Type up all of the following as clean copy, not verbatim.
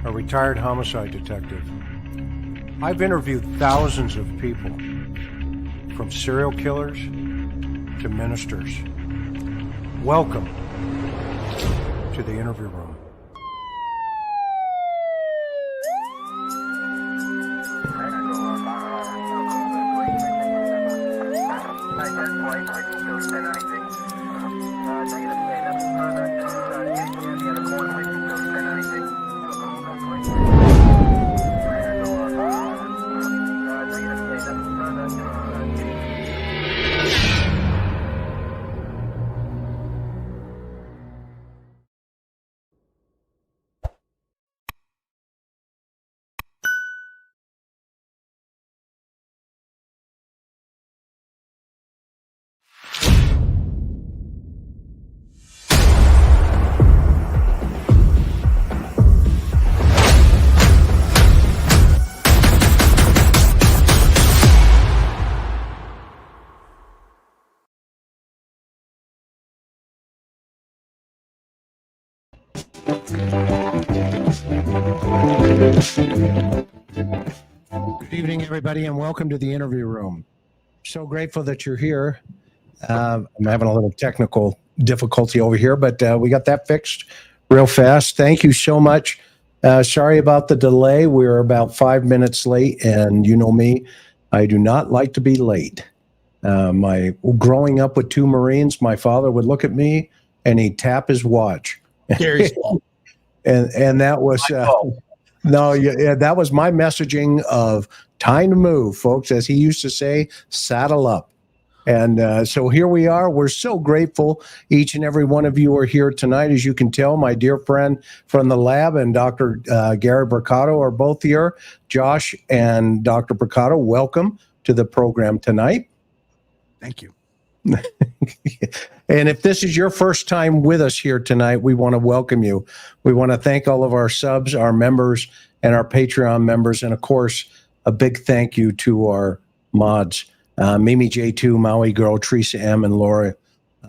a retired homicide detective. I've interviewed thousands of people, from serial killers to ministers. Welcome to the interview room. Good evening, everybody, and welcome to the interview room. So grateful that you're here. I'm having a little technical difficulty over here, but we got that fixed real fast. Thank you so much. Sorry about the delay. We're about 5 minutes late, and you know me, I do not like to be late. Growing up with two Marines, my father would look at me and he'd tap his watch. and that was that was my messaging of time to move, folks, as he used to say, saddle up. And so here we are. We're so grateful each and every one of you are here tonight. As you can tell, my dear friend from the lab and Dr. Gary Brucato are both here. Josh and Dr. Brucato, welcome to the program tonight. Thank you. And if this is your first time with us here tonight, we want to welcome you. We want to thank all of our subs, our members, and our Patreon members. And of course, a big thank you to our mods, Mimi J2, Maui Girl, Teresa M, and Laura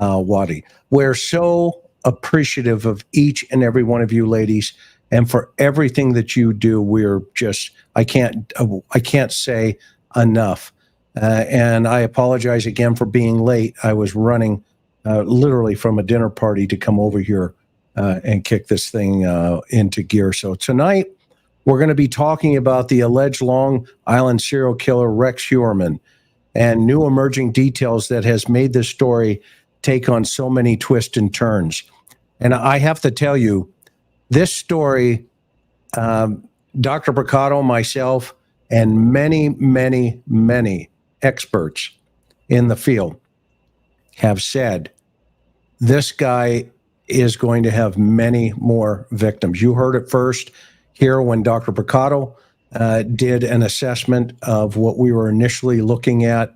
Wadi. We're so appreciative of each and every one of you ladies, and for everything that you do. We're just, I can't say enough. And I apologize again for being late. I was running literally from a dinner party to come over here and kick this thing into gear. So tonight, we're going to be talking about the alleged Long Island serial killer Rex Heuermann and new emerging details that has made this story take on so many twists and turns. And I have to tell you, this story, Dr. Brucato, myself, and many, many, many experts in the field have said this guy is going to have many more victims. You heard it first here when Dr. Brucato did an assessment of what we were initially looking at.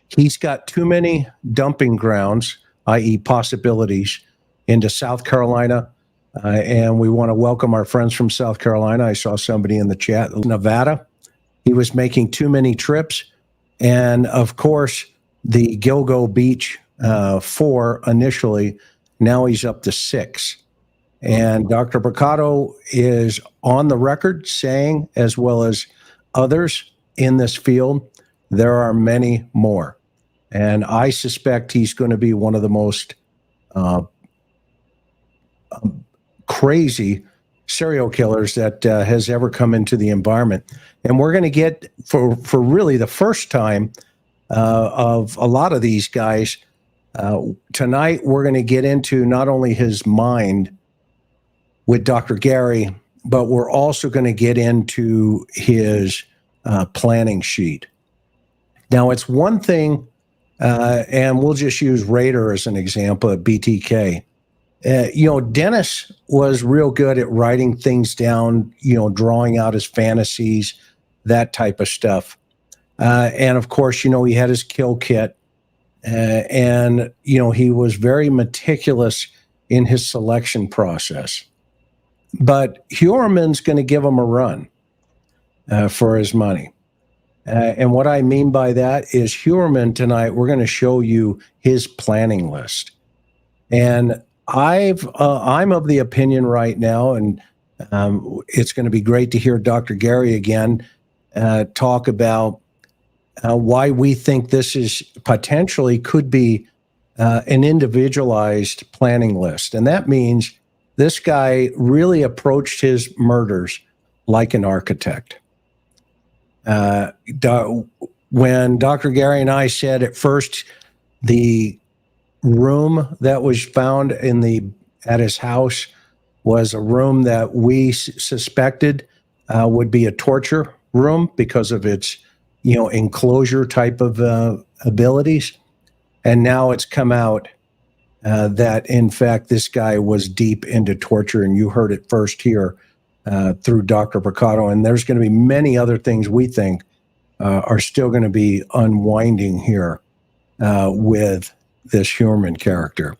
He's got too many dumping grounds, i.e. possibilities, into South Carolina. And we want to welcome our friends from South Carolina. I saw somebody in the chat, Nevada. He was making too many trips. And of course, the Gilgo Beach 4 initially, now he's up to 6. And Dr. Brucato is on the record saying, as well as others in this field, there are many more. And I suspect he's going to be one of the most crazy serial killers that has ever come into the environment. And we're going to get, for really the first time of a lot of these guys, tonight we're going to get into not only his mind with Dr. Gary, but we're also going to get into his planning sheet. Now, it's one thing, and we'll just use Raider as an example at BTK. Dennis was real good at writing things down, drawing out his fantasies, that type of stuff. And of course, he had his kill kit, and he was very meticulous in his selection process. But Heuermann's going to give him a run for his money. And what I mean by that is Heuermann tonight, we're going to show you his planning list. And I'm of the opinion right now, and It's going to be great to hear Dr. Gary again talk about why we think this is potentially could be an individualized planning list. And that means this guy really approached his murders like an architect. When Dr. Gary and I said at first the room that was found at his house was a room that we suspected would be a torture room because of its, enclosure type of abilities. And now it's come out that, in fact, this guy was deep into torture, and you heard it first here through Dr. Brucato. And there's going to be many other things we think are still going to be unwinding here with this Heuermann character.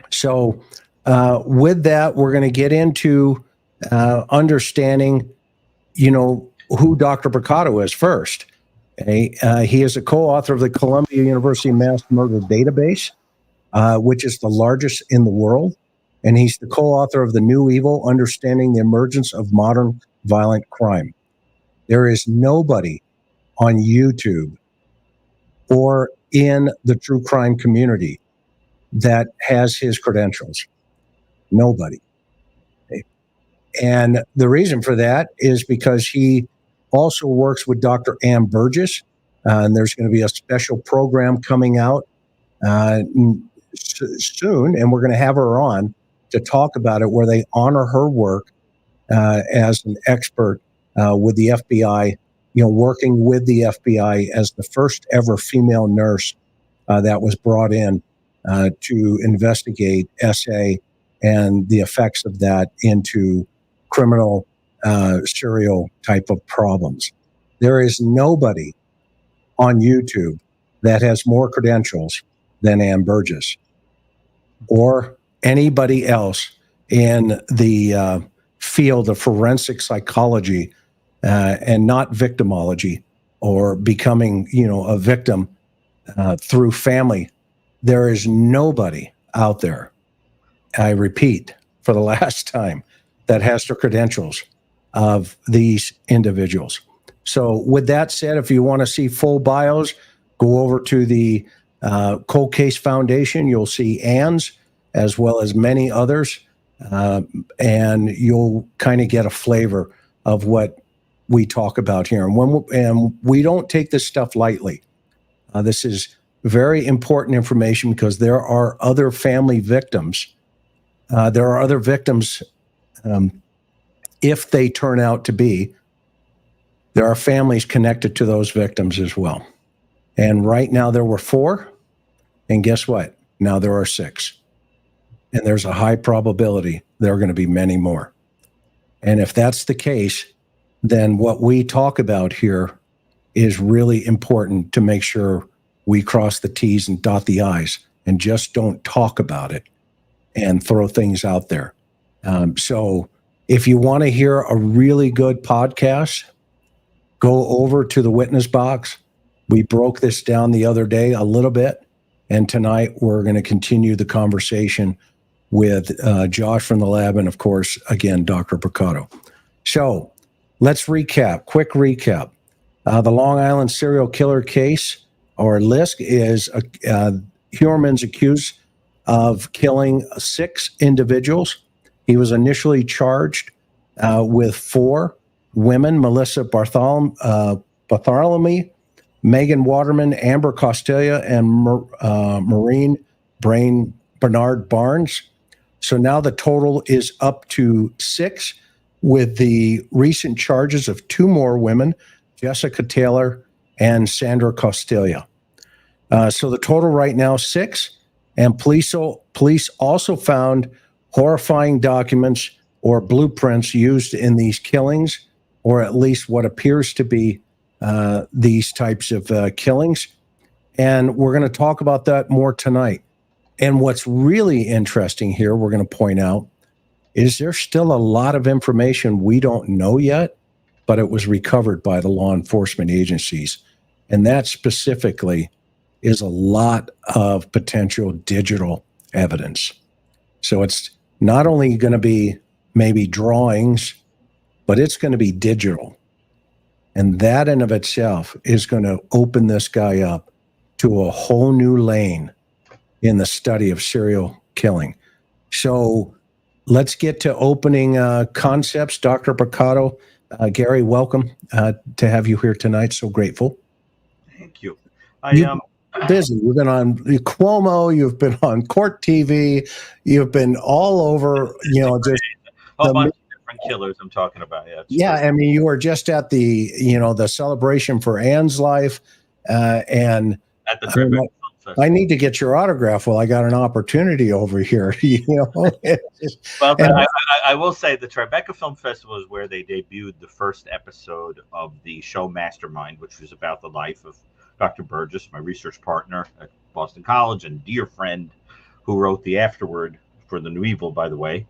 So with that, we're going to get into understanding, who Dr. Brucato is first. Okay? He is a co-author of the Columbia University Mass Murder Database, which is the largest in the world. And he's the co-author of The New Evil, Understanding the Emergence of Modern Violent Crime. There is nobody on YouTube or in the true crime community that has his credentials. Nobody. Okay. And the reason for that is because he also works with Dr. Ann Burgess, and there's going to be a special program coming out soon, and we're going to have her on to talk about it, where they honor her work as an expert with the FBI, working with the FBI as the first ever female nurse that was brought in to investigate SA and the effects of that into criminal serial type of problems. There is nobody on YouTube that has more credentials than Ann Burgess or anybody else in the field of forensic psychology and not victimology or becoming, a victim through family. There is nobody out there, I repeat for the last time, that has the credentials of these individuals. So with that said, if you want to see full bios, go over to the Cold Case Foundation. You'll see Ann's as well as many others, and you'll kind of get a flavor of what we talk about here. And we don't take this stuff lightly. This is very important information because there are other family victims. There are other victims, if they turn out to be, there are families connected to those victims as well. And right now there were 4, and guess what? Now there are 6. And there's a high probability there are going to be many more. And if that's the case, then what we talk about here is really important to make sure we cross the T's and dot the I's and just don't talk about it and throw things out there. So if you want to hear a really good podcast, go over to the witness box. We broke this down the other day a little bit, and tonight we're going to continue the conversation with Josh from the lab and, of course, again, Dr. Brucato. So let's recap, quick recap. The Long Island serial killer case, or LISC, is Heuermann's accused of killing 6 individuals. He was initially charged with 4 women: Melissa Barthelemy, Megan Waterman, Amber Costilla, and Maureen Brainard-Barnes. So now the total is up to 6, with the recent charges of 2 more women, Jessica Taylor and Sandra Costilla. So the total right now, 6. And police also found horrifying documents or blueprints used in these killings, or at least what appears to be these types of killings. And we're going to talk about that more tonight. And what's really interesting here, we're going to point out, is there's still a lot of information we don't know yet, but it was recovered by the law enforcement agencies. And that specifically is a lot of potential digital evidence. So it's not only going to be maybe drawings, but it's going to be digital. And that in of itself is going to open this guy up to a whole new lane in the study of serial killing. So let's get to opening concepts. Dr. Brucato, Gary, welcome to have you here tonight. So grateful. Thank you. You've been busy. You've been on Cuomo. You've been on Court TV. You've been all over, just a whole bunch of different killers I'm talking about. Yeah. I mean, you were just at the, the celebration for Anne's life. And at the Tribeca I need to get your autograph. Well, I got an opportunity over here. Well, I will say the Tribeca Film Festival is where they debuted the first episode of the show Mastermind, which was about the life of Dr. Burgess, my research partner at Boston College and dear friend who wrote the afterword for The New Evil, by the way.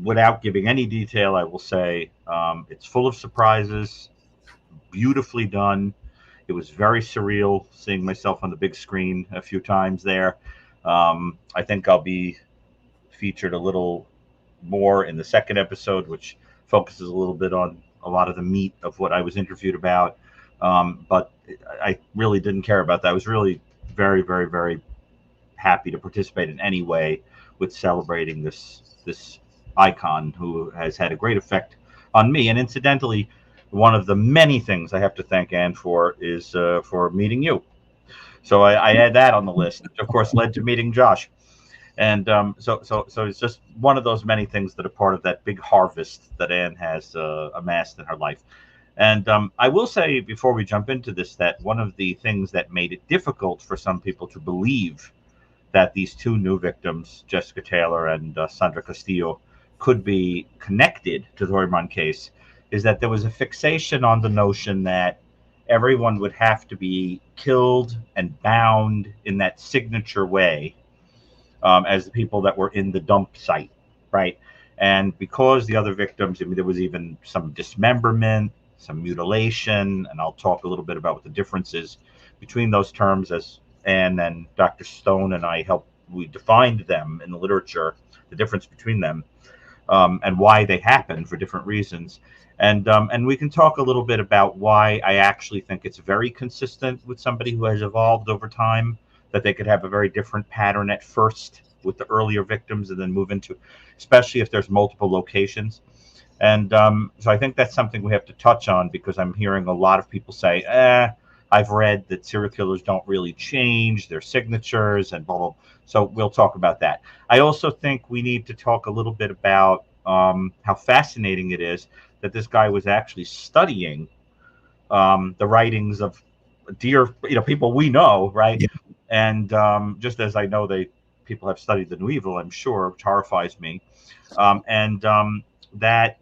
Without giving any detail, I will say it's full of surprises, beautifully done. It was very surreal seeing myself on the big screen a few times there. I think I'll be featured a little more in the second episode, which focuses a little bit on a lot of the meat of what I was interviewed about. But I really didn't care about that. I was really very, very, very happy to participate in any way with celebrating this icon who has had a great effect on me. And incidentally, one of the many things I have to thank Anne for is for meeting you. So I add that on the list, which of course led to meeting Josh. And so it's just one of those many things that are part of that big harvest that Anne has amassed in her life. And I will say before we jump into this, that one of the things that made it difficult for some people to believe that these two new victims, Jessica Taylor and Sandra Costilla, could be connected to the Heuermann case is that there was a fixation on the notion that everyone would have to be killed and bound in that signature way as the people that were in the dump site, right? And because the other victims, I mean, there was even some dismemberment, some mutilation, and I'll talk a little bit about what the difference is between those terms as Anne and Dr. Stone and we defined them in the literature, the difference between them, and why they happen for different reasons. And we can talk a little bit about why I actually think it's very consistent with somebody who has evolved over time, that they could have a very different pattern at first with the earlier victims and then move into, especially if there's multiple locations. And so I think that's something we have to touch on, because I'm hearing a lot of people say, I've read that serial killers don't really change their signatures and blah, blah. So we'll talk about that. I also think we need to talk a little bit about how fascinating it is that this guy was actually studying the writings of dear, people we know, right? Yeah. And just as I know people have studied the New Evil, I'm sure, which horrifies me, that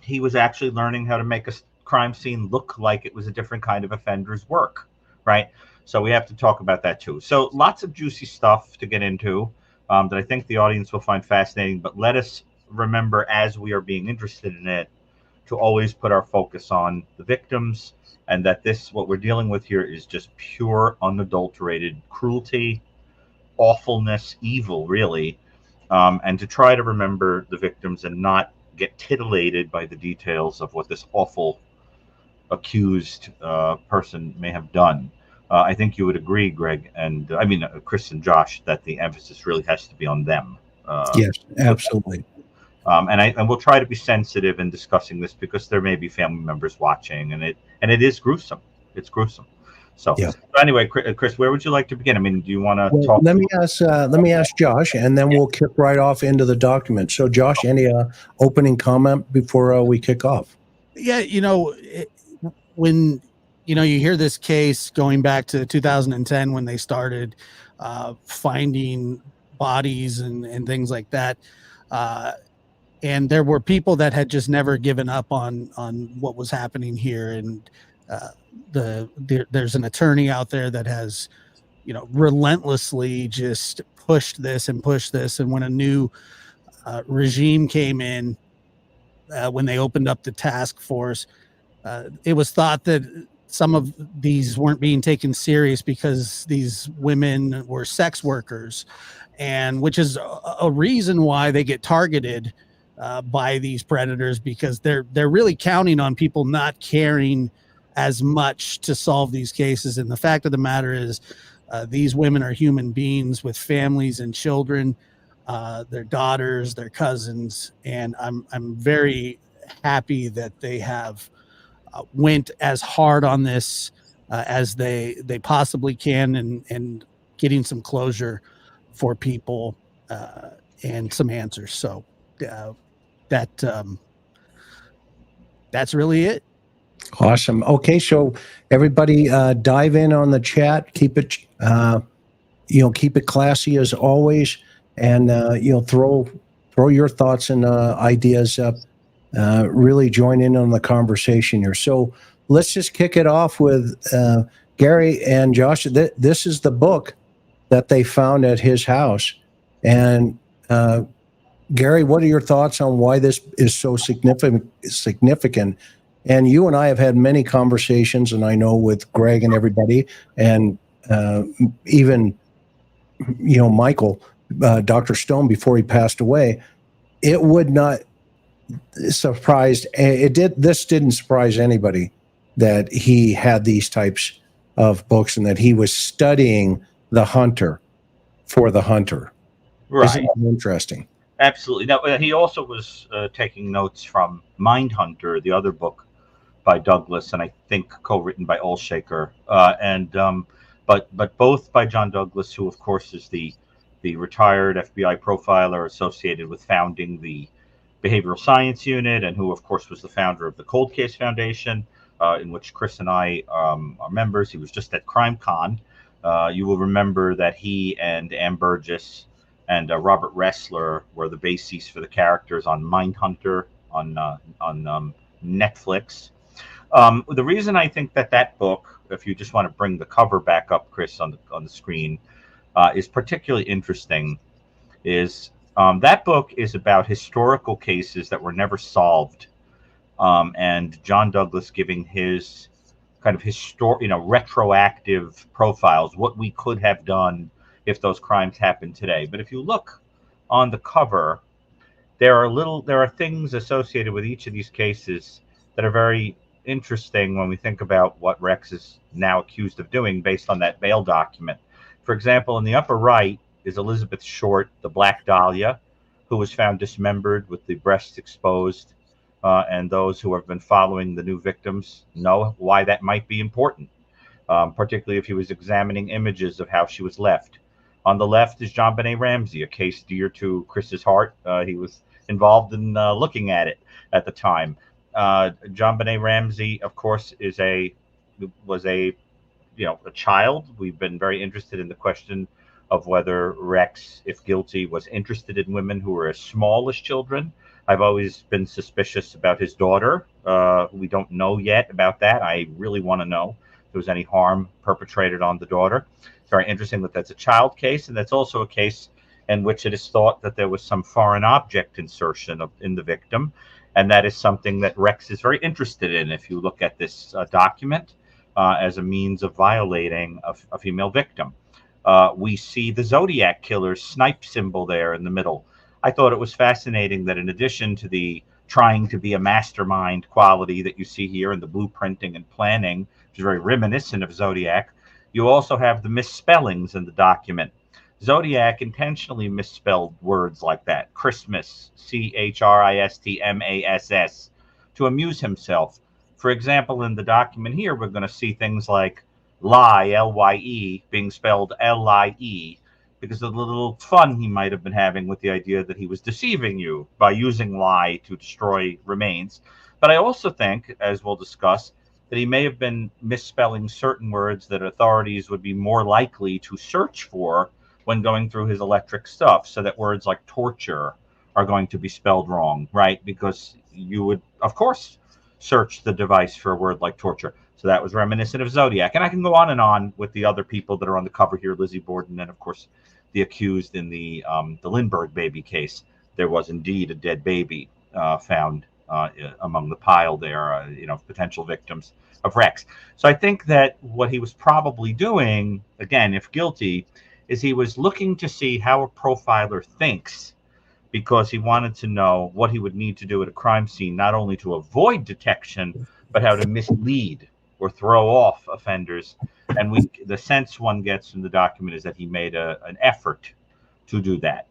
he was actually learning how to make a crime scene look like it was a different kind of offender's work, right? So we have to talk about that too. So lots of juicy stuff to get into that I think the audience will find fascinating, but let us remember, as we are being interested in it, to always put our focus on the victims, and that what we're dealing with here is just pure, unadulterated cruelty, awfulness, evil, really, and to try to remember the victims and not get titillated by the details of what this awful accused person may have done. I think you would agree, Greg, and I mean, Chris and Josh, that the emphasis really has to be on them. Yes, absolutely. And we'll try to be sensitive in discussing this, because there may be family members watching, and it is gruesome. It's gruesome. So, yeah. So anyway, Chris, where would you like to begin? I mean, do you want to talk? Let me ask Josh, and then we'll kick right off into the document. So, Josh, any opening comment before we kick off? Yeah, when you hear this case going back to 2010 when they started finding bodies and things like that. And there were people that had just never given up on what was happening here. And there's an attorney out there that has, relentlessly just pushed this. And when a new regime came in, when they opened up the task force, it was thought that some of these weren't being taken serious because these women were sex workers. and which is a reason why they get targeted by these predators, because they're really counting on people not caring as much to solve these cases. And the fact of the matter is, these women are human beings with families and children, their daughters, their cousins, and I'm very happy that they have went as hard on this as they possibly can, and getting some closure for people and some answers. So that's really it. Awesome. Okay, so everybody dive in on the chat. Keep it, keep it classy as always, and throw your thoughts and ideas up. Really join in on the conversation here. So let's just kick it off with Gary and Josh. This is the book that they found at his house, and Gary, what are your thoughts on why this is so significant? And you and I have had many conversations, and I know with Greg and everybody, and even Michael, Dr. Stone, before he passed away. It would not surprise. This didn't surprise anybody that he had these types of books and that he was studying the hunter for the hunter. Right. Isn't that interesting? Absolutely. Now, he also was taking notes from Mindhunter, the other book by Douglas, and I think co-written by Olshaker, but both by John Douglas, who of course is the retired FBI profiler associated with founding the Behavioral Science Unit, and who of course was the founder of the Cold Case Foundation, in which Chris and I are members. He was just at CrimeCon. You will remember that he and Ann Burgess and Robert Ressler were the bases for the characters on Mindhunter on Netflix. The reason I think that book, if you just want to bring the cover back up, Chris, on the screen, is particularly interesting, is that book is about historical cases that were never solved, and John Douglas giving his kind of retroactive profiles, what we could have done if those crimes happened today. But if you look on the cover, there are things associated with each of these cases that are very interesting when we think about what Rex is now accused of doing based on that bail document. For example, in the upper right is Elizabeth Short, the Black Dahlia, who was found dismembered with the breasts exposed, and those who have been following the new victims know why that might be important, particularly if he was examining images of how she was left. On the left is John Benet Ramsey, a case dear to Chris's heart. He was involved in looking at it at the time. John Benet Ramsey, of course, was a child. We've been very interested in the question of whether Rex, if guilty, was interested in women who were as small as children. I've always been suspicious about his daughter. We don't know yet about that. I really want to know if there was any harm perpetrated on the daughter. It's very interesting that that's a child case, and that's also a case in which it is thought that there was some foreign object insertion in the victim. And that is something that Rex is very interested in. If you look at this document as a means of violating a female victim, we see the Zodiac killer's snipe symbol there in the middle. I thought it was fascinating that in addition to the trying to be a mastermind quality that you see here in the blueprinting and planning, which is very reminiscent of Zodiac, you also have the misspellings in the document. Zodiac intentionally misspelled words like that, Christmas, Christmass, to amuse himself. For example, in the document here, we're going to see things like lie, L-Y-E, being spelled L-I-E, because of the little fun he might have been having with the idea that he was deceiving you by using lie to destroy remains. But I also think, as we'll discuss, that he may have been misspelling certain words that authorities would be more likely to search for when going through his electric stuff, so that words like torture are going to be spelled wrong, right? Because you would, of course, search the device for a word like torture. So that was reminiscent of Zodiac. And I can go on and on with the other people that are on the cover here, Lizzie Borden, and of course, the accused in the Lindbergh baby case. There was indeed a dead baby found among the pile there, potential victims of Rex. So I think that what he was probably doing, again, if guilty, is he was looking to see how a profiler thinks, because he wanted to know what he would need to do at a crime scene, not only to avoid detection, but how to mislead or throw off offenders. And the sense one gets from the document is that he made an effort to do that.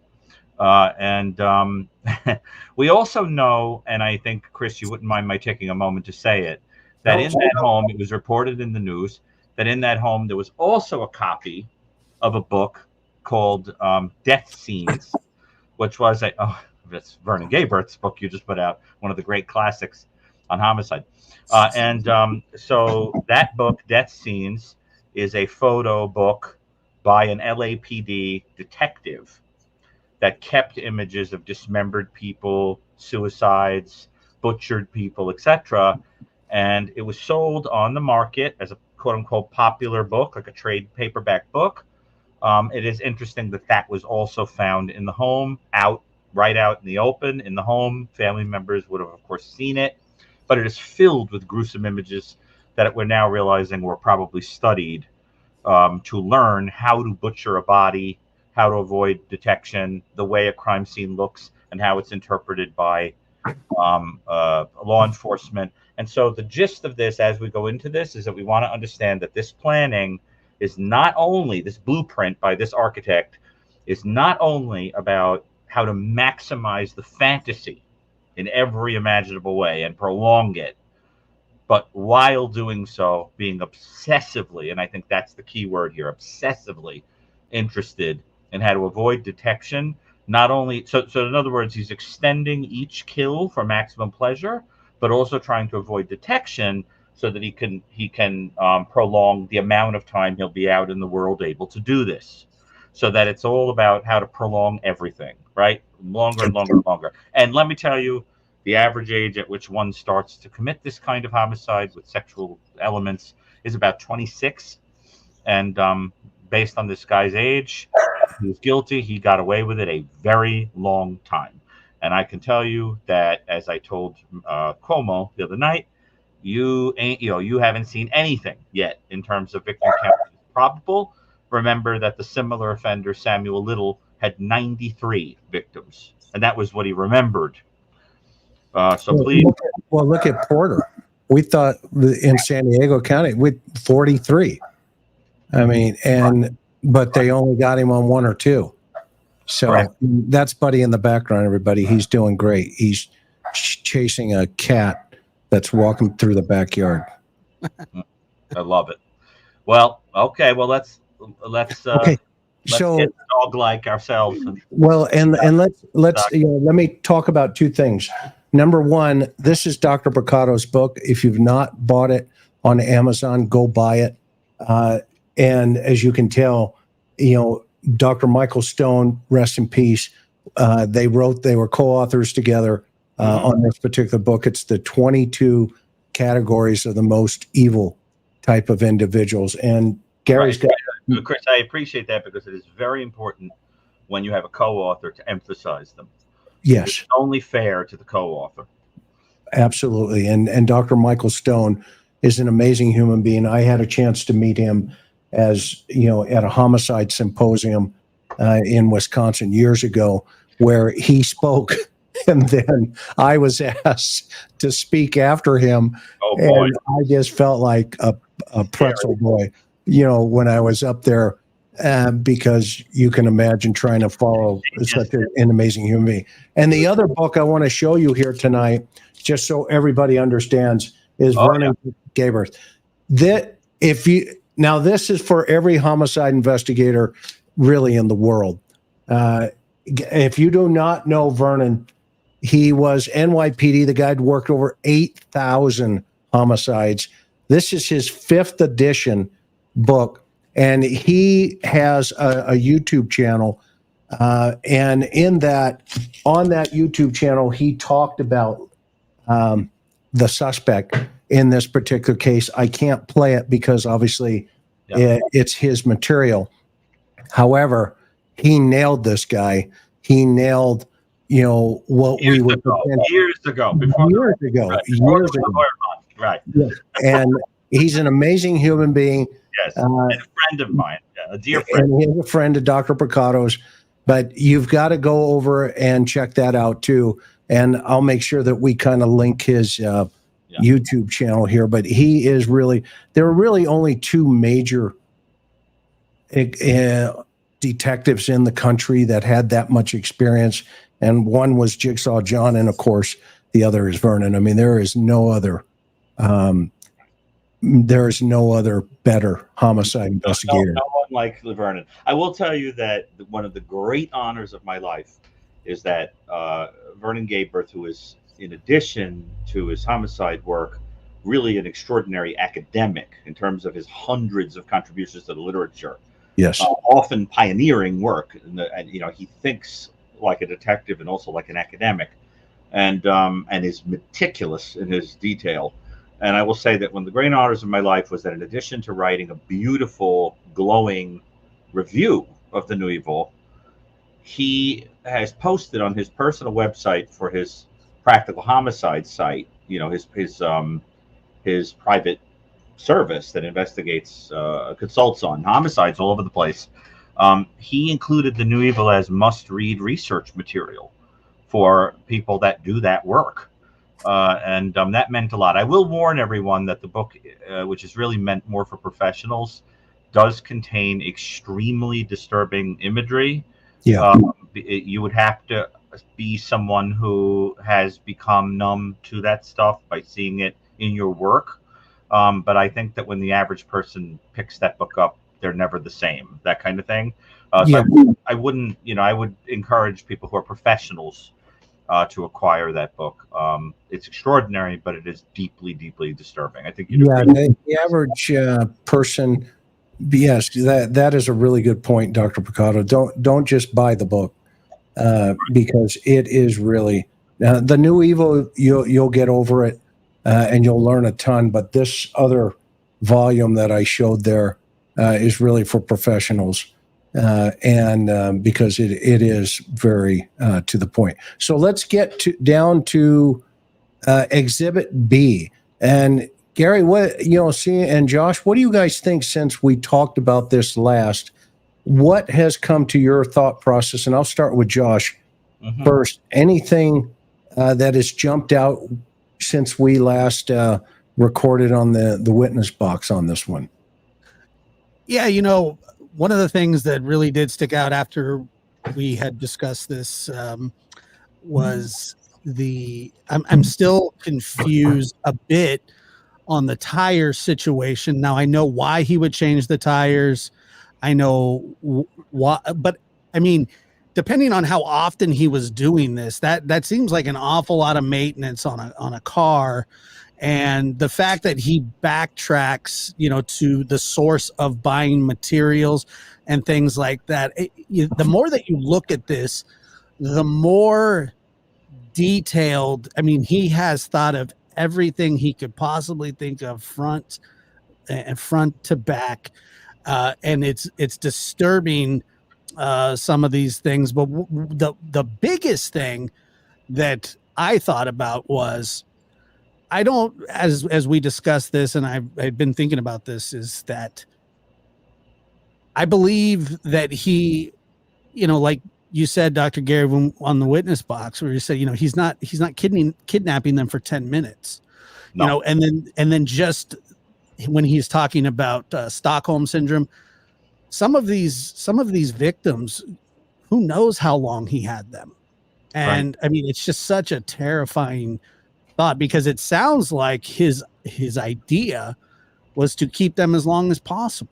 We also know, and I think, Chris, you wouldn't mind my taking a moment to say it, that in that home, it was reported in the news, that in that home there was also a copy of a book called Death Scenes, which was it's Vernon Gaybert's book you just put out, one of the great classics on homicide. So that book, Death Scenes, is a photo book by an LAPD detective that kept images of dismembered people, suicides, butchered people, etc. And it was sold on the market as a quote-unquote popular book, like a trade paperback book. It is interesting that that was also found in the home, right out in the open in the home. Family members would have, of course, seen it, but it is filled with gruesome images that we're now realizing were probably studied to learn how to butcher a body, how to avoid detection, the way a crime scene looks, and how it's interpreted by law enforcement. And so the gist of this, as we go into this, is that we want to understand that this planning is not only, this blueprint by this architect is not only about how to maximize the fantasy in every imaginable way and prolong it, but while doing so, being obsessively, and I think that's the key word here, obsessively interested in how to avoid detection. Not only, so in other words, he's extending each kill for maximum pleasure, but also trying to avoid detection so that he can prolong the amount of time he'll be out in the world able to do this. So that it's all about how to prolong everything, right? Longer and longer and longer. And let me tell you, the average age at which one starts to commit this kind of homicide with sexual elements is about 26. And based on this guy's age, he was guilty. He got away with it a very long time. And I can tell you that, as I told Cuomo the other night, you haven't seen anything yet in terms of victim count probable. Remember that the similar offender, Samuel Little, had 93 victims, and that was what he remembered. Please. Look at Porter. We thought in San Diego County with 43. I mean, but they only got him on 1 or 2. So correct. That's Buddy in the background, everybody. He's doing great. He's chasing a cat that's walking through the backyard. I love it. Well, okay. Well, let's okay. So get dog-like ourselves. Well, and let's let me talk about 2 things. Number one, this is Dr. Brucato's book. If you've not bought it on Amazon, go buy it. And as you can tell, Dr. Michael Stone, rest in peace. They were co-authors together on this particular book. It's the 22 categories of the most evil type of individuals. And Gary's got. Chris, I appreciate that because it is very important when you have a co-author to emphasize them. Yes. It's only fair to the co-author. Absolutely. And Dr. Michael Stone is an amazing human being. I had a chance to meet him at a homicide symposium in Wisconsin years ago, where he spoke, and then I was asked to speak after him. Oh boy! And I just felt like a pretzel boy, when I was up there, because you can imagine trying to follow such an amazing human being. And the other book I want to show you here tonight, just so everybody understands, is Vernon Gayberth. Now, this is for every homicide investigator really in the world. If you do not know Vernon, he was NYPD. The guy had worked over 8,000 homicides. This is his 5th edition book, and he has a YouTube channel. And on that YouTube channel, he talked about the suspect in this particular case. I can't play it because obviously it's his material. However, he nailed this guy. He nailed, what years we were ago. Right. Yeah. And he's an amazing human being. Yes, and a friend of mine, a dear friend. And he's a friend of Dr. Brucato's. But you've got to go over and check that out too. And I'll make sure that we kind of link his YouTube channel here. But he is really, there are really only two major detectives in the country that had that much experience. And one was Jigsaw John. And of course, the other is Vernon. I mean, there is no other better homicide investigator. No one like Vernon. I will tell you that one of the great honors of my life is that Vernon Gayberth, who is, in addition to his homicide work, really an extraordinary academic in terms of his hundreds of contributions to the literature. Yes. Often pioneering work. And he thinks like a detective and also like an academic, and is meticulous in his detail. And I will say that one of the great honors of my life was that, in addition to writing a beautiful, glowing review of The New Evil, he has posted on his personal website for his Practical Homicide site, his private service that investigates, consults on homicides all over the place. He included The New Evil as must-read research material for people that do that work. And that meant a lot. I will warn everyone that the book, which is really meant more for professionals, does contain extremely disturbing imagery. Yeah. You would have to be someone who has become numb to that stuff by seeing it in your work. But I think that when the average person picks that book up, they're never the same, that kind of thing. So I wouldn't, I would encourage people who are professionals to acquire that book. It's extraordinary, but it is deeply, deeply disturbing. I think the average person. Yes, that is a really good point, Dr. Brucato. Don't just buy the book because it is really The New Evil. You'll get over it and you'll learn a ton. But this other volume that I showed there is really for professionals. And because it is very to the point. So let's get down to Exhibit B. And Gary, and Josh, what do you guys think since we talked about this last? What has come to your thought process? And I'll start with Josh first. Anything that has jumped out since we last recorded on the witness box on this one? Yeah, one of the things that really did stick out after we had discussed this was I'm still confused a bit on the tire situation. Now I know why he would change the tires. I know why, but I mean, depending on how often he was doing this, that seems like an awful lot of maintenance on a car. And the fact that he backtracks, to the source of buying materials and things like that, the more that you look at this, the more detailed. I mean, he has thought of everything he could possibly think of, front to back, and it's disturbing some of these things. But the biggest thing that I thought about was, I don't, as we discussed this, and I've been thinking about this, is that I believe that he, like you said, Dr. Gary, on the witness box, where you said, he's not kidnapping them for 10 minutes, No. and then just when he's talking about Stockholm syndrome, some of these victims, who knows how long he had them. And right. I mean, it's just such a terrifying thought, because it sounds like his idea was to keep them as long as possible.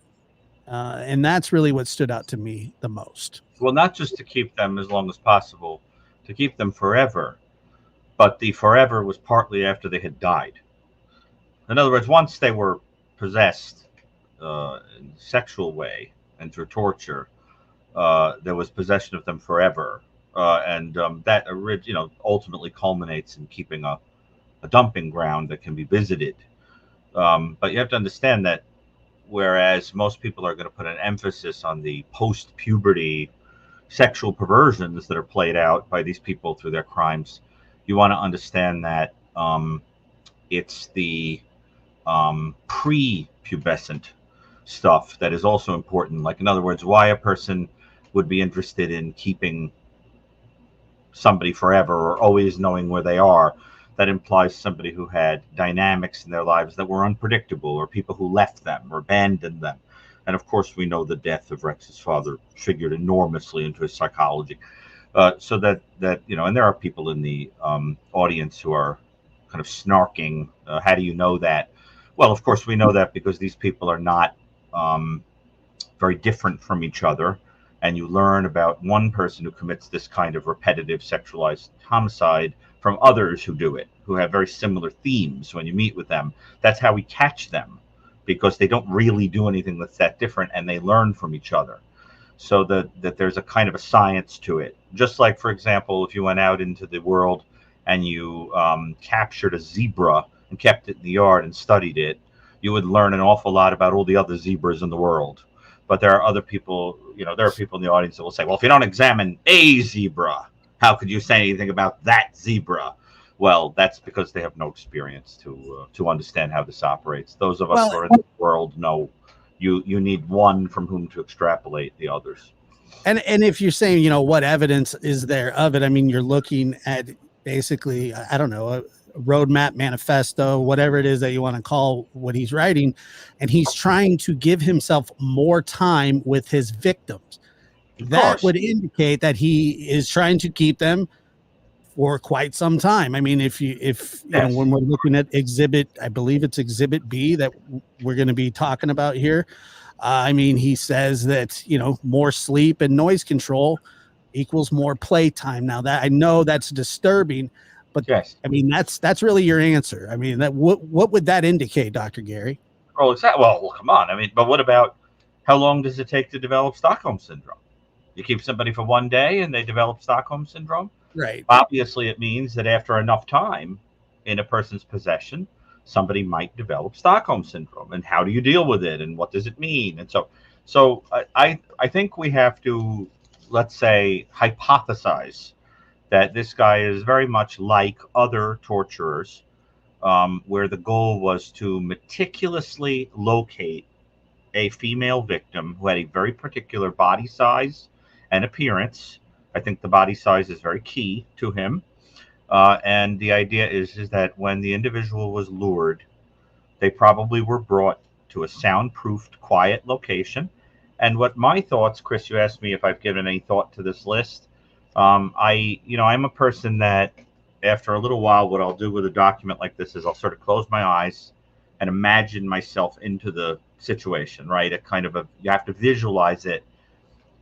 And that's really what stood out to me the most. Well, not just to keep them as long as possible, to keep them forever. But the forever was partly after they had died. In other words, once they were possessed in a sexual way and through torture, there was possession of them forever. And that ultimately culminates in keeping a dumping ground that can be visited. But you have to understand that whereas most people are going to put an emphasis on the post-puberty sexual perversions that are played out by these people through their crimes, you want to understand that it's the pre-pubescent stuff that is also important. Like, in other words, why a person would be interested in keeping somebody forever or always knowing where they are. That implies somebody who had dynamics in their lives that were unpredictable, or people who left them or abandoned them. And of course, we know the death of Rex's father figured enormously into his psychology. So that and there are people in the audience who are kind of snarking. How do you know that? Well, of course, we know that because these people are not very different from each other. And you learn about one person who commits this kind of repetitive sexualized homicide from others who do it, who have very similar themes when you meet with them. That's how we catch them, because they don't really do anything that's that different, and they learn from each other. So that there's a kind of a science to it. Just like, for example, if you went out into the world and you captured a zebra and kept it in the yard and studied it, you would learn an awful lot about all the other zebras in the world. But there are other people, there are people in the audience that will say, well, if you don't examine a zebra, how could you say anything about that zebra? Well, that's because they have no experience to understand how this operates. Those of us who are in the world know you need one from whom to extrapolate the others. And if you're saying, what evidence is there of it? I mean, you're looking at basically, I don't know, a roadmap, manifesto, whatever it is that you want to call what he's writing. And he's trying to give himself more time with his victims. That would indicate that he is trying to keep them for quite some time. I mean, if when we're looking at I believe it's exhibit B that we're going to be talking about here. I mean, he says that, more sleep and noise control equals more playtime. Now that I know that's disturbing, but yes, I mean, that's really your answer. I mean, what would that indicate, Dr. Gary? Oh, exactly. Well, come on. I mean, but what about how long does it take to develop Stockholm syndrome? You keep somebody for one day and they develop Stockholm syndrome? Right. Obviously, it means that after enough time in a person's possession, somebody might develop Stockholm syndrome. And how do you deal with it? And what does it mean? And so I think we have to, let's say, hypothesize that this guy is very much like other torturers, where the goal was to meticulously locate a female victim who had a very particular body size and appearance. I think the body size is very key to him. And the idea is that when the individual was lured, they probably were brought to a soundproofed, quiet location. And what my thoughts, Chris, you asked me if I've given any thought to this list. I'm a person that after a little while, what I'll do with a document like this is I'll sort of close my eyes and imagine myself into the situation, right? You have to visualize it.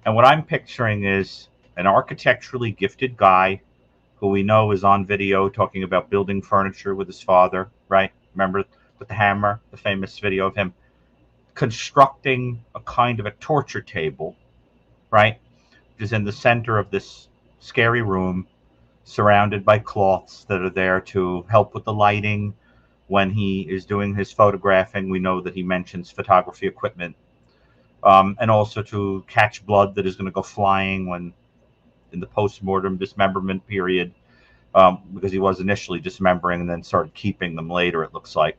And what I'm picturing is an architecturally gifted guy who we know is on video talking about building furniture with his father, right? Remember, with the hammer, the famous video of him constructing a kind of a torture table, right? Is in the center of this scary room, surrounded by cloths that are there to help with the lighting. When he is doing his photographing, we know that he mentions photography equipment, and also to catch blood that is going to go flying when in the post-mortem dismemberment period, because he was initially dismembering and then started keeping them later, it looks like.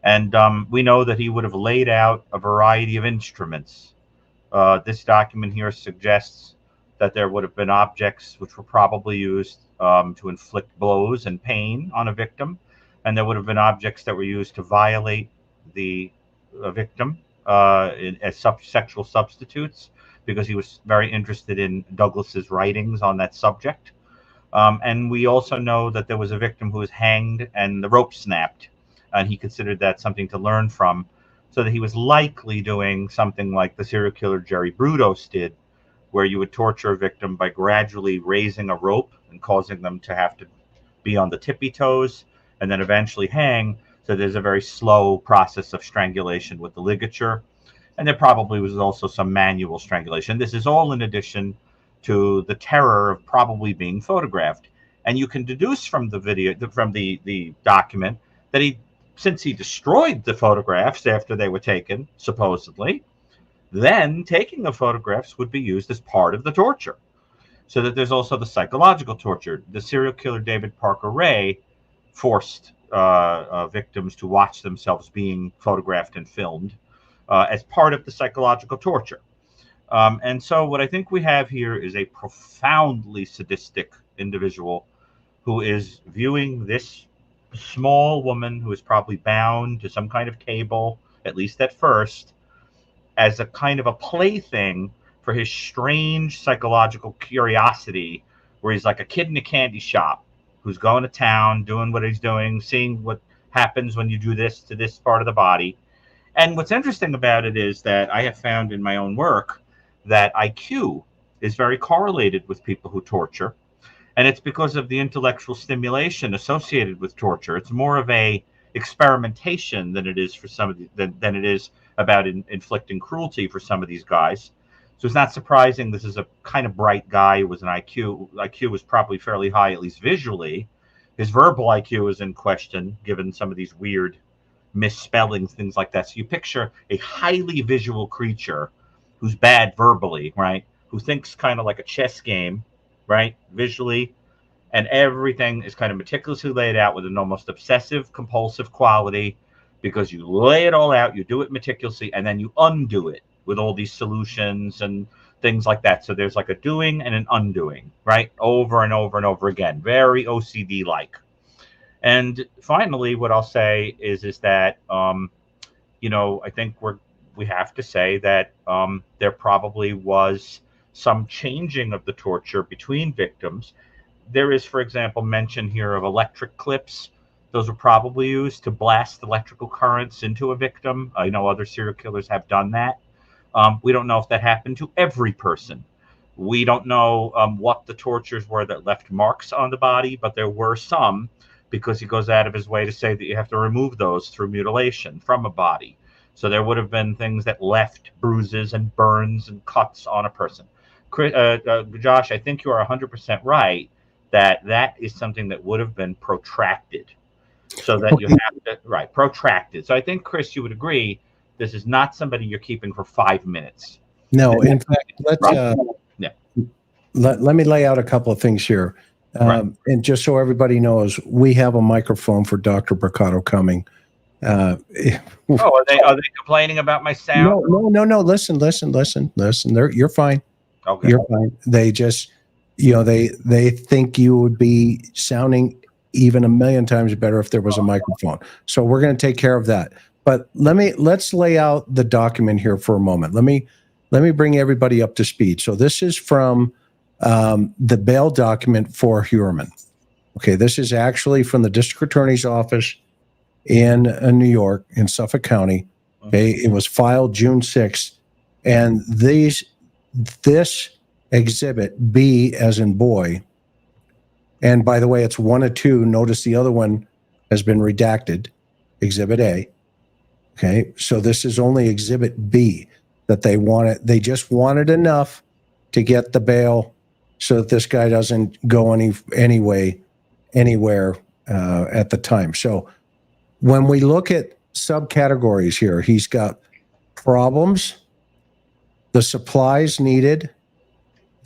And we know that he would have laid out a variety of instruments. This document here suggests that there would have been objects which were probably used to inflict blows and pain on a victim. And there would have been objects that were used to violate the victim as sexual substitutes, because he was very interested in Douglas's writings on that subject. And we also know that there was a victim who was hanged and the rope snapped, and he considered that something to learn from, so that he was likely doing something like the serial killer Jerry Brudos did, where you would torture a victim by gradually raising a rope and causing them to have to be on the tippy toes and then eventually hang. So there's a very slow process of strangulation with the ligature. And there probably was also some manual strangulation. This is all in addition to the terror of probably being photographed. And you can deduce from the video, from the document, that since he destroyed the photographs after they were taken, supposedly, then taking the photographs would be used as part of the torture. So that there's also the psychological torture. The serial killer David Parker Ray forced victims to watch themselves being photographed and filmed. as part of the psychological torture. And so what I think we have here is a profoundly sadistic individual who is viewing this small woman who is probably bound to some kind of table, at least at first, as a kind of a plaything for his strange psychological curiosity, where he's like a kid in a candy shop who's going to town, doing what he's doing, seeing what happens when you do this to this part of the body. And what's interesting about it is that I have found in my own work that IQ is very correlated with people who torture. And it's because of the intellectual stimulation associated with torture. It's more of a experimentation than it is for some of than it is about inflicting cruelty for some of these guys. So it's not surprising this is a kind of bright guy who was an IQ was probably fairly high, at least visually. His verbal IQ is in question, given some of these weird misspellings, things like that. So you picture a highly visual creature who's bad verbally, right? Who thinks kind of like a chess game, right? Visually, and everything is kind of meticulously laid out with an almost obsessive compulsive quality, because you lay it all out, you do it meticulously, and then you undo it with all these solutions and things like that. So there's like a doing and an undoing, right? Over and over and over again, very OCD like. And finally, what I'll say is that I think we have to say that there probably was some changing of the torture between victims. There is, for example, mention here of electric clips. Those were probably used to blast electrical currents into a victim. I know other serial killers have done that. We don't know if that happened to every person. We don't know what the tortures were that left marks on the body, but there were some, because he goes out of his way to say that you have to remove those through mutilation from a body. So there would have been things that left bruises and burns and cuts on a person. Josh, I think you are 100% right that is something that would have been protracted. So that you have to, right, protracted. So I think, Chris, you would agree this is not somebody you're keeping for 5 minutes. No, in fact, let me lay out a couple of things here. And just so everybody knows, we have a microphone for Dr. Brucato coming. Are they complaining about my sound? No. Listen. You're fine. Okay. You're fine. They just, they think you would be sounding even a million times better if there was a microphone. So we're going to take care of that. But let's lay out the document here for a moment. Let me bring everybody up to speed. So this is from the bail document for Heuermann. Okay, this is actually from the district attorney's office in New York, in Suffolk County. Okay, it was filed June 6th, and this exhibit B, as in boy, and by the way, it's 1 of 2. Notice the other one has been redacted, exhibit A. Okay, so this is only exhibit B that they wanted. They just wanted enough to get the bail so that this guy doesn't go anywhere at the time. So when we look at subcategories here, he's got problems, the supplies needed.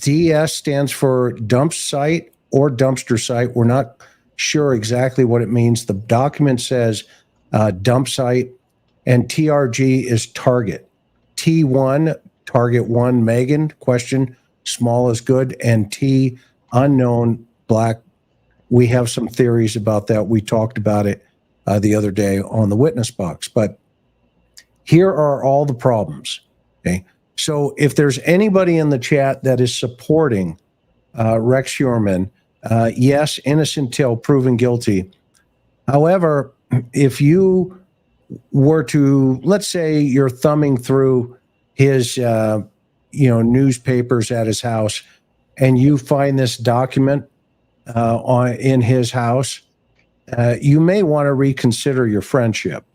DS stands for dump site or dumpster site. We're not sure exactly what it means. The document says dump site, and TRG is target. T1, target 1, Megan, question, small is good, and T, unknown, black. We have some theories about that. We talked about it the other day on the witness box, but here are all the problems. Okay, so if there's anybody in the chat that is supporting Rex Heuermann, yes, innocent till proven guilty. However, if you were to, let's say you're thumbing through his newspapers at his house, and you find this document in his house, you may want to reconsider your friendship,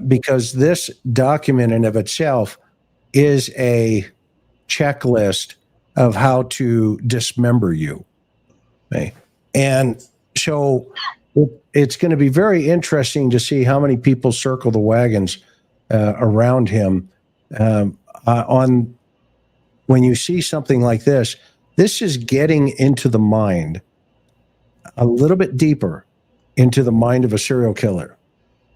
because this document in of itself is a checklist of how to dismember you. Okay? And so it's going to be very interesting to see how many people circle the wagons around him on when you see something like this. This is getting into the mind a little bit deeper into the mind of a serial killer.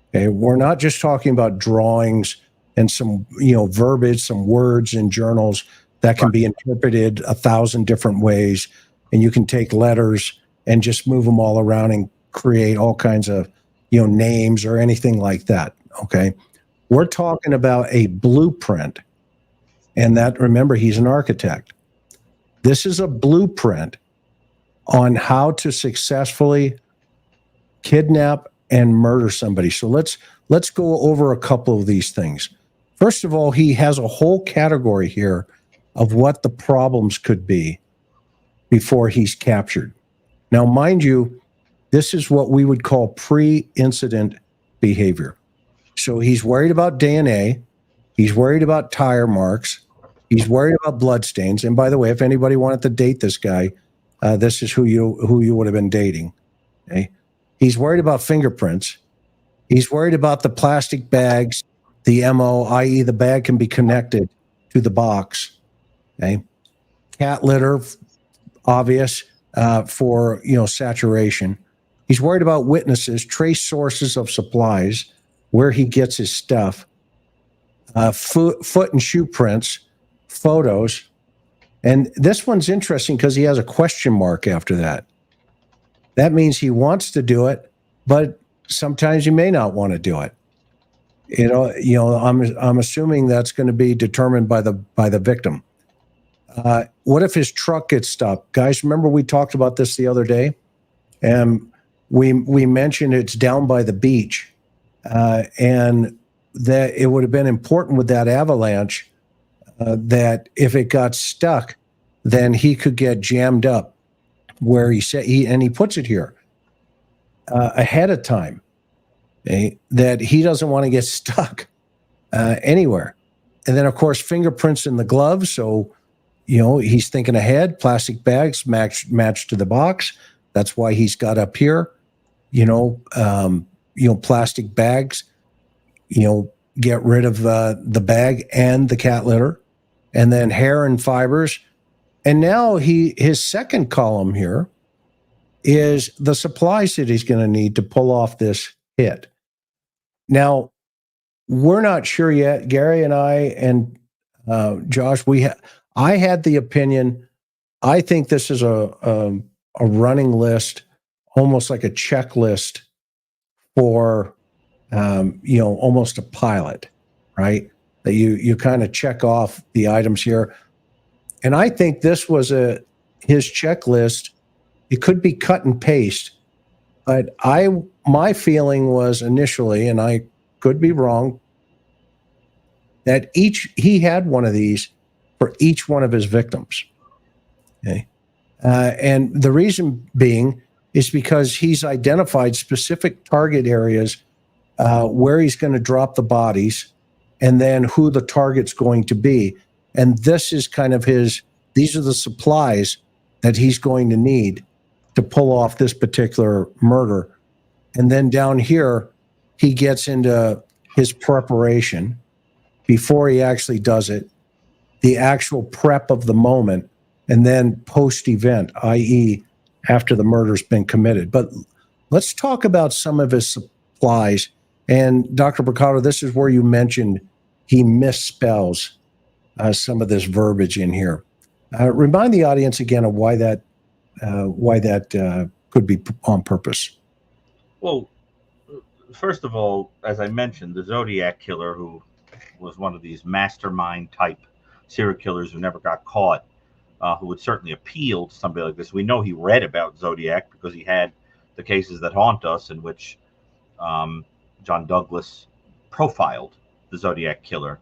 Okay, we're not just talking about drawings and some, verbiage, some words in journals that can be interpreted 1,000 different ways. And you can take letters and just move them all around and create all kinds of, names or anything like that. Okay. We're talking about a blueprint. And that, remember, he's an architect. This is a blueprint on how to successfully kidnap and murder somebody. So let's go over a couple of these things. First of all, he has a whole category here of what the problems could be before he's captured. Now, mind you, this is what we would call pre-incident behavior. So he's worried about DNA. He's worried about tire marks. He's worried about bloodstains. And by the way, if anybody wanted to date this guy, this is who you would have been dating. Okay. He's worried about fingerprints. He's worried about the plastic bags, the MO, i.e. the bag can be connected to the box. Okay. Cat litter, obvious for, saturation. He's worried about witnesses, trace sources of supplies, where he gets his stuff, foot and shoe prints, photos. And this one's interesting because he has a question mark after that. That means he wants to do it, but sometimes he may not want to do it. I'm assuming that's going to be determined by the victim. What if his truck gets stopped? Guys, remember we talked about this the other day? And we mentioned it's down by the beach. And that it would have been important with that avalanche that if it got stuck, then he could get jammed up where he said he puts it here ahead of time, that he doesn't want to get stuck anywhere. And then, of course, fingerprints in the gloves. So, he's thinking ahead. Plastic bags matched to the box. That's why he's got up here, plastic bags, get rid of the bag and the cat litter, and then hair and fibers. And now his second column here is the supplies that he's going to need to pull off this hit. Now, we're not sure yet. Gary and I and Josh, I had the opinion. I think this is a running list, almost like a checklist for, almost a pilot, right? That you kind of check off the items here. And I think this was his checklist. It could be cut and paste, but my feeling was initially, and I could be wrong, that he had one of these for each one of his victims. Okay. And the reason being is because he's identified specific target areas where he's going to drop the bodies and then who the target's going to be. And this is kind of these are the supplies that he's going to need to pull off this particular murder. And then down here, he gets into his preparation before he actually does it, the actual prep of the moment, and then post-event, i.e. after the murder's been committed. But let's talk about some of his supplies. And Dr. Brucato, this is where you mentioned he misspells some of this verbiage in here. Remind the audience again of why that could be on purpose. Well, first of all, as I mentioned, the Zodiac killer, who was one of these mastermind type serial killers who never got caught, who would certainly appeal to somebody like this. We know he read about Zodiac because he had the cases that haunt us in which John Douglas profiled the Zodiac killer.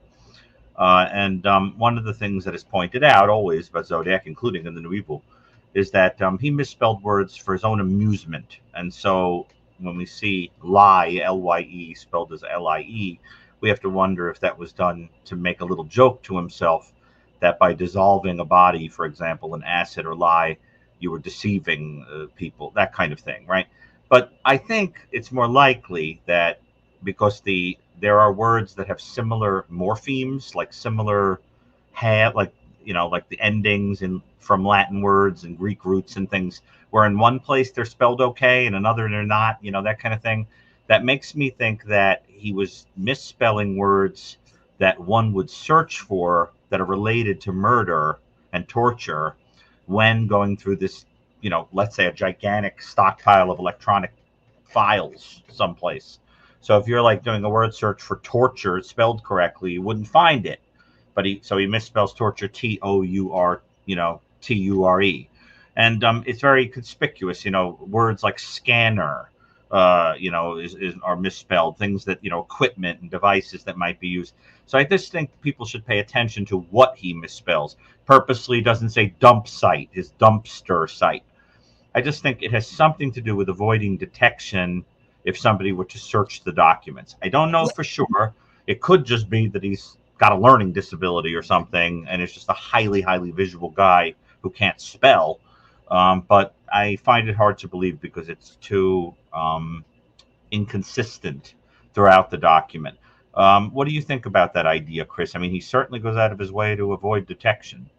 And one of the things that is pointed out always about Zodiac, including in The New Evil, is that he misspelled words for his own amusement. And so when we see lie, L-Y-E, spelled as L-I-E, we have to wonder if that was done to make a little joke to himself, that by dissolving a body, for example, in acid or lye, you were deceiving people, that kind of thing, right? But I think it's more likely that because there are words that have similar morphemes, like similar like the endings from Latin words and Greek roots and things, where in one place they're spelled okay and another they're not, that kind of thing. That makes me think that he was misspelling words that one would search for that are related to murder and torture when going through this, let's say a gigantic stockpile of electronic files someplace. So if you're like doing a word search for torture spelled correctly, you wouldn't find it. But he misspells torture T-O-U-R, T-U-R-E. And it's very conspicuous, words like scanner, are misspelled, things that, equipment and devices that might be used. So I just think people should pay attention to what he misspells. Purposely doesn't say dump site, is dumpster site. I just think it has something to do with avoiding detection if somebody were to search the documents. I don't know for sure. It could just be that he's got a learning disability or something, and it's just a highly, highly visual guy who can't spell. But I find it hard to believe because it's too inconsistent throughout the document. What do you think about that idea, Chris? I mean, he certainly goes out of his way to avoid detection.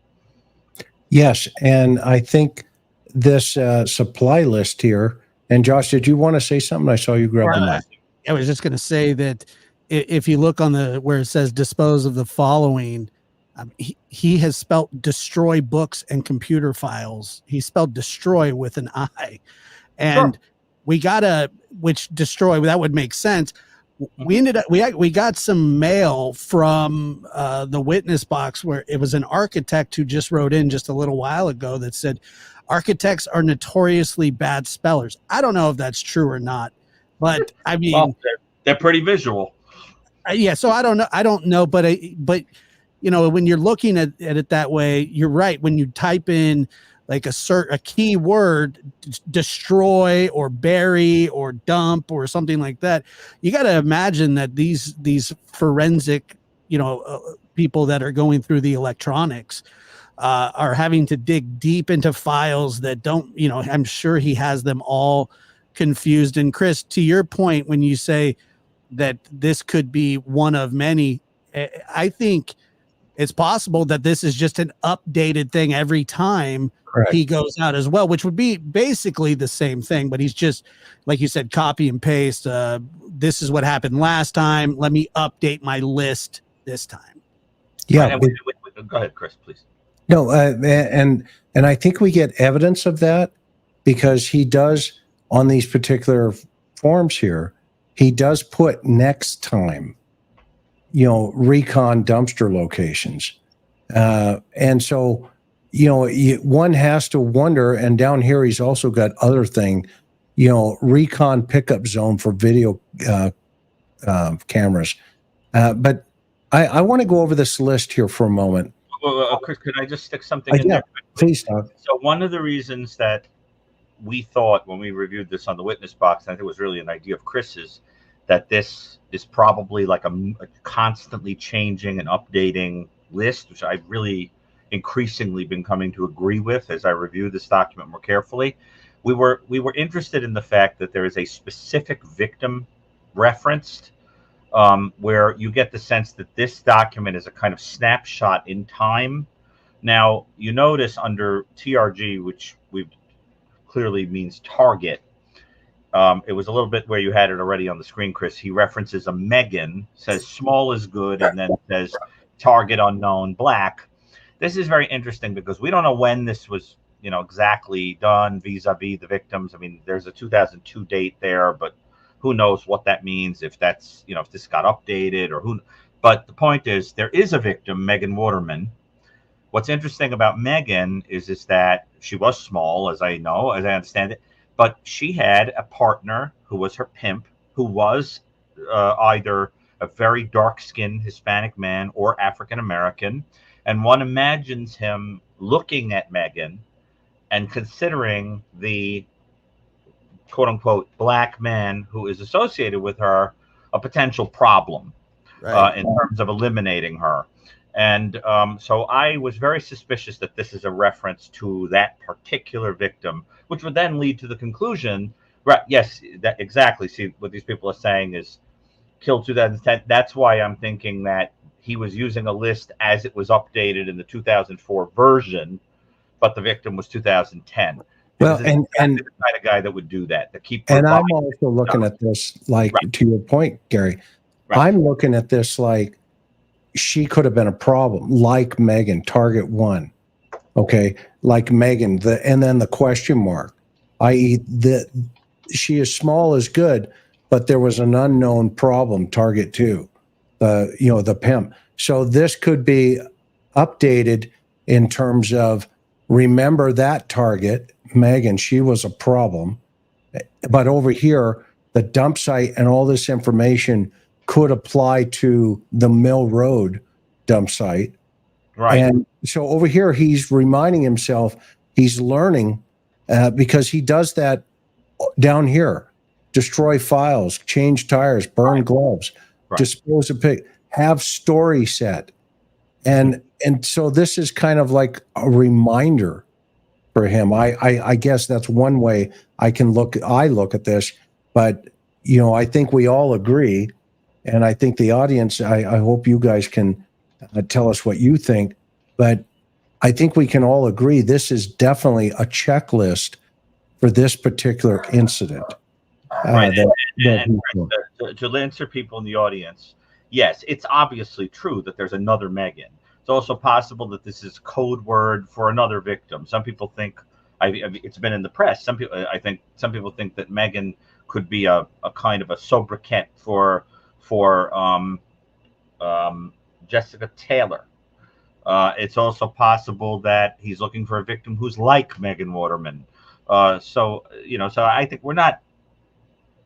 Yes, and I think this supply list here, and Josh, did you want to say something? I saw you grab the mic. I was just going to say that if you look on where it says dispose of the following, he has spelled destroy books and computer files. He spelled destroy with an I, and we which destroy, that would make sense. We got some mail from the witness box where it was an architect who just wrote in just a little while ago that said architects are notoriously bad spellers. I don't know if that's true or not, but I mean, well, they're pretty visual. Yeah. So I don't know, but when you're looking at it that way, you're right. When you type in like a keyword, destroy or bury or dump or something like that, you got to imagine that these forensic, people that are going through the electronics are having to dig deep into files that don't, I'm sure he has them all confused. And Chris, to your point, when you say that this could be one of many, I think it's possible that this is just an updated thing every time he goes out as well, which would be basically the same thing, but he's just, like you said, copy and paste. This is what happened last time. Let me update my list this time. Yeah. Go ahead, Chris, please. No, and I think we get evidence of that because he does on these particular forms here, he does put next time, recon dumpster locations. And so, one has to wonder, and down here, he's also got other thing, recon pickup zone for video cameras. But I want to go over this list here for a moment. Well, Chris, could I just stick something in there? Please, Doug. So one of the reasons that we thought when we reviewed this on the witness box, and I think it was really an idea of Chris's, that this is probably like a constantly changing and updating list, which I've really increasingly been coming to agree with as I review this document more carefully. We were interested in the fact that there is a specific victim referenced, where you get the sense that this document is a kind of snapshot in time. Now, you notice under TRG, which we clearly means target, it was a little bit where you had it already on the screen, Chris. He references a Megan, says small is good, and then says target unknown, black. This is very interesting because we don't know when this was, exactly done vis-a-vis the victims. I mean, there's a 2002 date there, but who knows what that means, if that's, if this got updated or who. But the point is, there is a victim, Megan Waterman. What's interesting about Megan is that she was small, as I understand it, but she had a partner who was her pimp, who was either a very dark-skinned Hispanic man or African-American. And one imagines him looking at Megan and considering the quote-unquote black man who is associated with her a potential problem, in terms of eliminating her. And so I was very suspicious that this is a reference to that particular victim, which would then lead to the conclusion, right? Yes, that exactly. See, what these people are saying is killed 2010. That's why I'm thinking that he was using a list as it was updated in the 2004 version, but the victim was 2010. Well, and the kind of guy that would do that. And I'm also looking at this like, to your point, Gary. I'm looking at this like she could have been a problem, like Megan, target one. Okay, like Megan, and then the question mark, i.e., she is small is good, but there was an unknown problem, target two, the pimp. So this could be updated in terms of, remember that target, Megan, she was a problem, but over here, the dump site and all this information could apply to the Mill Road dump site. Right. And so over here, he's reminding himself, he's learning because he does that down here. Destroy files, change tires, burn gloves, dispose of pig, have story set. And so this is kind of like a reminder for him. I guess that's one way I look at this, but I think we all agree. And I think the audience, I hope you guys can tell us what you think, but I think we can all agree this is definitely a checklist for this particular incident. Right. To answer people in the audience, yes, it's obviously true that there's another Megan. It's also possible that this is code word for another victim. Some people think, it's been in the press. Some people think that Megan could be a kind of a sobriquet for Jessica Taylor. It's also possible that he's looking for a victim who's like Megan Waterman. So I think we're not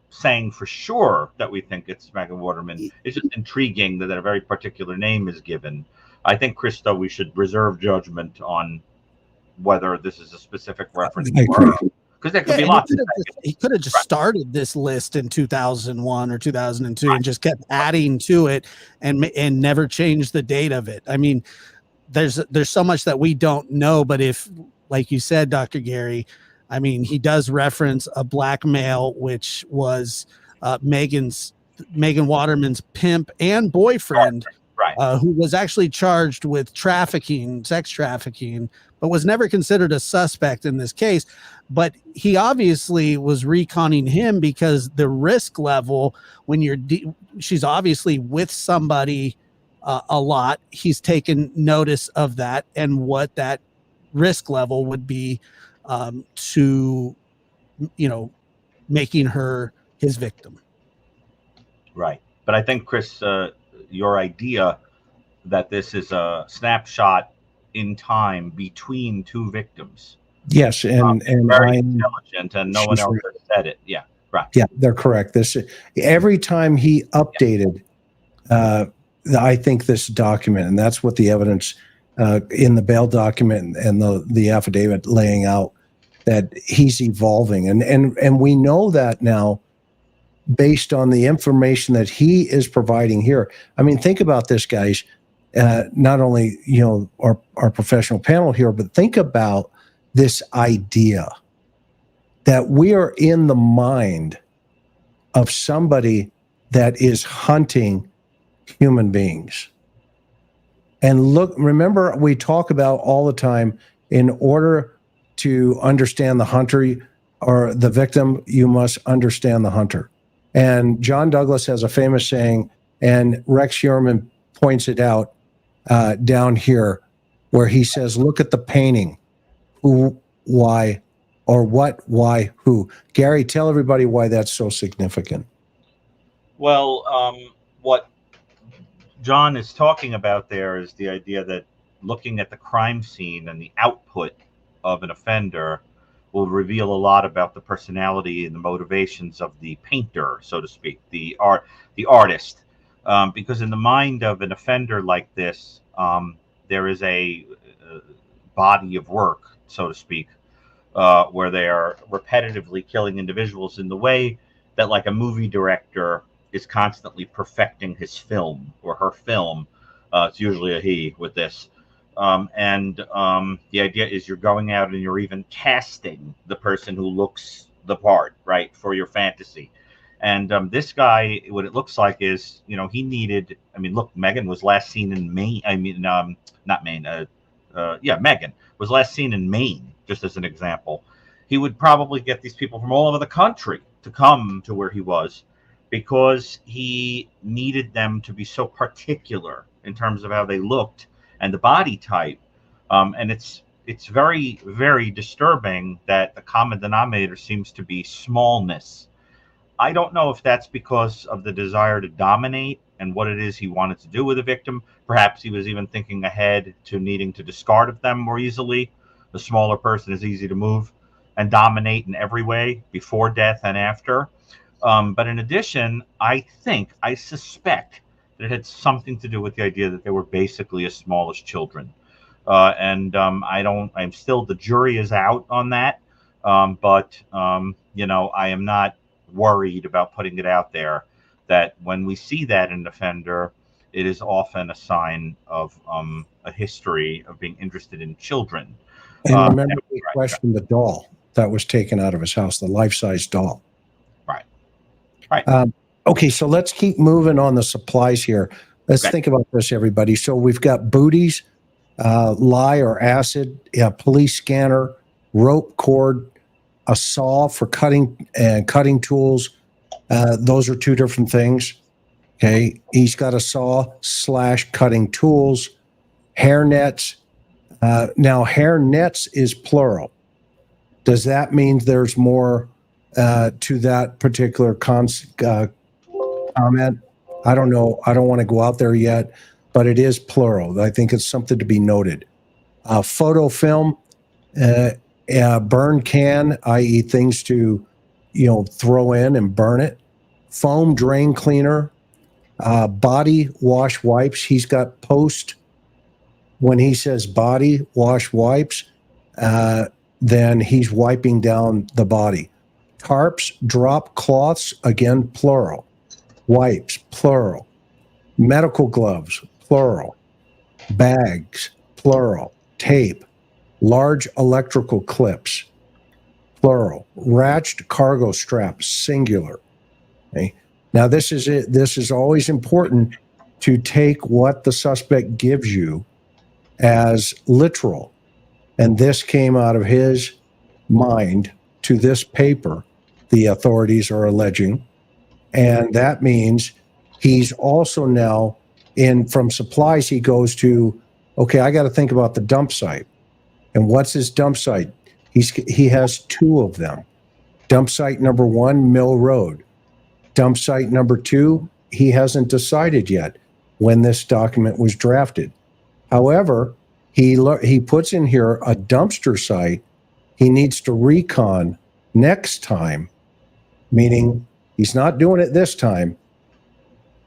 saying for sure that we think it's Megan Waterman. It's just intriguing that a very particular name is given. I think, Christo, we should reserve judgment on whether this is a specific reference to her, because there could be lots of things. He could have just started this list in 2001 or 2002 and just kept adding to it and never changed the date of it. I mean, there's so much that we don't know, but if, like you said, Dr. Gary, I mean, he does reference a black male, which was Megan Waterman's pimp and boyfriend, who was actually charged with sex trafficking, but was never considered a suspect in this case. But he obviously was reconning him because the risk level, when she's obviously with somebody a lot, he's taken notice of that and what that risk level would be to making her his victim. Right. But I think, Chris, your idea that this is a snapshot in time between two victims. Yes, and very intelligent, and no one else has said it. Yeah, right. Yeah, they're correct. Every time he updated, I think this document, and that's what the evidence in the bail document and the affidavit laying out, that he's evolving, and we know that now based on the information that he is providing here. I mean, think about this, guys. Not only our professional panel here, but think about this idea that we are in the mind of somebody that is hunting human beings. And remember, we talk about all the time, in order to understand the hunter or the victim, you must understand the hunter. And John Douglas has a famous saying, and Rex Heuermann points it out down here, where he says, look at the painting. Who, why, or what, why, who. Gary, tell everybody why that's so significant. Well, what John is talking about there is the idea that looking at the crime scene and the output of an offender will reveal a lot about the personality and the motivations of the painter, so to speak, the artist. Because in the mind of an offender like this, there is a body of work, so to speak, where they are repetitively killing individuals in the way that, like a movie director is constantly perfecting his film or her film. It's usually a he with this. And the idea is you're going out and you're even casting the person who looks the part, right, for your fantasy. And this guy, what it looks like is, he needed, look, Megan was last seen in Maine. Not Maine. Megan was last seen in Maine, just as an example. He would probably get these people from all over the country to come to where he was, because he needed them to be so particular in terms of how they looked and the body type. And it's very, very disturbing that the common denominator seems to be smallness. I don't know if that's because of the desire to dominate and what it is he wanted to do with the victim. Perhaps he was even thinking ahead to needing to discard of them more easily. The smaller person is easy to move and dominate in every way, before death and after. But in addition, I suspect that it had something to do with the idea that they were basically as small as children. I'm still, the jury is out on that. But I am not worried about putting it out there that when we see that in an offender, it is often a sign of a history of being interested in children. And remember, we questioned the doll that was taken out of his house, the life-size doll. Right. Okay, so let's keep moving on the supplies here. Let's think about this, everybody. So we've got booties, lye or acid, a police scanner, rope, cord, a saw for cutting and cutting tools. Those are two different things. Okay, he's got a saw / cutting tools, hair nets. Now, hair nets is plural. Does that mean there's more to that particular comment? I don't know. I don't want to go out there yet, but it is plural. I think it's something to be noted. Photo film, burn can, i.e. things to, throw in and burn it. Foam drain cleaner, body wash wipes. He's got post. When he says body wash wipes, then he's wiping down the body. Tarps, drop cloths, again, plural. Wipes, plural. Medical gloves, plural. Bags, plural. Tape, large electrical clips, plural. Ratchet cargo straps, singular. Okay. Now, this is it. This is always important to take what the suspect gives you as literal. And this came out of his mind to this paper, the authorities are alleging. And that means he's also now from supplies, he goes to, okay, I got to think about the dump site. And what's his dump site? He has two of them. Dump site number 1, Mill Road. Dump site number 2, he hasn't decided yet when this document was drafted. However, he puts in here a dumpster site he needs to recon next time, meaning he's not doing it this time,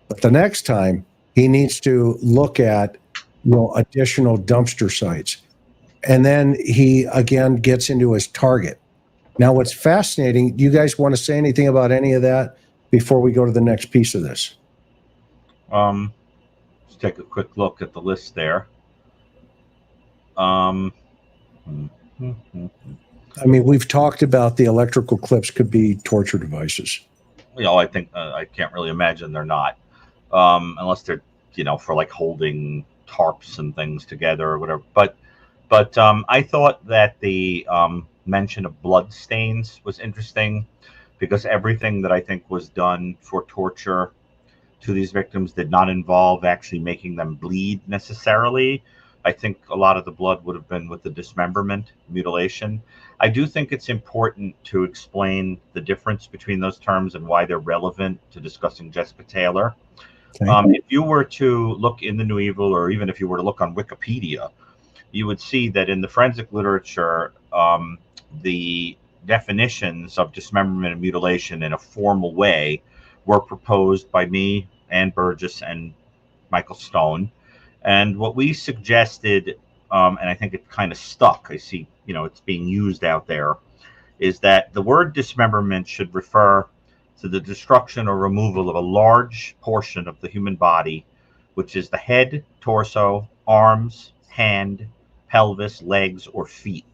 but the next time he needs to look at additional dumpster sites. And then he again gets into his target. Now, what's fascinating, do you guys want to say anything about any of that before we go to the next piece of this? Let's take a quick look at the list there. I mean, we've talked about the electrical clips could be torture devices. I think I can't really imagine they're not, unless they're, for like holding tarps and things together or whatever. But I thought that the mention of blood stains was interesting, because everything that I think was done for torture to these victims did not involve actually making them bleed necessarily. I think a lot of the blood would have been with the dismemberment, mutilation. I do think it's important to explain the difference between those terms and why they're relevant to discussing Jessica Taylor. Okay. If you were to look in the New Evil, or even if you were to look on Wikipedia, you would see that in the forensic literature, the definitions of dismemberment and mutilation in a formal way were proposed by me, Ann Burgess, and Michael Stone. And what we suggested, and I think it kind of stuck, I see, it's being used out there, is that the word dismemberment should refer to the destruction or removal of a large portion of the human body, which is the head, torso, arms, hand, pelvis, legs, or feet.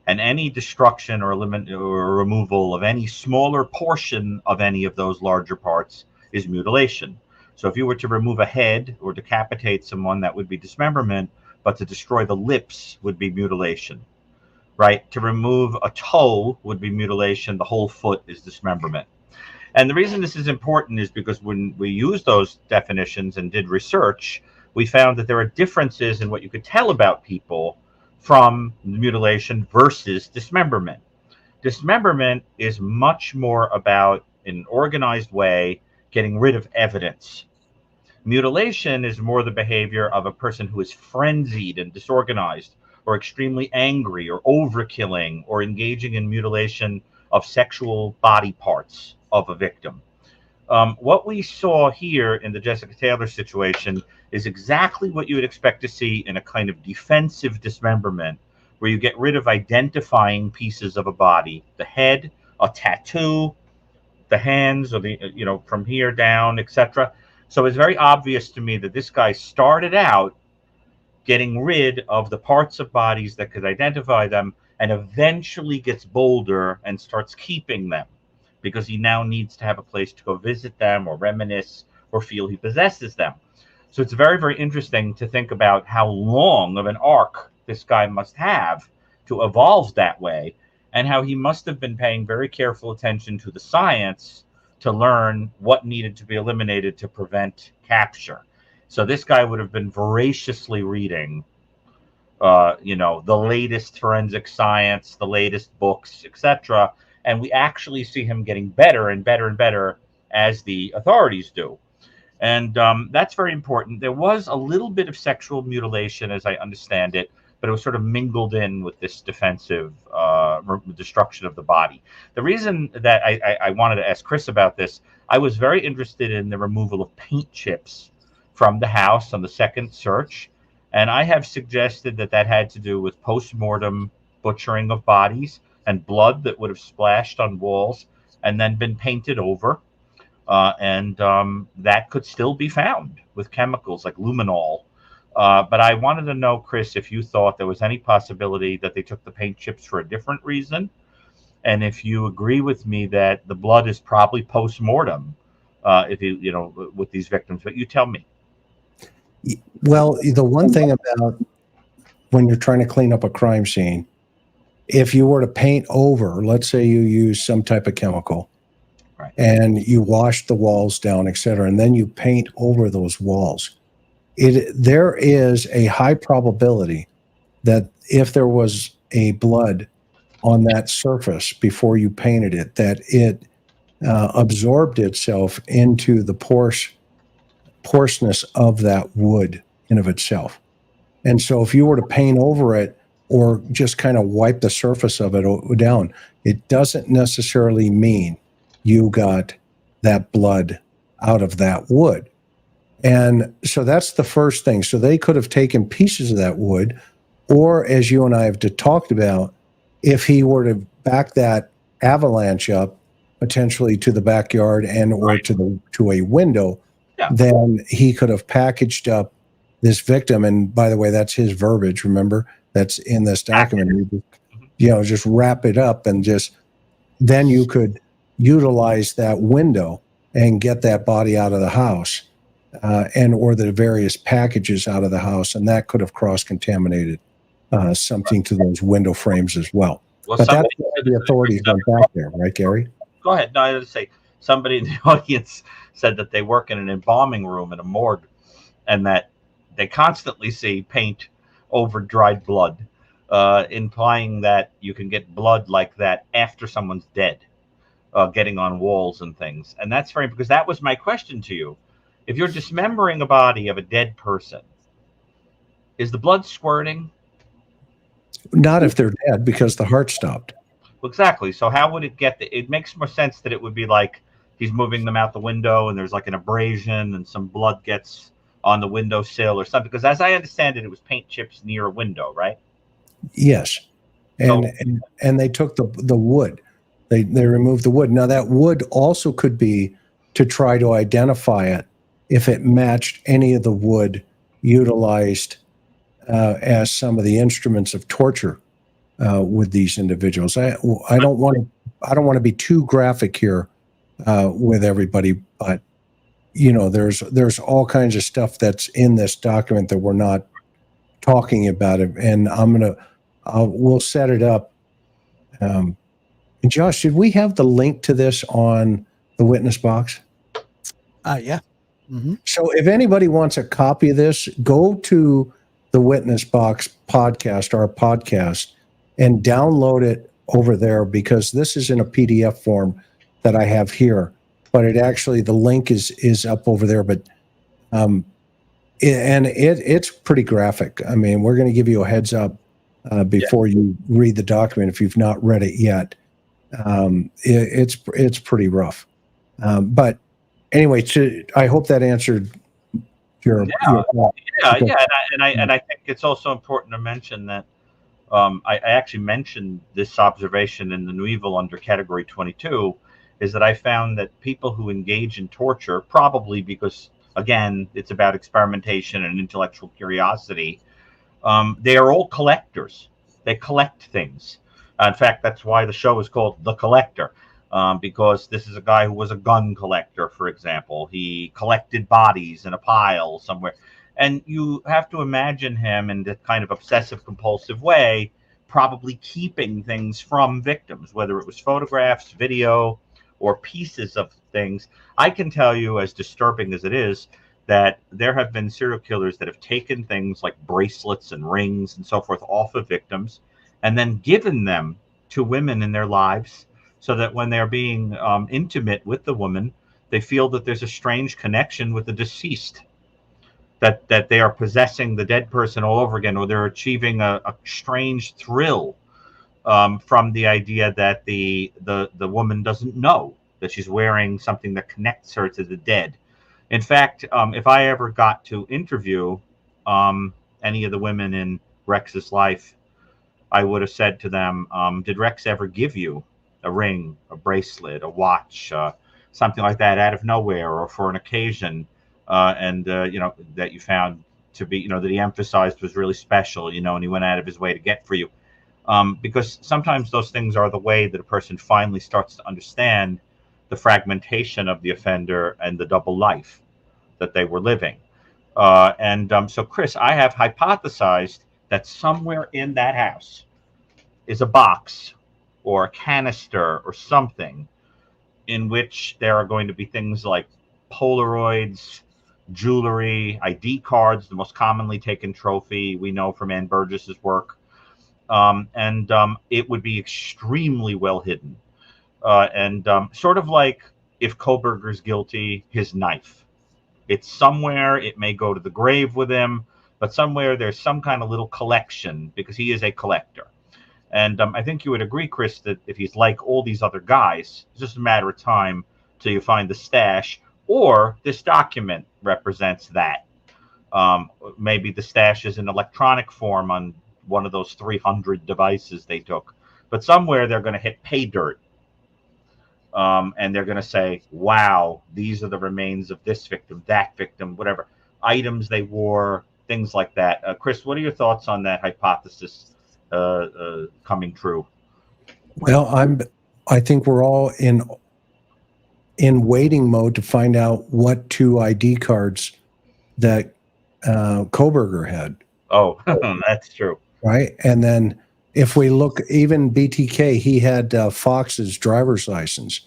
And any destruction or removal of any smaller portion of any of those larger parts is mutilation. So if you were to remove a head or decapitate someone, that would be dismemberment, but to destroy the lips would be mutilation, right? To remove a toe would be mutilation. The whole foot is dismemberment. And the reason this is important is because when we use those definitions and did research, we found that there are differences in what you could tell about people from mutilation versus dismemberment. Dismemberment is much more about, in an organized way, getting rid of evidence. Mutilation is more the behavior of a person who is frenzied and disorganized, or extremely angry, or overkilling, or engaging in mutilation of sexual body parts of a victim. What we saw here in the Jessica Taylor situation is exactly what you would expect to see in a kind of defensive dismemberment, where you get rid of identifying pieces of a body, the head, a tattoo, the hands, or the, from here down, etc. So it's very obvious to me that this guy started out getting rid of the parts of bodies that could identify them, and eventually gets bolder and starts keeping them, because he now needs to have a place to go visit them, or reminisce, or feel he possesses them. So it's very, very interesting to think about how long of an arc this guy must have to evolve that way, and how he must have been paying very careful attention to the science to learn what needed to be eliminated to prevent capture. So this guy would have been voraciously reading, the latest forensic science, the latest books, etc. And we actually see him getting better and better and better as the authorities do. And that's very important. There was a little bit of sexual mutilation, as I understand it, but it was sort of mingled in with this defensive destruction of the body. The reason that I wanted to ask Chris about this, I was very interested in the removal of paint chips from the house on the second search. And I have suggested that that had to do with post-mortem butchering of bodies and blood that would have splashed on walls and then been painted over. And that could still be found with chemicals like luminol. But I wanted to know, Chris, if you thought there was any possibility that they took the paint chips for a different reason, and if you agree with me that the blood is probably post-mortem, with these victims. But you tell me. Well, the one thing about when you're trying to clean up a crime scene, if you were to paint over, let's say you use some type of chemical, right, and you wash the walls down, et cetera, and then you paint over those walls, there is a high probability that if there was a blood on that surface before you painted it, that it absorbed itself into the porousness of that wood in of itself. And so if you were to paint over it or just kind of wipe the surface of it down, it doesn't necessarily mean you got that blood out of that wood. And so that's the first thing. So they could have taken pieces of that wood, or as you and I have talked about, if he were to back that avalanche up potentially to the backyard and or right, to a window, yeah, then he could have packaged up this victim. And by the way, that's his verbiage, remember? That's in this document. Just wrap it up, and then you could utilize that window and get that body out of the house, and or the various packages out of the house, and that could have cross-contaminated something to those window frames as well. Well, but that's why the authorities went back there, right, Gary? Go ahead. No, I was going to say, somebody in the audience said that they work in an embalming room in a morgue, and that they constantly see paint over dried blood, implying that you can get blood like that after someone's dead, getting on walls and things. And that's very, because that was my question to you. If you're dismembering a body of a dead person, is the blood squirting? Not if they're dead, because the heart stopped. Well, exactly. So how would it get it makes more sense that it would be like he's moving them out the window and there's like an abrasion and some blood gets on the windowsill or something. Because as I understand it, it was paint chips near a window, right? Yes. And they took the wood. They removed the wood. Now that wood also could be to try to identify it if it matched any of the wood utilized as some of the instruments of torture with these individuals. I don't want to be too graphic here with everybody, but there's all kinds of stuff that's in this document that we're not talking about it, and we'll set it up. Josh, did we have the link to this on the witness box? Yeah. Mm-hmm. So if anybody wants a copy of this, go to the Witness Box podcast, our podcast, and download it over there, because this is in a PDF form that I have here, but it actually, the link is up over there. But it's pretty graphic. I mean, we're going to give you a heads up before you read the document if you've not read it yet. It's pretty rough. But anyway, I hope that answered your thought. And I think it's also important to mention that I actually mentioned this observation in the New Evil under Category 22, is that I found that people who engage in torture, probably because, again, it's about experimentation and intellectual curiosity, they are all collectors. They collect things. In fact, that's why the show is called The Collector, because this is a guy who was a gun collector, for example. He collected bodies in a pile somewhere. And you have to imagine him in that kind of obsessive-compulsive way, probably keeping things from victims, whether it was photographs, video, or pieces of things. I can tell you, as disturbing as it is, that there have been serial killers that have taken things like bracelets and rings and so forth off of victims and then given them to women in their lives, so that when they're being intimate with the woman, they feel that there's a strange connection with the deceased, that they are possessing the dead person all over again, or they're achieving a strange thrill from the idea that the woman doesn't know that she's wearing something that connects her to the dead. In fact, if I ever got to interview any of the women in Rex's life, I would have said to them, did Rex ever give you a ring, a bracelet, a watch, something like that out of nowhere or for an occasion, that you found to be, that he emphasized was really special, and he went out of his way to get for you? Because sometimes those things are the way that a person finally starts to understand the fragmentation of the offender and the double life that they were living. So, Chris, I have hypothesized that somewhere in that house is a box or a canister or something in which there are going to be things like Polaroids, jewelry, ID cards, the most commonly taken trophy we know from Ann Burgess's work. It would be extremely well hidden. Sort of like if Kohberger's guilty, his knife. It's somewhere, it may go to the grave with him, but somewhere there's some kind of little collection, because he is a collector. And I think you would agree, Chris, that if he's like all these other guys, it's just a matter of time till you find the stash, or this document represents that. Maybe the stash is in electronic form on one of those 300 devices they took. But somewhere they're going to hit pay dirt. And they're going to say, wow, these are the remains of this victim, that victim, whatever, items they wore, things like that. Chris, what are your thoughts on that hypothesis coming true? Well, I think we're all in waiting mode to find out what two ID cards that Kohberger had. Oh, that's true. Right. And then if we look, even BTK, he had Fox's driver's license.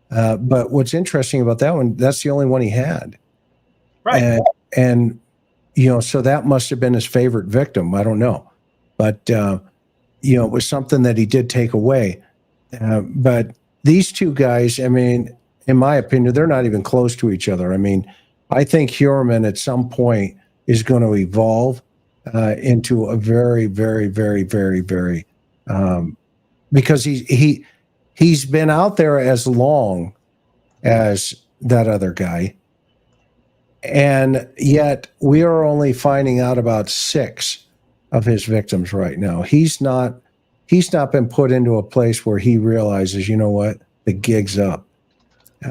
But what's interesting about that one, that's the only one he had. Right. And so that must have been his favorite victim. I don't know. But, it was something that he did take away. But these two guys, I mean, in my opinion, they're not even close to each other. I mean, I think Heuermann at some point is going to evolve into a very, very, very, very, very, because he's been out there as long as that other guy, and yet we are only finding out about 6 of his victims right now. He's not been put into a place where he realizes, you know what, the gig's up.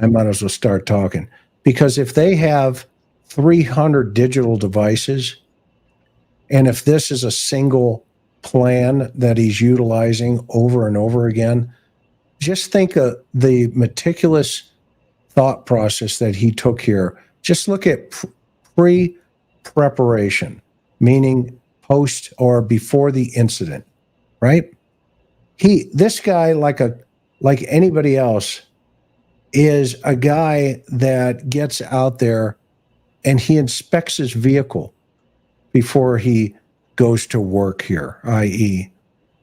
I might as well start talking, because if they have 300 digital devices, and if this is a single plan that he's utilizing over and over again, just think of the meticulous thought process that he took here. Just look at pre-preparation, meaning post or before the incident, right? This guy, like anybody else, is a guy that gets out there and he inspects his vehicle before he goes to work here, i.e.,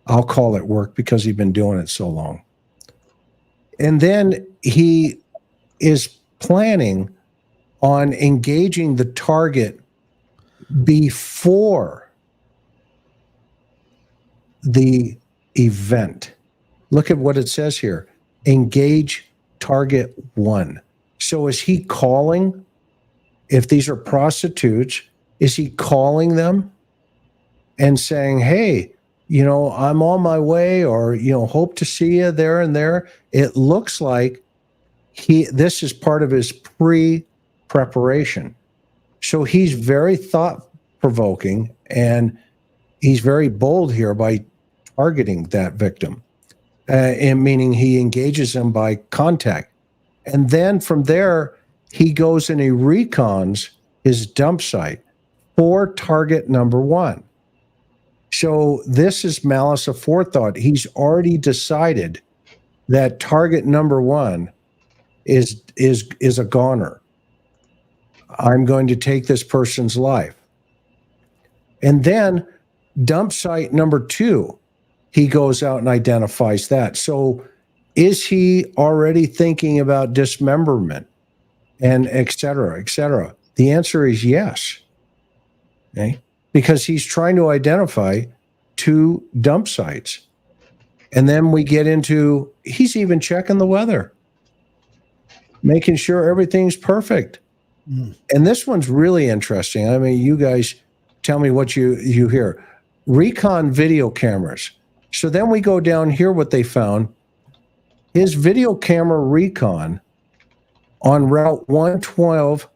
I'll call it work because he's been doing it so long. And then he is planning on engaging the target before the event. Look at what it says here. Engage target 1. So is he calling, if these are prostitutes, is he calling them and saying, hey, I'm on my way, or, hope to see you there and there? It looks like this is part of his pre-preparation. So he's very thought-provoking, and he's very bold here by targeting that victim, and meaning he engages them by contact. And then from there, he goes and he recons his dump site for target number 1. So this is malice aforethought. He's already decided that target number 1 is a goner. I'm going to take this person's life. And then dump site number 2, he goes out and identifies that. So is he already thinking about dismemberment and et cetera, et cetera? The answer is yes. Okay? Because he's trying to identify 2 dump sites. And then we get into, he's even checking the weather, making sure everything's perfect. And this one's really interesting. I mean, you guys tell me what you hear. Recon video cameras. So then we go down here, what they found. His video camera recon on Route 112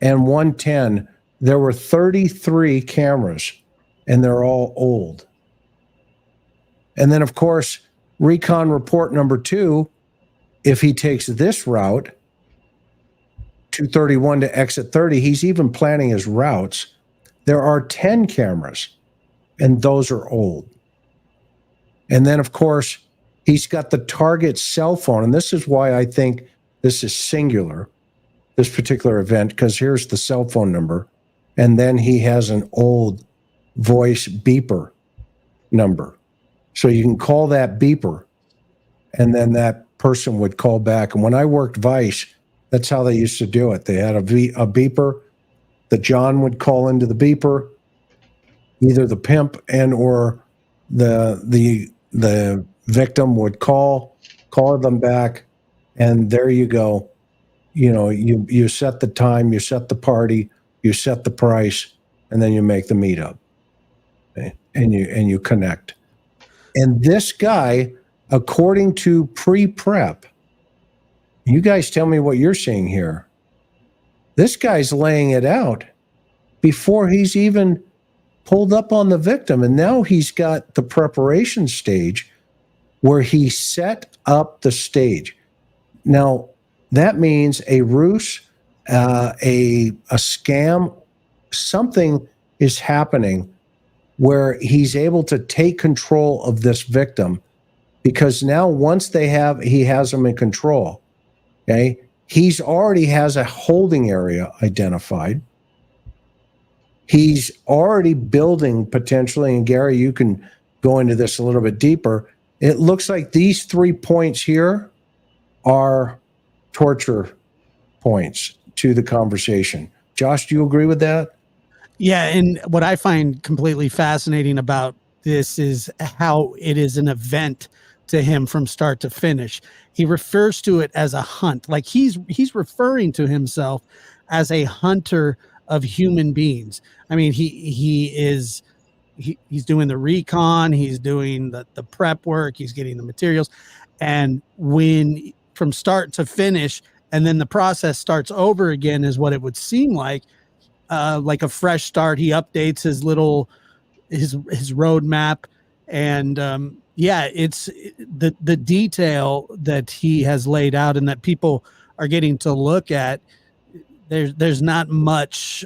and 110, there were 33 cameras, and they're all old. And then, of course, recon report number 2, if he takes this route, 231 to exit 30, he's even planning his routes. There are 10 cameras, and those are old. And then, of course, he's got the target cell phone, and this is why I think this is singular, this particular event, because here's the cell phone number, and then he has an old voice beeper number. So you can call that beeper, and then that person would call back. And when I worked Vice, that's how they used to do it. They had a beeper. The John would call into the beeper, either the pimp and or the victim would call them back, and there you go. You set the time, you set the party, you set the price, and then you make the meetup, okay? and you connect. And this guy, according to pre-prep, you guys tell me what you're seeing here. This guy's laying it out before he's even pulled up on the victim. And now he's got the preparation stage where he set up the stage. Now, that means a ruse, a scam, something is happening where he's able to take control of this victim, because now once he has them in control, okay, he's already has a holding area identified. He's already building potentially, and Gary, you can go into this a little bit deeper. It looks like these 3 points here are torture points to the conversation. Josh, do you agree with that? Yeah, and what I find completely fascinating about this is how it is an event to him from start to finish. He refers to it as a hunt. Like he's referring to himself as a hunter of human beings. I mean, he's doing the recon, he's doing the prep work, he's getting the materials, and when from start to finish, and then the process starts over again, is what it would seem like a fresh start. He updates his roadmap, and it's the detail that he has laid out and that people are getting to look at. There's not much.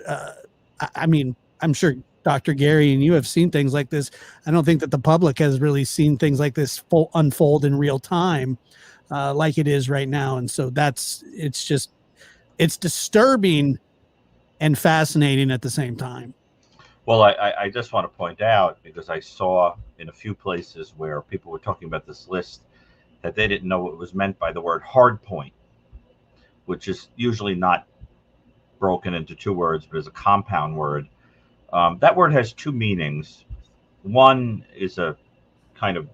I mean, I'm sure Dr. Gary and you have seen things like this. I don't think that the public has really seen things like this unfold in real time, like it is right now. And so it's disturbing and fascinating at the same time. Well, I just want to point out, because I saw in a few places where people were talking about this list that they didn't know what was meant by the word hard point, which is usually not broken into two words, but is a compound word. That word has two meanings. One is a kind of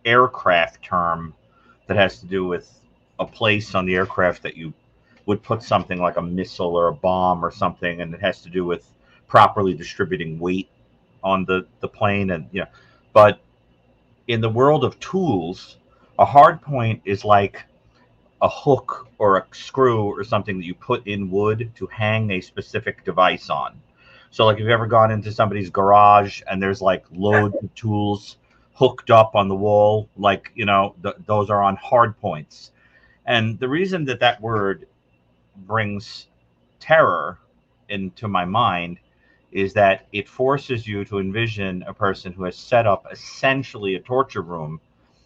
aircraft term that has to do with a place on the aircraft that you would put something like a missile or a bomb or something, and it has to do with properly distributing weight on the plane. And but in the world of tools, a hard point is like a hook or a screw or something that you put in wood to hang a specific device on. So like, if you've ever gone into somebody's garage and there's like loads of tools hooked up on the wall, like, those are on hard points. And the reason that that word brings terror into my mind is that it forces you to envision a person who has set up essentially a torture room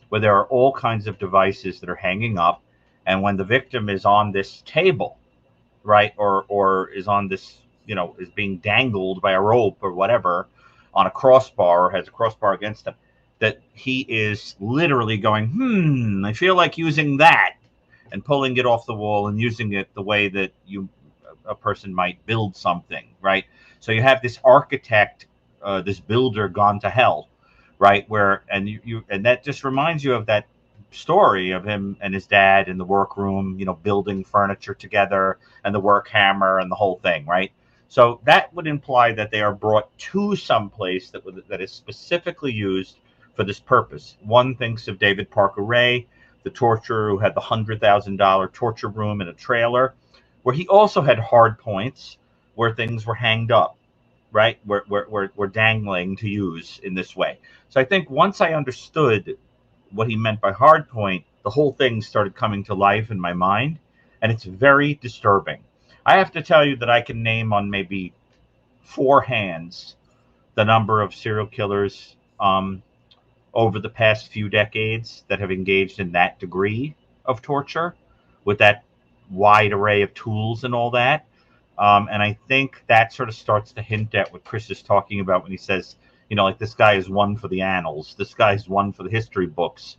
where there are all kinds of devices that are hanging up. And when the victim is on this table, right, or is on this, is being dangled by a rope or whatever on a crossbar, or has a crossbar against him, that he is literally going, I feel like using that, and pulling it off the wall and using it the way that a person might build something, right? So you have this architect, this builder gone to hell, right? And that just reminds you of that story of him and his dad in the workroom, building furniture together, and the work hammer and the whole thing, right? So that would imply that they are brought to some place that is specifically used for this purpose. One thinks of David Parker Ray, the torturer who had the $100,000 torture room in a trailer, where he also had hard points where things were hanged up, right? Were dangling to use in this way. So I think once I understood what he meant by hard point, the whole thing started coming to life in my mind, and it's very disturbing. I have to tell you that I can name on maybe 4 hands the number of serial killers over the past few decades that have engaged in that degree of torture with that wide array of tools and all that. And I think that sort of starts to hint at what Chris is talking about when he says, like, this guy is one for the annals. This guy's one for the history books.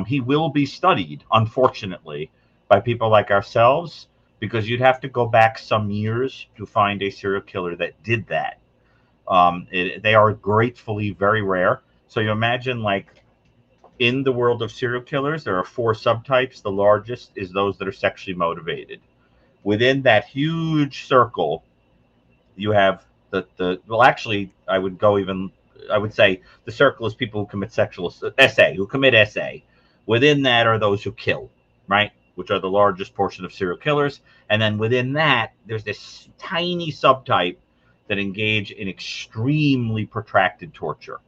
He will be studied, unfortunately, by people like ourselves, because you'd have to go back some years to find a serial killer that did that. They are gratefully very rare. So you imagine, like, in the world of serial killers, there are 4 subtypes. The largest is those that are sexually motivated. Within that huge circle, you have well, actually, I would say the circle is people who commit who commit SA. Within that are those who kill, right? Which are the largest portion of serial killers. And then within that, there's this tiny subtype that engage in extremely protracted torture.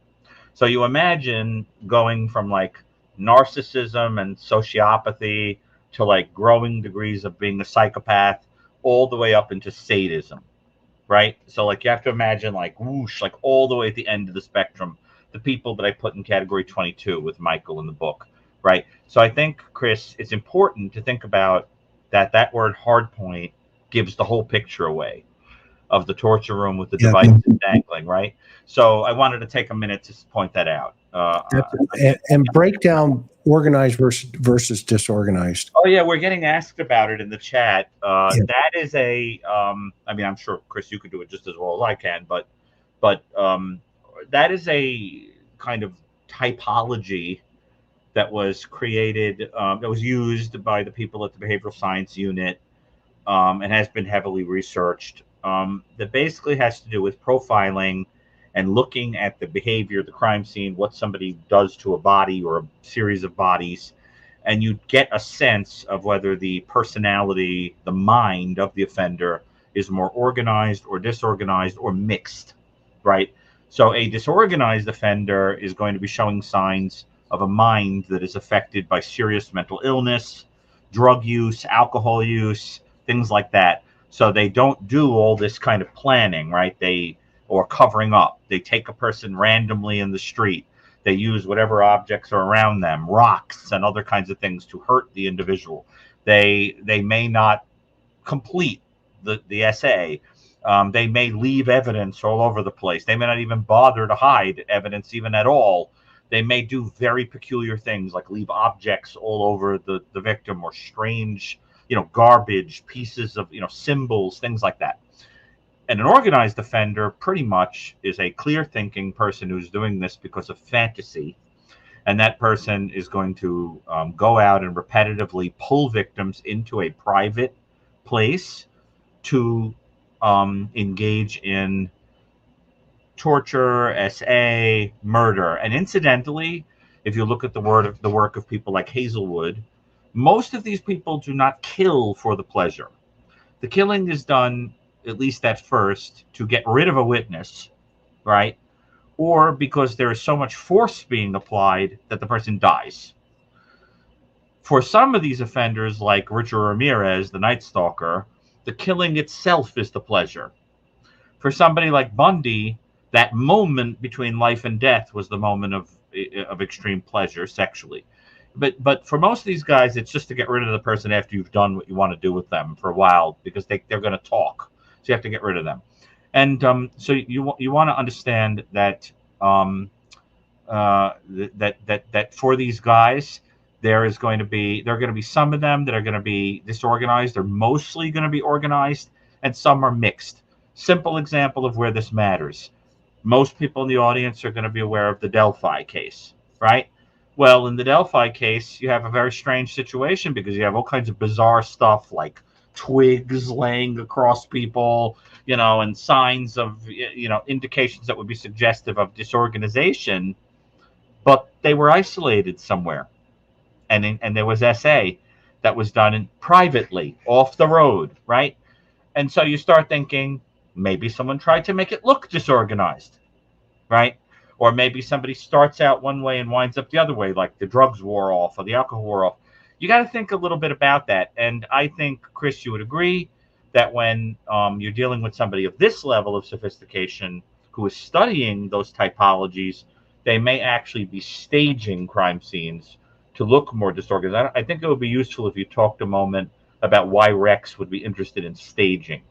So you imagine going from like narcissism and sociopathy to like growing degrees of being a psychopath, all the way up into sadism, right? So like you have to imagine like whoosh, like all the way at the end of the spectrum, the people that I put in category 22 with Michael in the book, right? So I think, Chris, it's important to think about that word hard point gives the whole picture away of the torture room with the devices dangling, right? So I wanted to take a minute to point that out. And break down organized versus disorganized. Oh yeah, we're getting asked about it in the chat. That is I mean, I'm sure, Chris, you could do it just as well as I can, but that is a kind of typology that was created, that was used by the people at the behavioral science unit, and has been heavily researched. That basically has to do with profiling and looking at the behavior, the crime scene, what somebody does to a body or a series of bodies, and you get a sense of whether the personality, the mind of the offender is more organized or disorganized or mixed, right? So a disorganized offender is going to be showing signs of a mind that is affected by serious mental illness, drug use, alcohol use, things like that. So they don't do all this kind of planning, right? Or covering up. They take a person randomly in the street. They use whatever objects are around them, rocks and other kinds of things, to hurt the individual. They may not complete the SA, They may leave evidence all over the place. They may not even bother to hide evidence even at all. They may do very peculiar things like leave objects all over the victim, or strange, garbage, pieces of, symbols, things like that. And an organized offender pretty much is a clear thinking person who's doing this because of fantasy. And that person is going to go out and repetitively pull victims into a private place to engage in torture, SA, murder. And incidentally, if you look at the work of people like Hazelwood, most of these people do not kill for the pleasure. The killing is done, at least at first, to get rid of a witness, right? Or because there is so much force being applied that the person dies. For some of these offenders, like Richard Ramirez, the Night Stalker, the killing itself is the pleasure. For somebody like Bundy, that moment between life and death was the moment of extreme pleasure sexually. But for most of these guys, it's just to get rid of the person after you've done what you want to do with them for a while, because they're going to talk. So you have to get rid of them. And so you want to understand that that for these guys, there are going to be some of them that are going to be disorganized. They're mostly going to be organized, and some are mixed. Simple example of where this matters. Most people in the audience are going to be aware of the Delphi case, right? Well, in the Delphi case, you have a very strange situation because you have all kinds of bizarre stuff like twigs laying across people, and signs of, indications that would be suggestive of disorganization, but they were isolated somewhere. And there was SA that was done privately off the road, right? And so you start thinking, maybe someone tried to make it look disorganized, right? Or maybe somebody starts out one way and winds up the other way, like the drugs wore off or the alcohol wore off. You got to think a little bit about that. And I think, Chris, you would agree that when you're dealing with somebody of this level of sophistication who is studying those typologies, they may actually be staging crime scenes to look more disorganized. I think it would be useful if you talked a moment about why Rex would be interested in staging.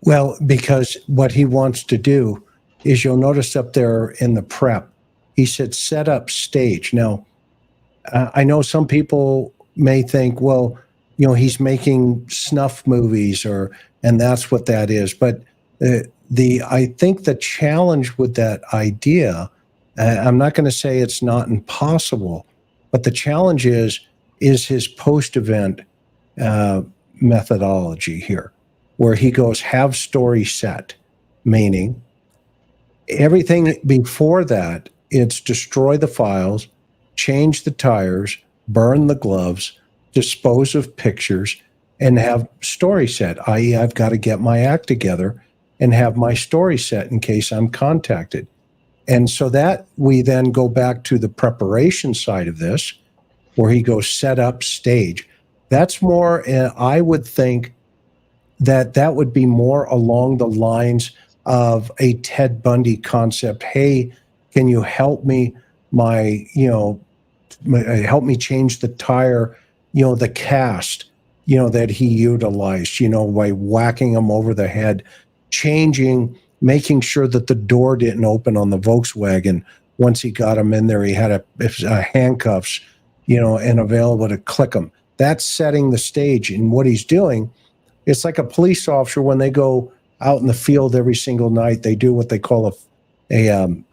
Well, because what he wants to do is, you'll notice up there in the prep, he said set up stage. Now, I know some people may think, well, he's making snuff movies, and that's what that is. But I think the challenge with that idea, I'm not going to say it's not impossible, but the challenge is his post-event methodology here, where he goes have story set, meaning everything before that, it's destroy the files, change the tires, burn the gloves, dispose of pictures, and have story set, i.e. I've got to get my act together and have my story set in case I'm contacted. And so that we then go back to the preparation side of this, where he goes set up stage. That's more, I would think that would be more along the lines of a Ted Bundy concept. Hey, can you help me? Help me change the tire, the cast, that he utilized, by whacking him over the head, making sure that the door didn't open on the Volkswagen. Once he got him in there, he had handcuffs, and available to click him. That's setting the stage. And what he's doing, it's like a police officer when they go out in the field every single night, they do what they call a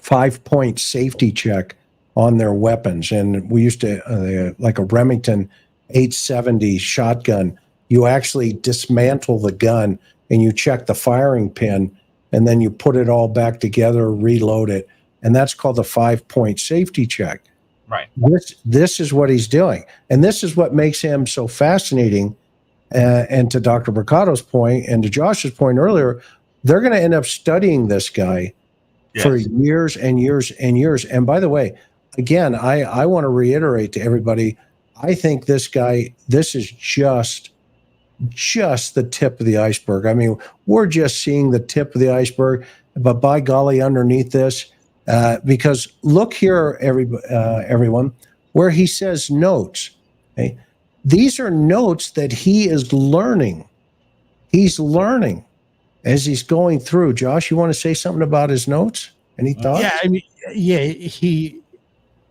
5-point safety check on their weapons. And we used to, like a Remington 870 shotgun, you actually dismantle the gun and you check the firing pin, and then you put it all back together, reload it. And that's called the 5-point safety check. Right. This is what he's doing. And this is what makes him so fascinating. And to Dr. Brucato's point and to Josh's point earlier, they're going to end up studying this guy for years and years and years. And by the way, again, I want to reiterate to everybody, I think this guy, this is just the tip of the iceberg. I mean, we're just seeing the tip of the iceberg, but by golly, underneath this, because look here, everyone, where he says notes. Okay? These are notes that he is learning he's learning as he's going through. Josh, you want to say something about his notes? Any thoughts? Yeah, I mean, yeah,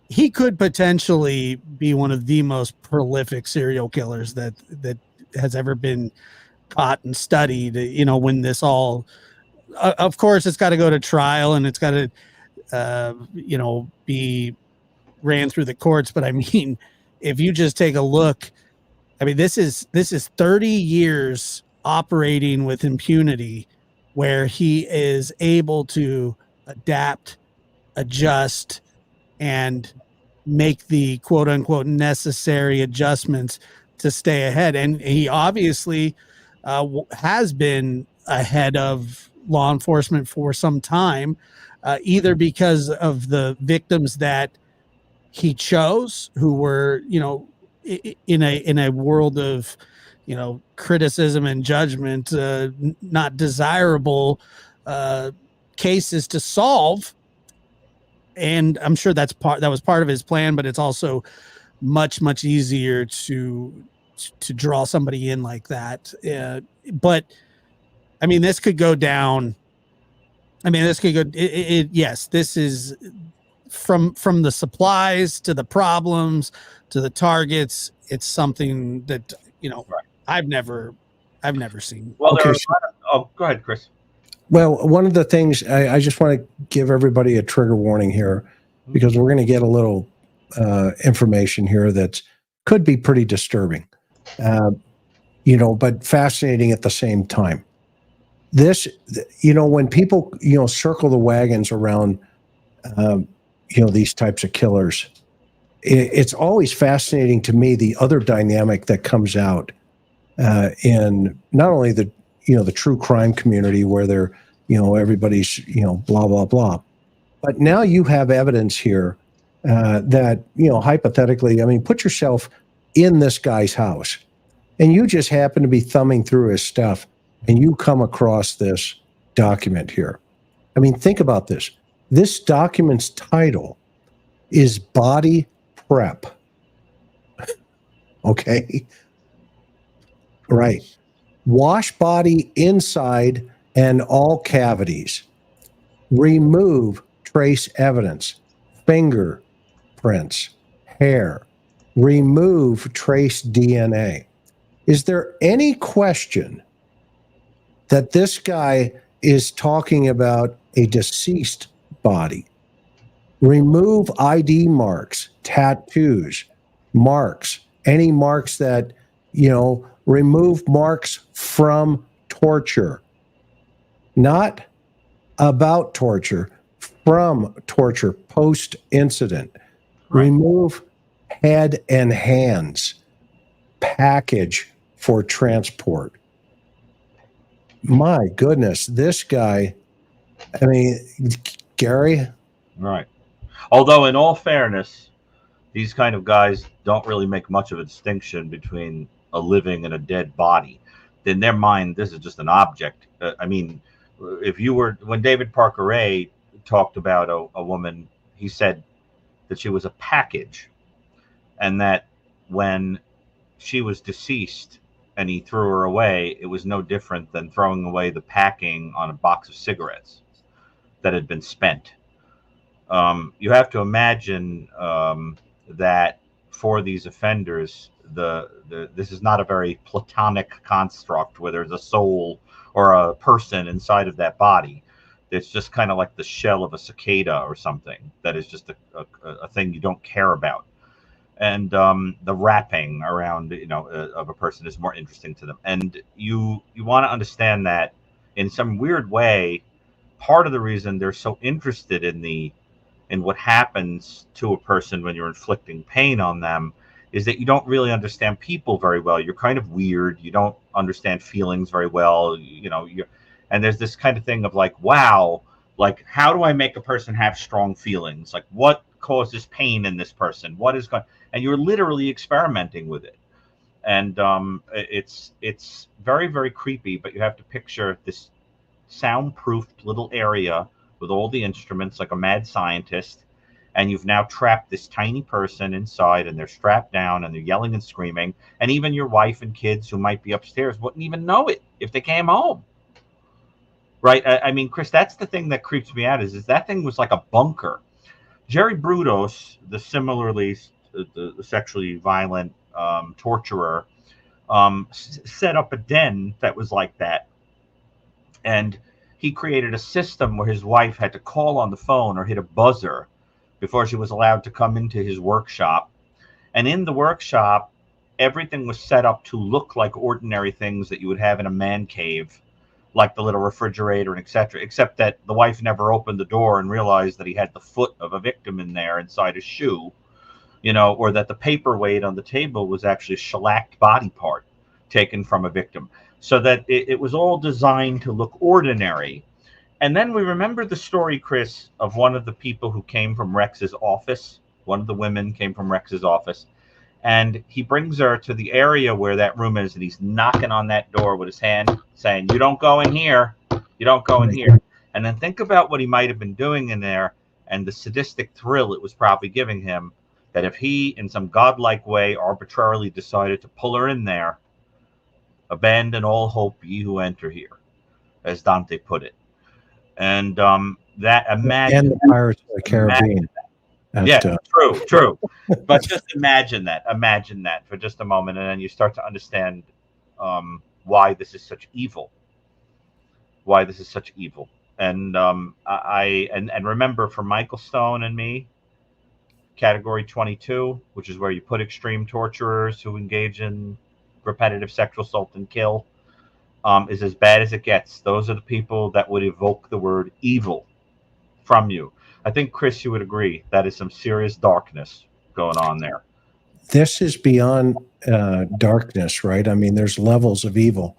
he could potentially be one of the most prolific serial killers that has ever been caught and studied. You know, when this all, of course, it's got to go to trial and it's got to, you know, be ran through the courts. But I mean, if you just take a look, I mean, this is 30 years operating with impunity, where he is able to adapt, adjust, and make the quote unquote necessary adjustments to stay ahead. And he obviously has been ahead of law enforcement for some time, either because of the victims that he chose, who were, you know, in a world of, you know, criticism and judgment, not desirable cases to solve. And I'm sure that was part of his plan, but it's also much easier to draw somebody in like that. But I mean, this could go down. I mean, this could go. Yes, this is from the supplies to the problems to the targets. It's something that, you know, Right. I've never seen. Well, Okay, oh, go ahead, Chris. Well, one of the things I just want to give everybody a trigger warning here, because we're going to get a little information here that could be pretty disturbing, you know, but fascinating at the same time. This, you know, when people, you know, circle the wagons around, you know, these types of killers, it's always fascinating to me the other dynamic that comes out in not only the, you know, the true crime community where they're, you know, everybody's, you know, blah, blah, blah. But now you have evidence here that, you know, hypothetically, I mean, put yourself in this guy's house and you just happen to be thumbing through his stuff and you come across this document here. I mean, think about this. This document's title is Body Prep. Okay. Right. Wash body inside and all cavities. Remove trace evidence, fingerprints, hair. Remove trace DNA. Is there any question that this guy is talking about a deceased body? Remove ID marks, tattoos, marks, any marks that, you know, remove marks from torture, not about torture, from torture, post-incident. Right. Remove head and hands, package for transport. My goodness, this guy, I mean, Gary. Right. Although, in all fairness, these kind of guys don't really make much of a distinction between a living and a dead body. In their mind, this is just an object. I mean, if you were, when David Parker Ray talked about a woman, he said that she was a package, and that when she was deceased and he threw her away, it was no different than throwing away the packing on a box of cigarettes that had been spent. You have to imagine that for these offenders, this is not a very platonic construct where there's a soul or a person inside of that body. It's just kind of like the shell of a cicada or something that is just a thing you don't care about. And the wrapping around, you know, of a person is more interesting to them. And you want to understand that in some weird way, part of the reason they're so interested in what happens to a person when you're inflicting pain on them is that you don't really understand people very well. You're kind of weird. You don't understand feelings very well. You know, and there's this kind of thing of like, wow, like, how do I make a person have strong feelings? Like, what causes pain in this person? What is going? And you're literally experimenting with it. And it's very, very creepy, but you have to picture this soundproofed little area with all the instruments, like a mad scientist, and you've now trapped this tiny person inside, and they're strapped down and they're yelling and screaming, and even your wife and kids who might be upstairs wouldn't even know it if they came home. Right? I mean, Chris, that's the thing that creeps me out is that thing was like a bunker. Jerry Brudos, the similarly the sexually violent torturer, set up a den that was like that. And he created a system where his wife had to call on the phone or hit a buzzer before she was allowed to come into his workshop. And in the workshop, everything was set up to look like ordinary things that you would have in a man cave, like the little refrigerator and etc., except that the wife never opened the door and realized that he had the foot of a victim in there inside his shoe, or that the paperweight on the table was actually a shellacked body part taken from a victim, so that it was all designed to look ordinary. And then we remember the story, Chris, of one of the people who came from Rex's office. One of the women came from Rex's office, and he brings her to the area where that room is, and he's knocking on that door with his hand saying, "You don't go in here. You don't go in here." And then think about what he might have been doing in there and the sadistic thrill it was probably giving him, that if he, in some godlike way, arbitrarily decided to pull her in there, "Abandon all hope, ye who enter here," as Dante put it. And that, imagine. And the Pirates of the Caribbean. Yeah, true. But just imagine that for just a moment, and then you start to understand why this is such evil. And and remember, for Michael Stone and me, Category 22, which is where you put extreme torturers who engage in repetitive sexual assault and kill, is as bad as it gets. Those are the people that would evoke the word evil from you. I think, Chris, you would agree that is some serious darkness going on there. This is beyond darkness, right? I mean, there's levels of evil.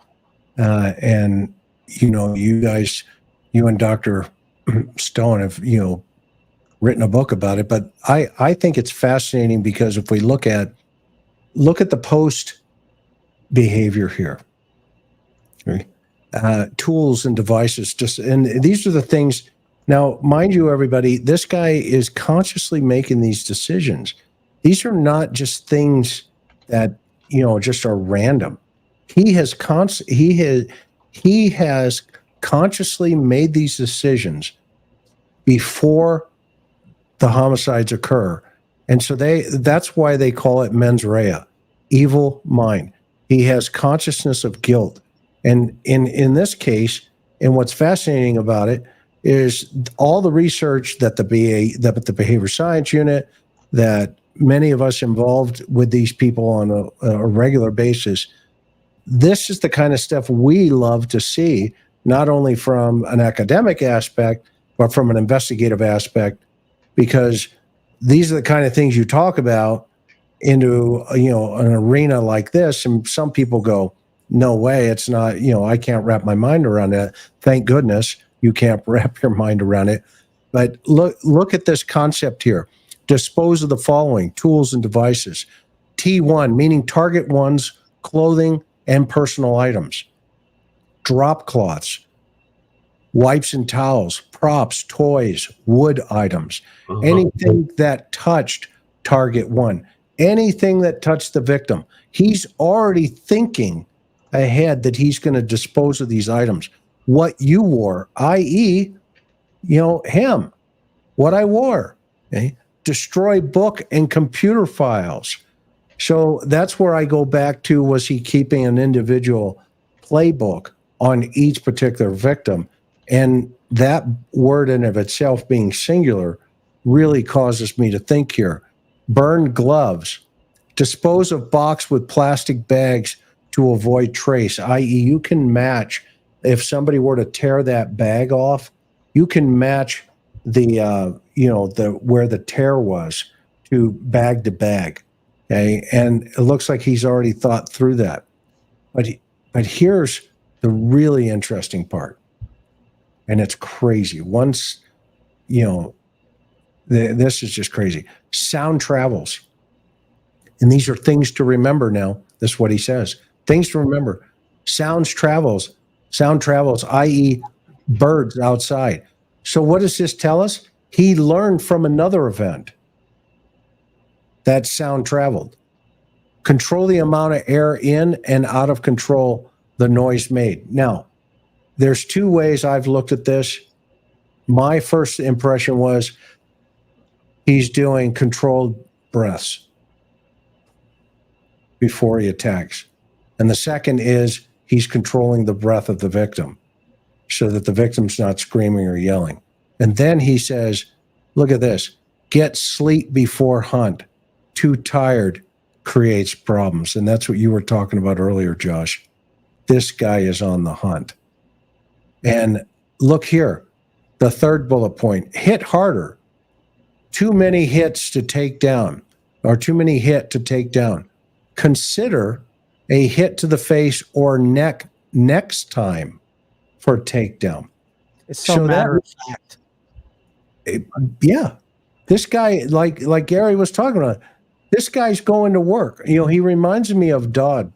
And, you guys, you and Dr. Stone have, written a book about it. But I think it's fascinating because if we look at the post behavior here, right? Tools and devices, and these are the things. Now, mind you, everybody, this guy is consciously making these decisions. These are not just things that, just are random. He has consciously made these decisions before the homicides occur. And so that's why they call it mens rea, evil mind. He has consciousness of guilt. And in this case, and what's fascinating about it is all the research that the behavior science unit, that many of us involved with these people on a regular basis, this is the kind of stuff we love to see, not only from an academic aspect, but from an investigative aspect, because these are the kind of things you talk about into, an arena like this. And some people go, "No way, it's not, I can't wrap my mind around that." Thank goodness you can't wrap your mind around it. But look at this concept here. Dispose of the following tools and devices. T1, meaning target one's clothing and personal items. Drop cloths, wipes and towels, props, toys, wood items. Anything that touched target one. Anything that touched the victim. He's already thinking ahead that he's going to dispose of these items. What you wore, i.e., him, what I wore. Okay? Destroy book and computer files. So that's where I go back to, was he keeping an individual playbook on each particular victim? And that word in of itself being singular really causes me to think here. Burn gloves. Dispose of box with plastic bags to avoid trace, i.e., you can match. If somebody were to tear that bag off, you can match the where the tear was to bag. Okay, and it looks like he's already thought through that. But here's the really interesting part, and it's crazy. Once, this is just crazy. Sound travels, and these are things to remember. Now, this is what he says. Things to remember. Sound travels, i.e., birds outside. So what does this tell us? He learned from another event that sound traveled. Control the amount of air in and out of control the noise made. Now, there's two ways I've looked at this. My first impression was he's doing controlled breaths before he attacks. And the second is he's controlling the breath of the victim so that the victim's not screaming or yelling. And then he says, look at this, get sleep before hunt. Too tired creates problems. And that's what you were talking about earlier, Josh. This guy is on the hunt. And look here, the third bullet point, hit harder. Too many hits to take down, or too many hit to take down. Consider a hit to the face or neck next time for takedown. It's so matter of fact. Yeah. This guy, like Gary was talking about, this guy's going to work. You know, he reminds me of Dodd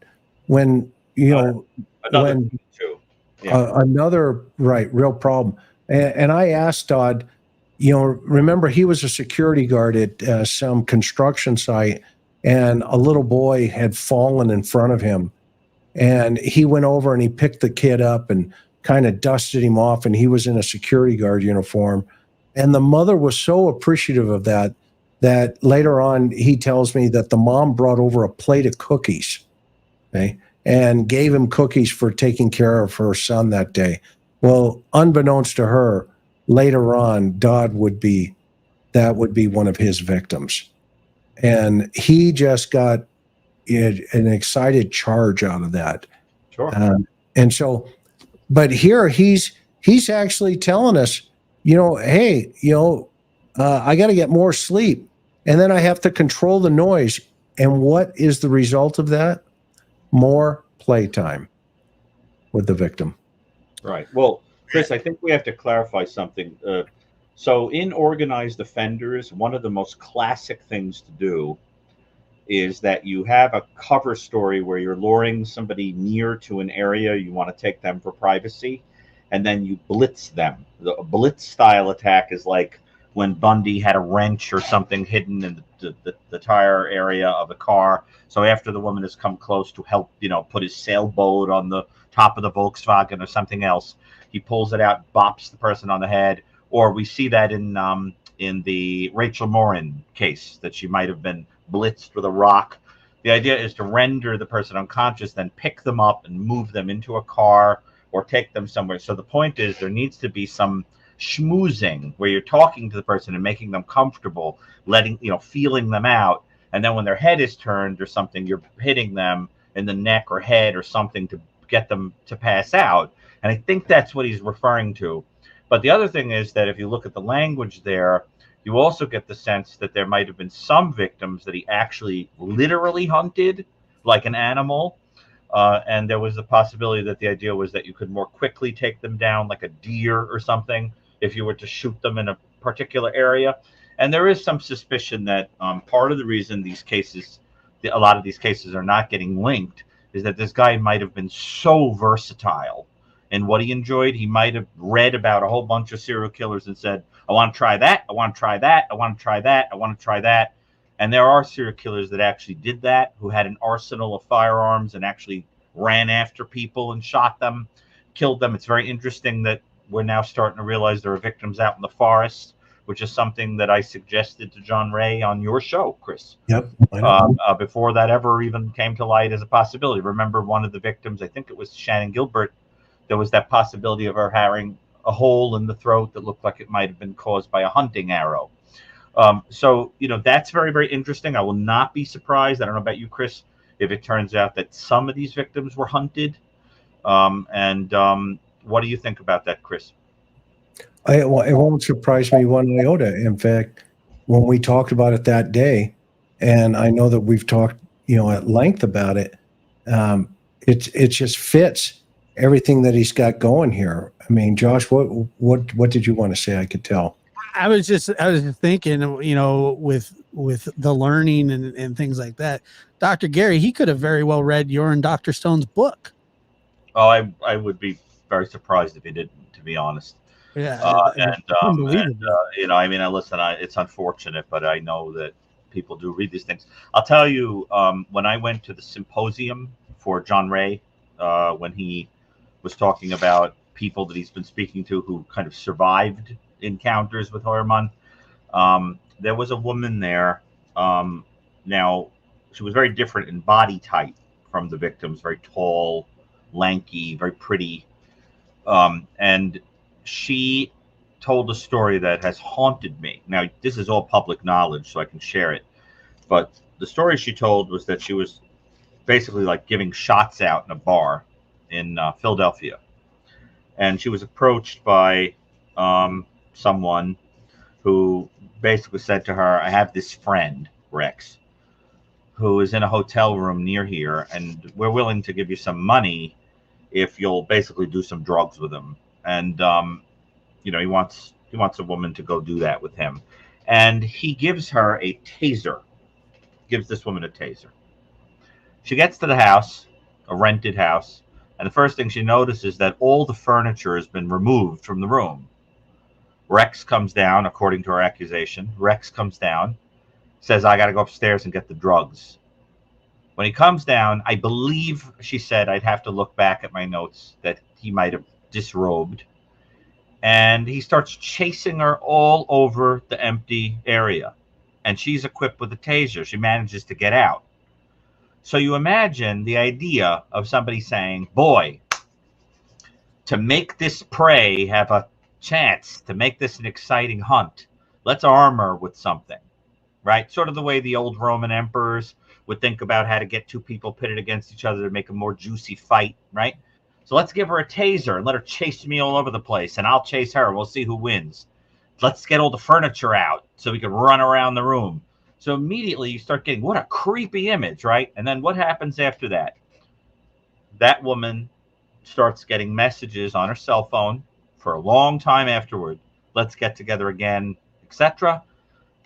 when, you know, another real problem. And I asked Dodd, you know, remember he was a security guard at some construction site, and a little boy had fallen in front of him, and he went over and he picked the kid up and kind of dusted him off, and he was in a security guard uniform. And the mother was so appreciative of that later on he tells me that the mom brought over a plate of cookies, okay, and gave him cookies for taking care of her son that day. Well, unbeknownst to her, later on, Dodd would be one of his victims. And he just got an excited charge out of that. Sure. And so, but here he's actually telling us, you know, hey, you know, I got to get more sleep, and then I have to control the noise. And what is the result of that? More playtime with the victim. Right. Well, Chris, I think we have to clarify something. So in organized offenders, one of the most classic things to do is that you have a cover story where you're luring somebody near to an area you want to take them for privacy, and then you blitz them. The blitz style attack is like when Bundy had a wrench or something hidden in the tire area of the car. So after the woman has come close to help, you know, put his sailboat on the top of the Volkswagen or something else, he pulls it out, bops the person on the head. Or we see that in the Rachel Morin case, that she might have been blitzed with a rock. The idea is to render the person unconscious, then pick them up and move them into a car or take them somewhere. So the point is there needs to be some schmoozing where you're talking to the person and making them comfortable, letting, you know, feeling them out. And then when their head is turned or something, you're hitting them in the neck or head or something to get them to pass out. And I think that's what he's referring to. But the other thing is that if you look at the language there, you also get the sense that there might have been some victims that he actually literally hunted like an animal. And there was the possibility that the idea was that you could more quickly take them down like a deer or something if you were to shoot them in a particular area. And there is some suspicion that part of the reason these cases, a lot of these cases are not getting linked, is that this guy might have been so versatile in what he enjoyed. He might have read about a whole bunch of serial killers and said, I want to try that, I want to try that, I want to try that, I want to try that. And there are serial killers that actually did that, who had an arsenal of firearms and actually ran after people and shot them, killed them. It's very interesting that we're now starting to realize there are victims out in the forest, which is something that I suggested to John Ray on your show, Chris. Yep. Before that ever even came to light as a possibility. Remember one of the victims, I think it was Shannon Gilbert, there was that possibility of her having a hole in the throat that looked like it might have been caused by a hunting arrow. So, you know, that's very, very interesting. I will not be surprised. I don't know about you, Chris, if it turns out that some of these victims were hunted. What do you think about that, Chris? It won't surprise me one iota. In fact, when we talked about it that day, and I know that we've talked, you know, at length about it, it just fits everything that he's got going here. I mean, Josh, what did you want to say? I could tell. I was just thinking, you know, with the learning and things like that, Dr. Gary, he could have very well read your and Dr. Stone's book. Oh, I would be very surprised if he didn't, to be honest. Yeah, And unbelievable. you know, I mean, listen, it's unfortunate, but I know that people do read these things. I'll tell you, when I went to the symposium for John Ray, when he was talking about people that he's been speaking to who kind of survived encounters with Heuermann, there was a woman there. Now, she was very different in body type from the victims, very tall, lanky, very pretty. And she told a story that has haunted me. Now, this is all public knowledge, so I can share it. But the story she told was that she was basically like giving shots out in a bar in Philadelphia. And she was approached by someone who basically said to her, I have this friend, Rex, who is in a hotel room near here, and we're willing to give you some money if you'll basically do some drugs with him. And you know, he wants a woman to go do that with him. And he gives her a taser, gives this woman a taser. She gets to the house, a rented house, and the first thing she notices is that all the furniture has been removed from the room. Rex comes down, according to her accusation. Rex comes down, says, I got to go upstairs and get the drugs. When he comes down, I believe she said, I'd have to look back at my notes, that he might have disrobed. And he starts chasing her all over the empty area. And she's equipped with a taser. She manages to get out. So you imagine the idea of somebody saying, boy, to make this prey have a chance, to make this an exciting hunt, let's arm her with something, right? Sort of the way the old Roman emperors would think about how to get two people pitted against each other to make a more juicy fight, right? So let's give her a taser and let her chase me all over the place, and I'll chase her. We'll see who wins. Let's get all the furniture out so we can run around the room. So immediately you start getting, what a creepy image, right? And then what happens after that? That woman starts getting messages on her cell phone for a long time afterward. Let's get together again, etc.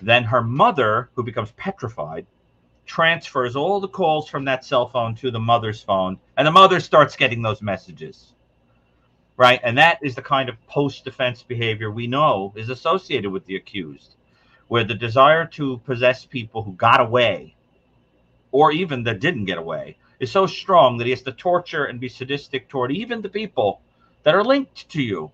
Then her mother, who becomes petrified, transfers all the calls from that cell phone to the mother's phone, and the mother starts getting those messages, right? And that is the kind of post-defense behavior we know is associated with the accused, where the desire to possess people who got away, or even that didn't get away, is so strong that he has to torture and be sadistic toward even the people that are linked to you,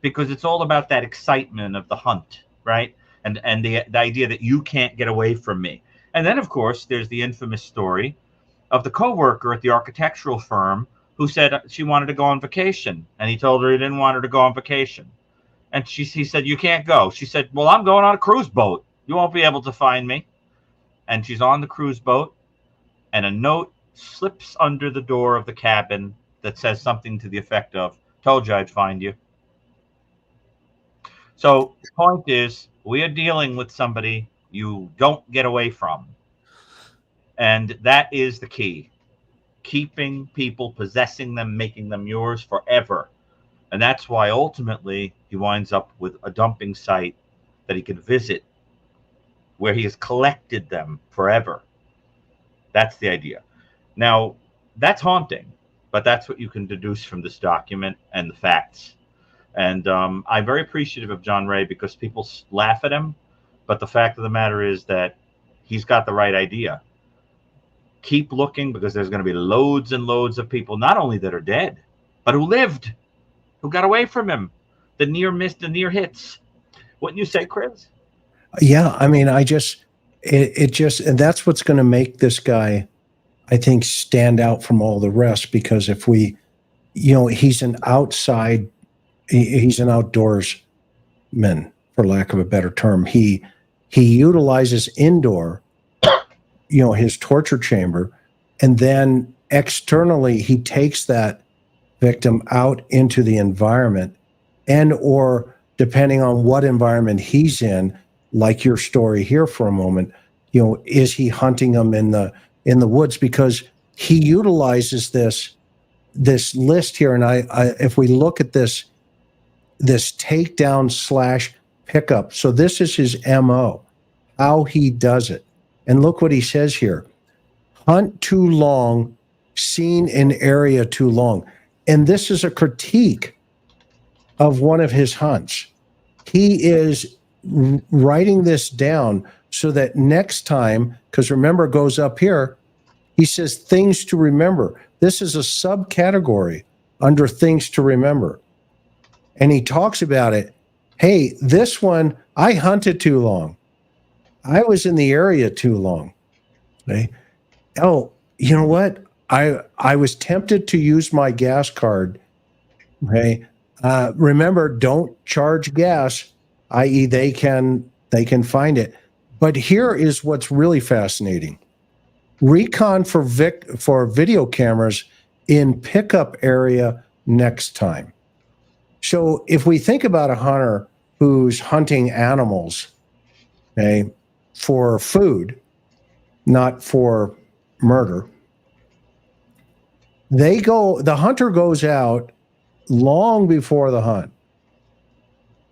because it's all about that excitement of the hunt, right? And the idea that you can't get away from me. And then, of course, there's the infamous story of the co-worker at the architectural firm who said she wanted to go on vacation, and he told her he didn't want her to go on vacation. And he said, you can't go. She said, well, I'm going on a cruise boat. You won't be able to find me. And she's on the cruise boat, and a note slips under the door of the cabin that says something to the effect of, told you I'd find you. So the point is, we are dealing with somebody you don't get away from. And that is the key. Keeping people, possessing them, making them yours forever. And that's why ultimately he winds up with a dumping site that he can visit where he has collected them forever. That's the idea. Now, that's haunting, but that's what you can deduce from this document and the facts. And I'm very appreciative of John Ray, because people laugh at him, but the fact of the matter is that he's got the right idea. Keep looking, because there's going to be loads and loads of people, not only that are dead, but who lived, who got away from him, the near miss, the near hits. Wouldn't you say, Chris? Yeah, I mean, it just, and that's what's going to make this guy, I think, stand out from all the rest, because if we, you know, he's an outdoorsman, for lack of a better term. He utilizes indoor, you know, his torture chamber, and then externally he takes that victim out into the environment, and or depending on what environment he's in, like your story here for a moment, you know, is he hunting them in the woods? Because he utilizes this list here, and I if we look at this takedown / pickup, so this is his MO, how he does it. And look what he says here: hunt too long, seen in area too long. And this is a critique of one of his hunts. He is writing this down so that next time, because remember, it goes up here, he says things to remember. This is a subcategory under things to remember. And he talks about it. Hey, this one, I hunted too long. I was in the area too long. Okay. Oh, you know what? I was tempted to use my gas card. Okay. Remember, don't charge gas, i.e. they can find it. But here is what's really fascinating. Recon for video cameras in pickup area next time. So if we think about a hunter who's hunting animals, okay, for food, not for murder, the hunter goes out long before the hunt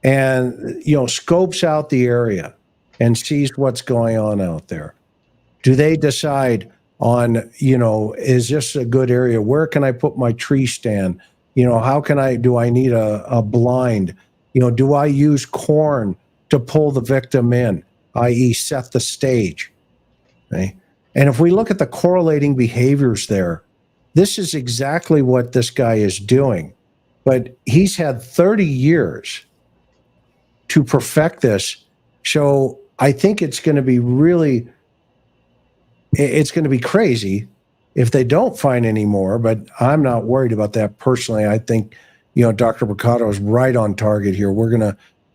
and, scopes out the area and sees what's going on out there. Do they decide on, is this a good area? Where can I put my tree stand? Do I need a blind? Do I use corn to pull the victim in, i.e. set the stage? Okay. And if we look at the correlating behaviors there, this is exactly what this guy is doing. But he's had 30 years to perfect this. So I think it's going to be it's going to be crazy if they don't find any more, but I'm not worried about that personally. I think, Dr. Brucato is right on target here.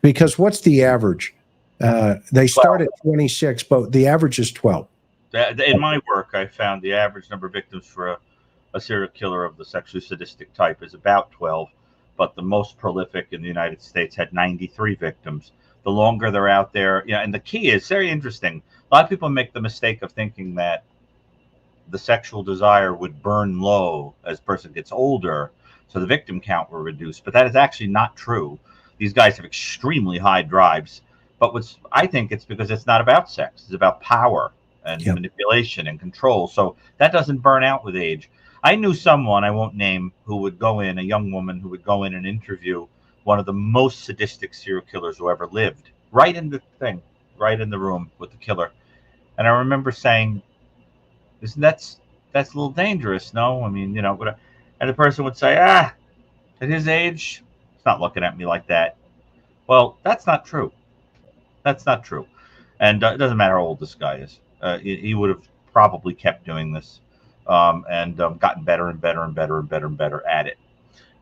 Because what's the average? They start at 26, but the average is 12. In my work, I found the average number of victims for a serial killer of the sexually sadistic type is about 12, but the most prolific in the United States had 93 victims. The longer they're out there, and the key is very interesting. A lot of people make the mistake of thinking that the sexual desire would burn low as the person gets older, so the victim count will reduce. But that is actually not true. These guys have extremely high drives. But I think it's because it's not about sex. It's about power and manipulation and control. So that doesn't burn out with age. I knew someone, I won't name, who would go in, a young woman who would go in and interview one of the most sadistic serial killers who ever lived, right in the room with the killer. And I remember saying, that's a little dangerous, no? I mean, and the person would say, at his age, he's not looking at me like that. Well, that's not true. That's not true. And it doesn't matter how old this guy is. He would have probably kept doing this and gotten better and better and better and better and better at it.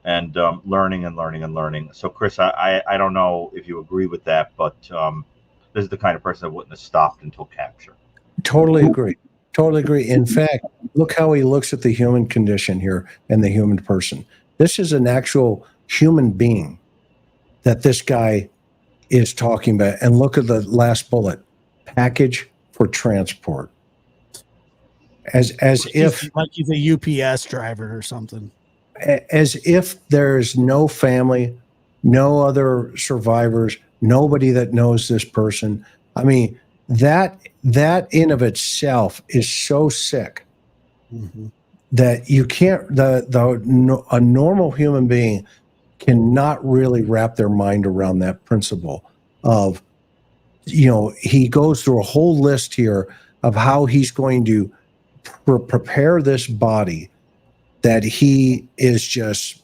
And learning and learning and learning. So, Chris, I don't know if you agree with that, but this is the kind of person that wouldn't have stopped until capture. Totally agree. Totally agree. In fact, look how he looks at the human condition here and the human person. This is an actual human being that this guy is talking about. And look at the last bullet, package for transport. As if like he's a UPS driver or something. As if there's no family, no other survivors, nobody that knows this person. I mean, that in of itself is so sick that you can't. A normal human being cannot really wrap their mind around that principle of, he goes through a whole list here of how he's going to prepare this body that he is just,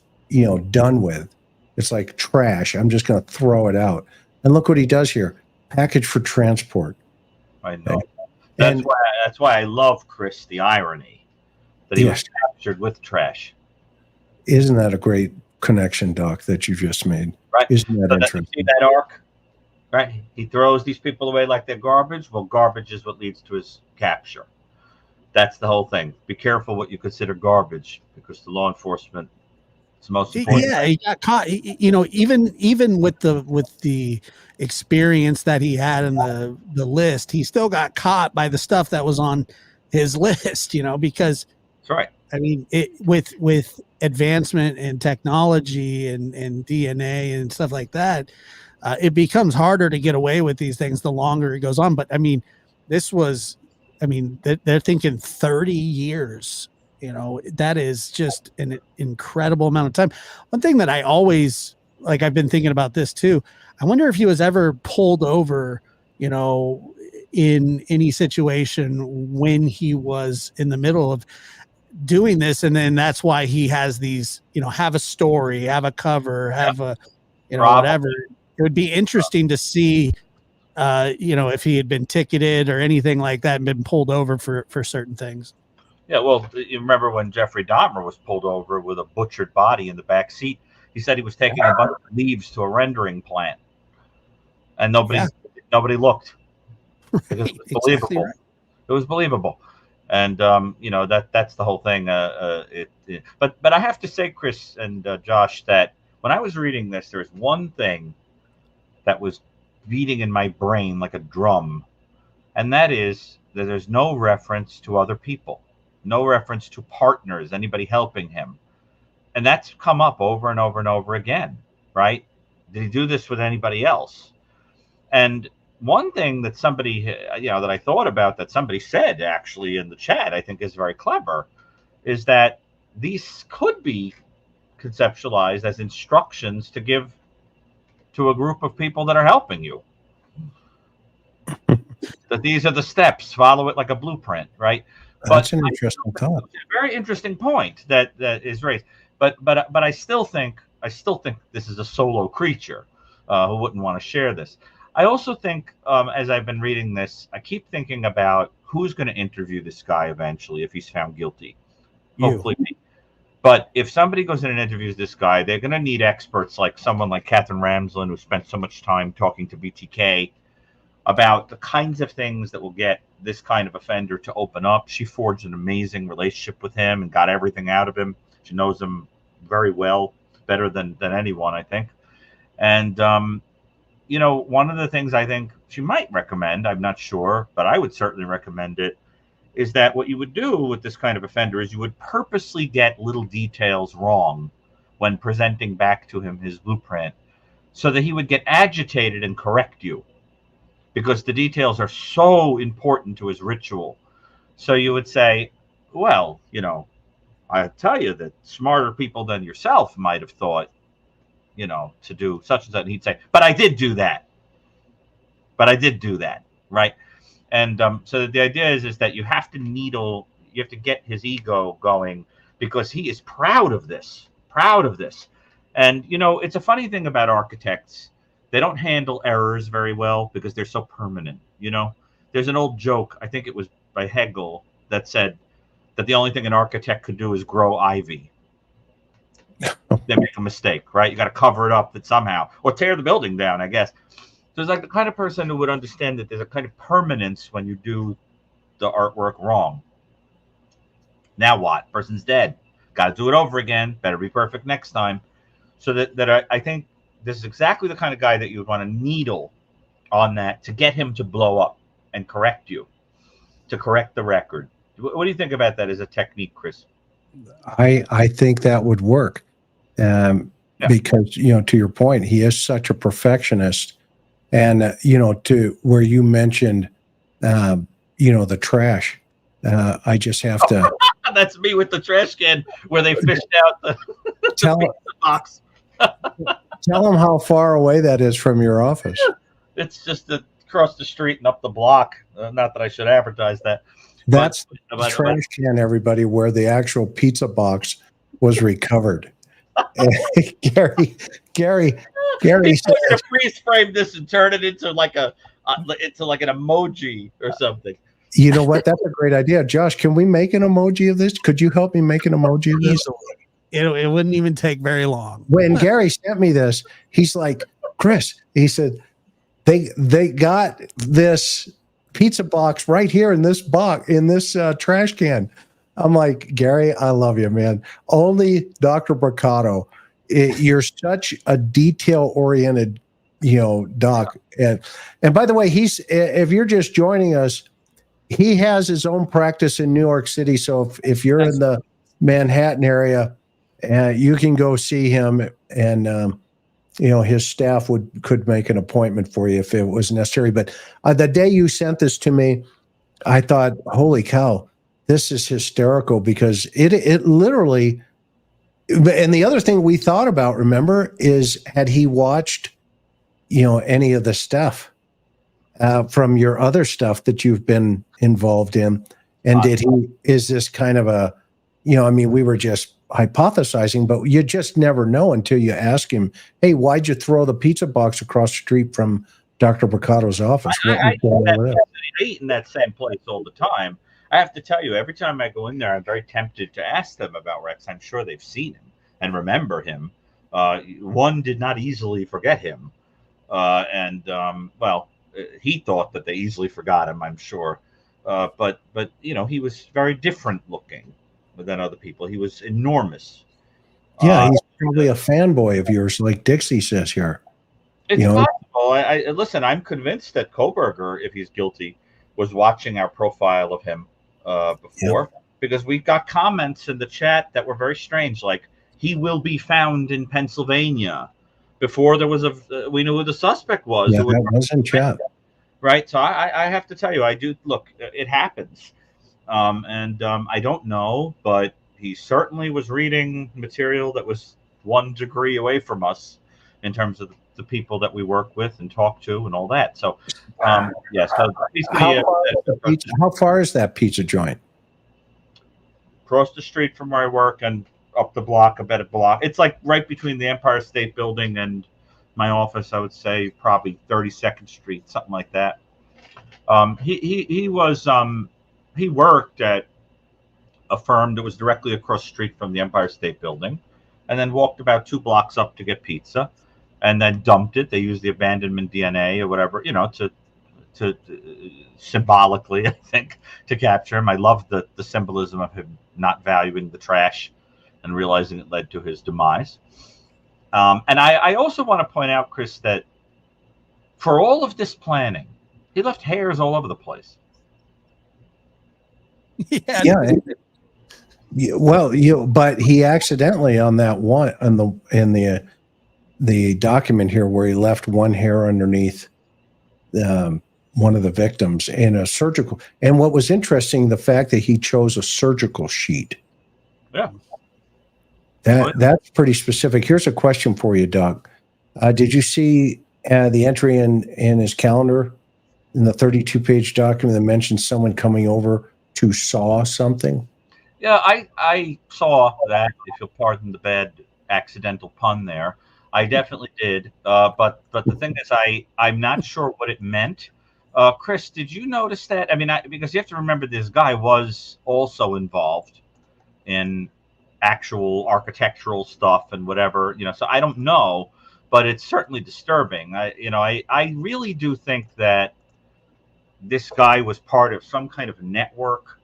done with. It's like trash. I'm just going to throw it out. And look what he does here. Package for transport. I know. That's why I love, Chris, the irony that he was captured with trash. Isn't that a great connection, Doc, that you just made? Right. Isn't that interesting? See that arc? Right. He throws these people away like they're garbage. Well, garbage is what leads to his capture. That's the whole thing. Be careful what you consider garbage, because the law enforcement, it's the most important. Yeah, he got caught. Even with the experience that he had in the list, he still got caught by the stuff that was on his list. Because that's right. I mean, with advancement in technology and DNA and stuff like that, it becomes harder to get away with these things the longer it goes on. But I mean, they're thinking 30 years. That is just an incredible amount of time. One thing that I always like I've been thinking about this too. I wonder if he was ever pulled over, you know, in any situation when he was in the middle of doing this, and then that's why he has these, you know, have a story, have a cover, have a, you know, whatever. It would be interesting to see, you know, if he had been ticketed or anything like that and been pulled over for certain things. Yeah, well, you remember when Jeffrey Dahmer was pulled over with a butchered body in the back seat? He said he was taking a bunch of leaves to a rendering plant, and nobody looked. Because it was believable. Exactly right. It was believable, and you know, that's the whole thing. But I have to say, Chris and Josh, that when I was reading this, there was one thing that was beating in my brain like a drum, and that is that there's no reference to other people. No reference to partners, anybody helping him. And that's come up over and over and over again, right? Did he do this with anybody else? And one thing that somebody, you know, that I thought about, that somebody said actually in the chat, I think is very clever, is that these could be conceptualized as instructions to give to a group of people that are helping you. That these are the steps, follow it like a blueprint, right? That's an interesting thought. Very interesting point that is raised. But I still think this is a solo creature who wouldn't want to share this. I also think, as I've been reading this, I keep thinking about who's going to interview this guy eventually if he's found guilty. Hopefully me. But if somebody goes in and interviews this guy, they're going to need experts like someone like Catherine Ramsland, who spent so much time talking to BTK about the kinds of things that will get this kind of offender to open up. She forged an amazing relationship with him and got everything out of him. She knows him very well, better than anyone, I think. And, you know, one of the things I think she might recommend, I'm not sure, but I would certainly recommend it, is that what you would do with this kind of offender is you would purposely get little details wrong when presenting back to him his blueprint, so that he would get agitated and correct you, because the details are so important to his ritual. So you would say, well, you know, I tell you that smarter people than yourself might have thought, you know, to do such and such. And he'd say, but I did do that. But I did do that, right? And so the idea is that you have to get his ego going, because he is proud of this. And, you know, it's a funny thing about architects. They don't handle errors very well because they're so permanent. You know, there's an old joke, I think it was by Hegel, that said that the only thing an architect could do is grow ivy. They make a mistake, right? You got to cover it up somehow, or tear the building down, I guess. So it's like the kind of person who would understand that there's a kind of permanence when you do the artwork wrong. Now what? Person's dead. Got to do it over again. Better be perfect next time. So that I think this is exactly the kind of guy that you would want to needle on that to get him to blow up and correct you, to correct the record. What do you think about that as a technique, Chris? I think that would work, because, you know, to your point, he is such a perfectionist, and you know, to where you mentioned, you know, the trash. I just have to. That's me with the trash can where they fished out the pizza box. Tell them how far away that is from your office. It's just across the street and up the block. Not that I should advertise that. That's the trash can, everybody, where the actual pizza box was recovered. Gary said, freeze frame this and turn it into like an emoji or something. You know what? That's a great idea, Josh. Can we make an emoji of this? Could you help me make an emoji of this? It wouldn't even take very long. When Gary sent me this, he's like, Chris, he said, they got this pizza box right here in this trash can. I'm like, Gary, I love you, man. Only Dr. Brucato. You're such a detail-oriented, you know, doc. And by the way, if you're just joining us, he has his own practice in New York City. So if you're in the Manhattan area, you can go see him, and you know, his staff could make an appointment for you if it was necessary. But the day you sent this to me, I thought, holy cow, this is hysterical, because it literally And the other thing we thought about, remember, is had he watched, any of the stuff from your other stuff that you've been involved in, and is this kind of a, we were just hypothesizing, but you just never know until you ask him, hey, why'd you throw the pizza box across the street from Dr. Bricato's office? I eat in that same place all the time. I have to tell you, every time I go in there, I'm very tempted to ask them about Rex. I'm sure they've seen him and remember him. One did not easily forget him. He thought that they easily forgot him, I'm sure. But he was very different looking than other people. He was enormous. Yeah, he's probably a fanboy of yours, like Dixie says here. It's possible. Listen, I'm convinced that Koberger, if he's guilty, was watching our profile of him before, because we got comments in the chat that were very strange, like he will be found in Pennsylvania. Before there was we knew who the suspect was. Yeah, that was in chat. Right. So I have to tell you, I do look. It happens, I don't know, but he certainly was reading material that was 1 degree away from us in terms of the people that we work with and talk to and all that. So, yes. So how far is that pizza joint? Across the street from where I work and up the block, about a block. It's like right between the Empire State Building and my office. I would say probably 32nd Street, something like that. He worked at a firm that was directly across the street from the Empire State Building, and then walked about 2 blocks up to get pizza, and then dumped it. They used the abandonment DNA or whatever, to symbolically, I think, to capture him. I love the symbolism of him not valuing the trash and realizing it led to his demise. And I also want to point out, Chris, that for all of this planning, he left hairs all over the place. Yeah. Well, but he accidentally on that one in the document here where he left one hair underneath one of the victims in a surgical. And what was interesting, the fact that he chose a surgical sheet. Yeah. That's pretty specific. Here's a question for you, Doc. Did you see the entry in his calendar in the 32-page document that mentions someone coming over to saw something? Yeah, I saw that, if you'll pardon the bad accidental pun there. I definitely did. But the thing is, I'm not sure what it meant. Chris, did you notice that? I mean, because you have to remember this guy was also involved in actual architectural stuff and whatever, so I don't know, but it's certainly disturbing. I really do think that this guy was part of some kind of network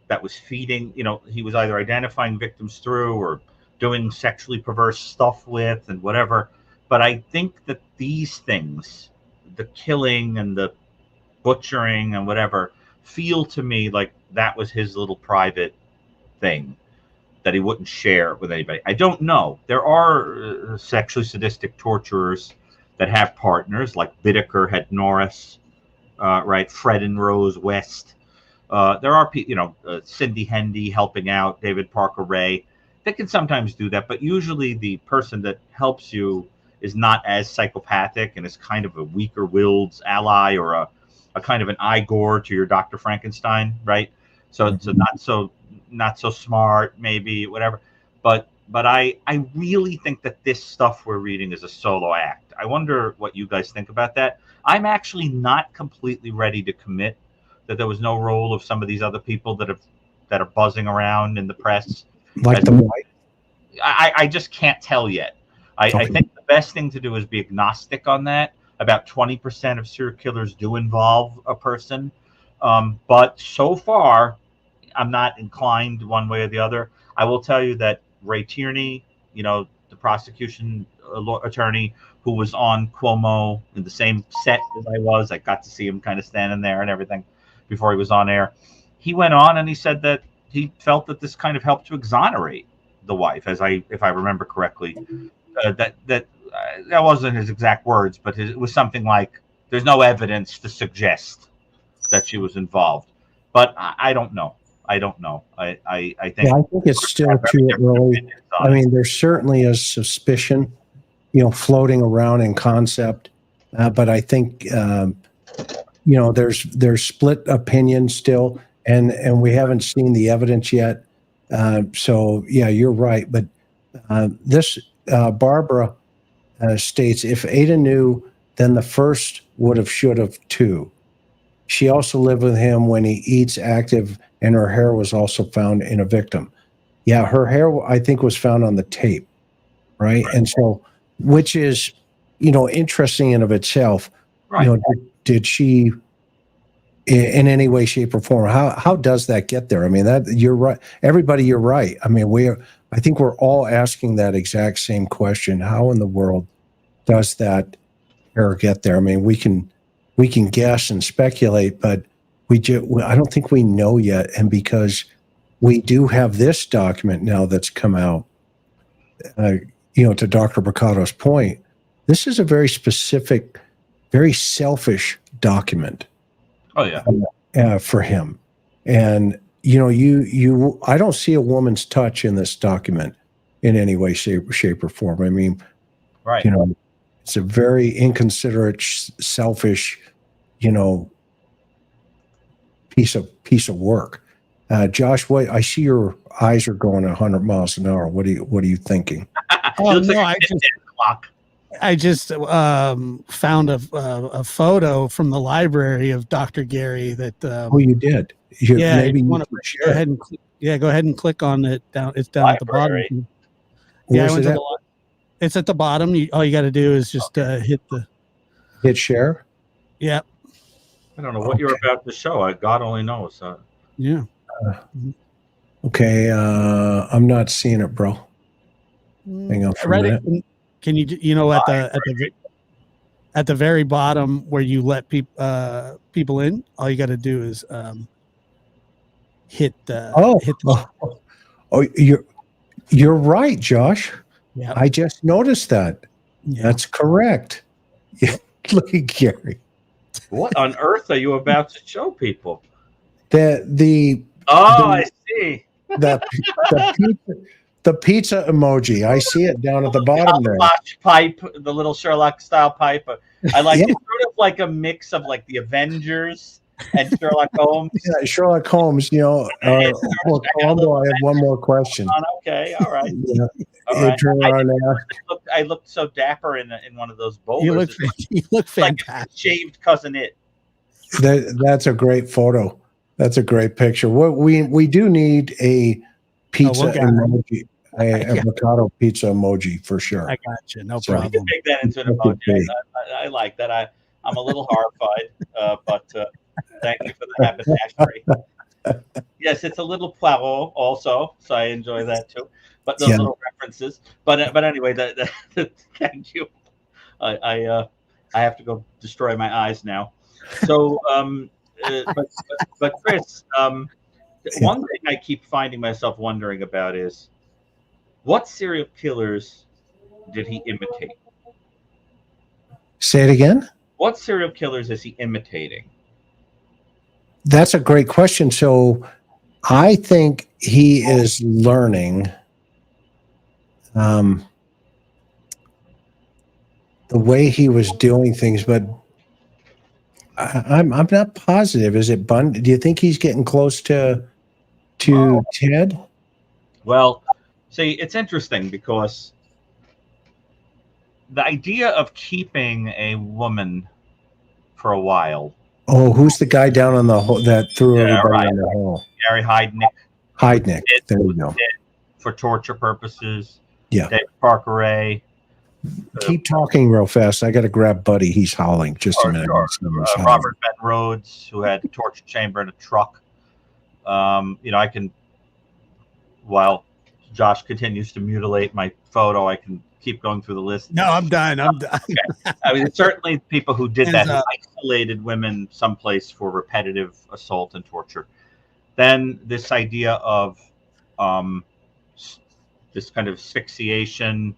that was feeding, he was either identifying victims through or doing sexually perverse stuff with and whatever. But I think that these things, the killing and the butchering and whatever, feel to me like that was his little private thing that he wouldn't share with anybody. I don't know. There are sexually sadistic torturers that have partners, like Bittaker had Norris, right? Fred and Rose West. There are people, Cindy Hendy helping out, David Parker Ray. They can sometimes do that, but usually the person that helps you is not as psychopathic and is kind of a weaker-willed ally or a kind of an Igor to your Dr. Frankenstein, right? So not so smart, maybe, whatever. But I really think that this stuff we're reading is a solo act. I wonder what you guys think about that. I'm actually not completely ready to commit that there was no role of some of these other people that are buzzing around in the press. Like the white? I just can't tell yet. I think the best thing to do is be agnostic on that. About 20% of serial killers do involve a person. But so far, I'm not inclined one way or the other. I will tell you that Ray Tierney, the prosecution attorney who was on Cuomo in the same set as I got to see him kind of standing there and everything before he was on air. He went on and he said that he felt that this kind of helped to exonerate the wife, if I remember correctly. That wasn't his exact words, but it was something like, "There's no evidence to suggest that she was involved." But I don't know. I don't know. I think. Yeah, I think it's still too early. I mean, there certainly is suspicion, floating around in concept, but I think there's split opinion still, and we haven't seen the evidence yet. So yeah, you're right. But this Barbara states, if Ada knew, then the first would have, should have too. She also lived with him when he eats active, and her hair was also found in a victim. Yeah, her hair, I think, was found on the tape, right? And so, which is, interesting in of itself. Right. Did she, in any way, shape, or form? How does that get there? I mean, that you're right. Everybody, you're right. I mean, I think we're all asking that exact same question. How in the world does that hair get there? I mean, we can guess and speculate, but I don't think we know yet. And because we do have this document now that's come out, to Dr. Brucato's point, this is a very specific, very selfish document. Oh yeah. For him. And I don't see a woman's touch in this document in any way, shape, or form. I mean, right. It's a very inconsiderate, selfish, piece of work. Josh, I see your eyes are going 100 miles an hour. What are you thinking? Oh no, I just found a photo from the library of Dr. Gary that. You did. Maybe you want to share. Go ahead and go ahead and click on it. It's down library. at the bottom. Yeah, it's at the bottom. All you got to do is just hit share. Yeah. I don't know what you're about to show. God only knows. Yeah. Okay. I'm not seeing it, bro. Hang on for a minute. Can you at the very bottom where you let people in, all you got to do is hit the. Oh, you're right, Josh. Yeah, I just noticed that. Yeah. That's correct. Look at Gary. What on earth are you about to show people? I see. The pizza emoji. I see it down at the bottom there. Pipe, the little Sherlock style pipe. I like it's sort of like a mix of like the Avengers and Sherlock Holmes. Yeah, Sherlock Holmes. Columbo, I have one more question. Okay, all right. All right. I looked so dapper in one of those bowlers. You look fantastic. Like shaved cousin it. That's a great photo. That's a great picture. What we do need a pizza emoji, a avocado pizza emoji for sure. I got you. No problem. You can make that into an emoji. I like that. I'm a little horrified, but thank you for the haberdashery. Yes, it's a little Poirot also, so I enjoy that too. But those little references. But anyway, thank you. I have to go destroy my eyes now. So, but Chris, one thing I keep finding myself wondering about is what serial killers did he imitate? Say it again. What serial killers is he imitating? That's a great question. So I think he is learning the way he was doing things, but I'm not positive. Is it Bundy? Do you think he's getting close to Ted? Well, see, it's interesting because the idea of keeping a woman for a while. Oh, who's the guy down on the hole that threw everybody in the hole? Gary Heidnick. There you go. For torture purposes. Yeah. David Parker Ray. Keep talking real fast. I got to grab Buddy. He's howling. Just a minute. Sure. Robert Ben Rhodes, who had a torture chamber in a truck. I can, while Josh continues to mutilate my photo, I can keep going through the list. No, I'm done. Okay. I mean, certainly people who did that, who isolated women someplace for repetitive assault and torture. Then this idea of this kind of asphyxiation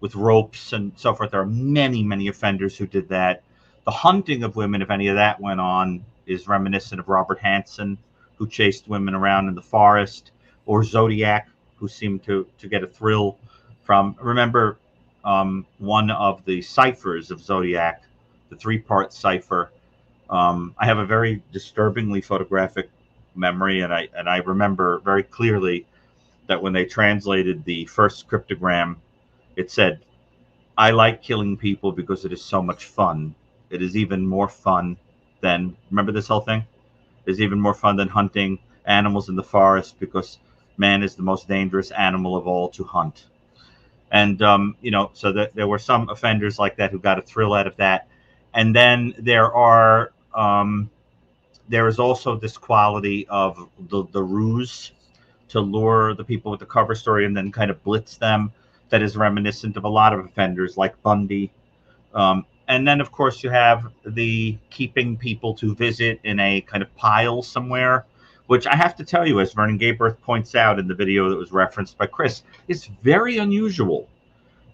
with ropes and so forth. There are many, many offenders who did that. The hunting of women, if any of that went on, is reminiscent of Robert Hansen, who chased women around in the forest, or Zodiac, who seemed to get a thrill from. Remember, one of the ciphers of Zodiac, the 3-part cipher. I have a very disturbingly photographic memory, and I remember very clearly that when they translated the first cryptogram, it said, "I like killing people because it is so much fun. It is even more fun than," remember this whole thing? "It is even more fun than hunting animals in the forest because man is the most dangerous animal of all to hunt." And, so that there were some offenders like that who got a thrill out of that. And then there is also this quality of the ruse to lure the people with the cover story and then kind of blitz them, that is reminiscent of a lot of offenders like Bundy. And then, of course, you have the keeping people to visit in a kind of pile somewhere, which I have to tell you, as Vernon Gayberth points out in the video that was referenced by Chris, is very unusual.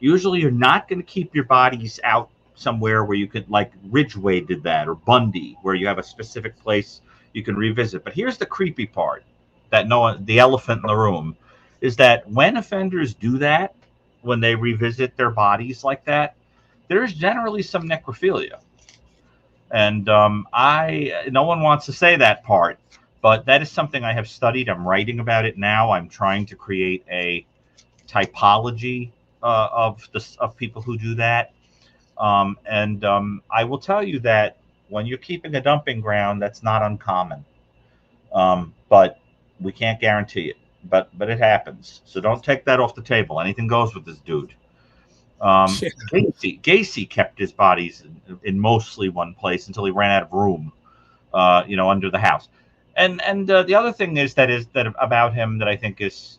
Usually you're not going to keep your bodies out somewhere where you could, like Ridgway did that, or Bundy, where you have a specific place you can revisit. But here's the creepy part, that the elephant in the room, is that when offenders do that, when they revisit their bodies like that, there's generally some necrophilia. And no one wants to say that part, but that is something I have studied. I'm writing about it now. I'm trying to create a typology of people who do that. I will tell you that when you're keeping a dumping ground, that's not uncommon. But we can't guarantee it. But it happens. So don't take that off the table. Anything goes with this dude. Gacy kept his bodies in mostly one place until he ran out of room, under the house. And the other thing is that about him that I think is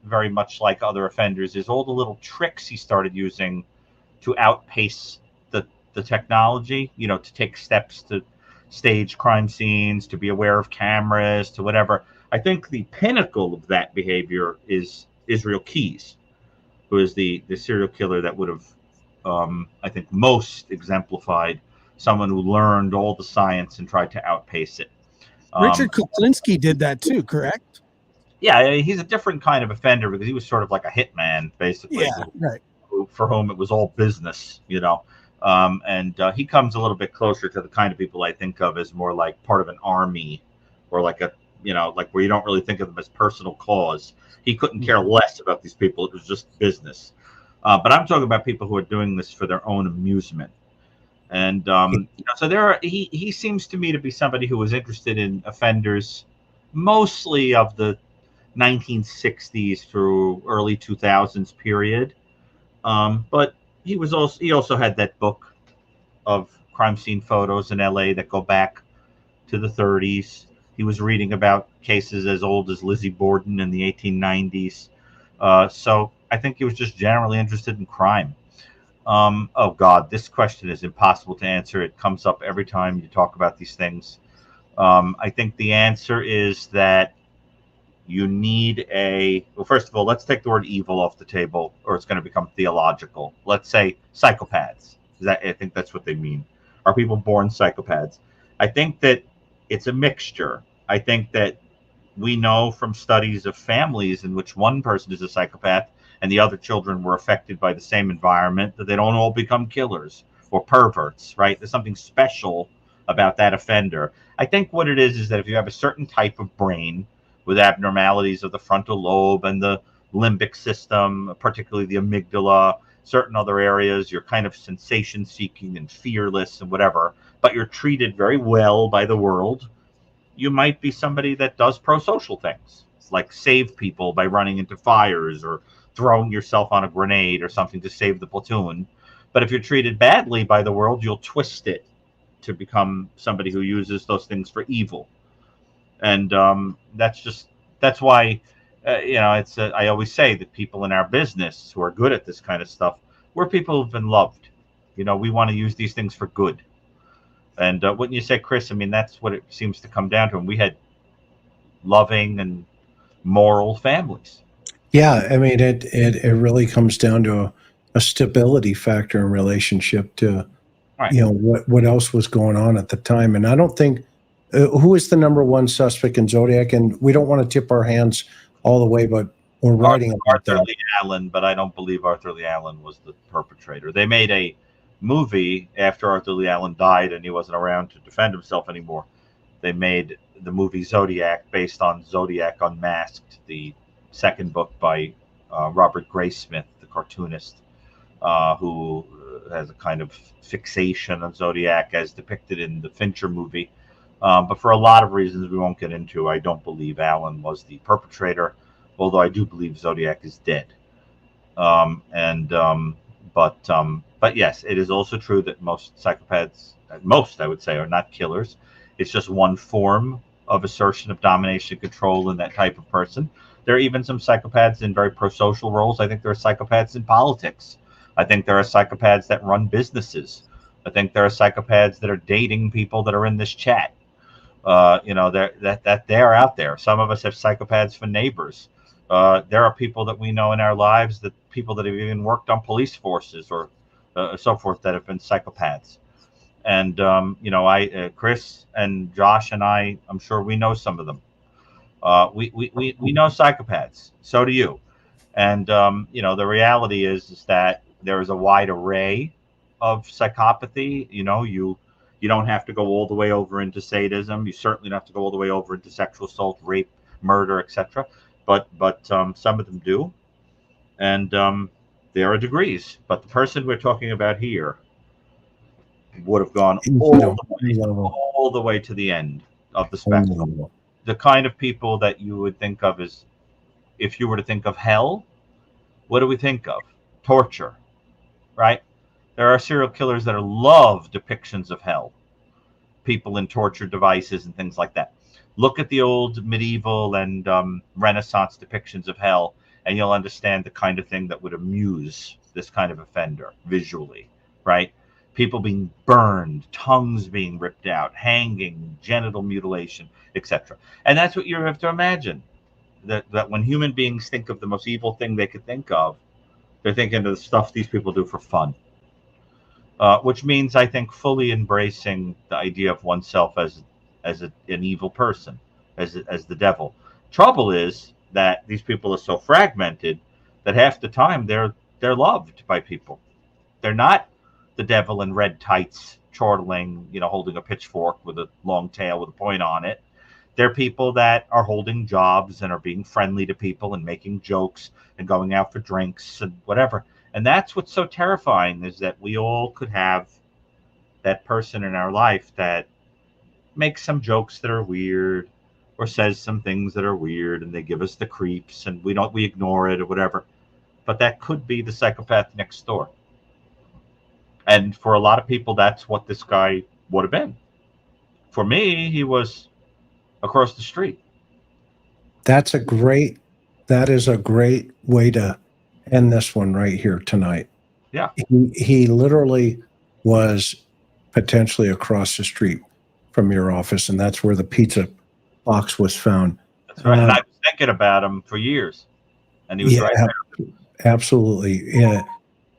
very much like other offenders is all the little tricks he started using to outpace the technology, to take steps to stage crime scenes, to be aware of cameras, to whatever. I think the pinnacle of that behavior is Israel Keyes, who is the serial killer that would have, I think, most exemplified someone who learned all the science and tried to outpace it. Richard Kuklinski did that too, correct? Yeah, he's a different kind of offender because he was sort of like a hitman, basically. Yeah, right. For whom it was all business, and he comes a little bit closer to the kind of people I think of as more like part of an army, or like like where you don't really think of them as personal cause. He couldn't care less about these people. It was just business. But I'm talking about people who are doing this for their own amusement. And so he seems to me to be somebody who was interested in offenders mostly of the 1960s through early 2000s period. But he also had that book of crime scene photos in LA that go back to the 30s. He was reading about cases as old as Lizzie Borden in the 1890s. So I think he was just generally interested in crime. Oh God, this question is impossible to answer. It comes up every time you talk about these things. I think the answer is that you need well, first of all, let's take the word evil off the table, or it's going to become theological. Let's say psychopaths. I think that's what they mean. Are people born psychopaths? I think that it's a mixture. I think that we know from studies of families in which one person is a psychopath and the other children were affected by the same environment, that they don't all become killers or perverts, right? There's something special about that offender. I think what it is that if you have a certain type of brain with abnormalities of the frontal lobe and the limbic system, particularly the amygdala, certain other areas, you're kind of sensation seeking and fearless and whatever, but you're treated very well by the world. You might be somebody that does pro-social things, like save people by running into fires or throwing yourself on a grenade or something to save the platoon. But if you're treated badly by the world, you'll twist it to become somebody who uses those things for evil. And that's why, I always say that people in our business who are good at this kind of stuff, we're people who've been loved. We want to use these things for good. And wouldn't you say, Chris? I mean, that's what it seems to come down to. And we had loving and moral families. Yeah, I mean, it really comes down to a stability factor in relationship to, Right. what else was going on at the time. And I don't think who is the number one suspect in Zodiac? And we don't want to tip our hands all the way, but we're writing about Arthur that. Lee Allen, but I don't believe Arthur Lee Allen was the perpetrator. They made a movie after Arthur Lee Allen died and he wasn't around to defend himself anymore. They made the movie Zodiac based on Zodiac Unmasked, the second book by Robert Graysmith, the cartoonist, who has a kind of fixation on Zodiac as depicted in the Fincher movie. But for a lot of reasons we won't get into, I don't believe Allen was the perpetrator, although I do believe Zodiac is dead. But yes, it is also true that most psychopaths, most I would say, are not killers. It's just one form of assertion of domination and control in that type of person. There are even some psychopaths in very pro-social roles. I think there are psychopaths in politics. I think there are psychopaths that run businesses. I think there are psychopaths that are dating people that are in this chat. They're out there. Some of us have psychopaths for neighbors. There are people that we know in our lives, that people that have even worked on police forces or so forth, that have been psychopaths. And Chris and Josh and I'm sure we know some of them. We know psychopaths. So do you. And the reality is that there is a wide array of psychopathy. You don't have to go all the way over into sadism. You certainly don't have to go all the way over into sexual assault, rape, murder, etc. But some of them do, and there are degrees. But the person we're talking about here would have gone all the way to the end of the spectrum. The kind of people that you would think of as, if you were to think of hell, what do we think of? Torture, right? There are serial killers that love depictions of hell, people in torture devices and things like that. Look at the old medieval and Renaissance depictions of hell, and you'll understand the kind of thing that would amuse this kind of offender visually, right? People being burned, tongues being ripped out, hanging, genital mutilation, etc. And that's what you have to imagine. That when human beings think of the most evil thing they could think of, they're thinking of the stuff these people do for fun. Which means, I think, fully embracing the idea of oneself as an evil person, as the devil. Trouble is that these people are so fragmented that half the time they're loved by people. They're not the devil in red tights, chortling, holding a pitchfork with a long tail with a point on it. They're people that are holding jobs and are being friendly to people and making jokes and going out for drinks and whatever. And that's what's so terrifying, is that we all could have that person in our life that makes some jokes that are weird or says some things that are weird, and they give us the creeps, and we ignore it or whatever. But that could be the psychopath next door. And for a lot of people, that's what this guy would have been. For me, he was across the street. That is a great way to end this one right here tonight. Yeah. He literally was potentially across the street from your office, and that's where the pizza box was found. That's right. And I was thinking about him for years, and he was right there. Absolutely. Yeah.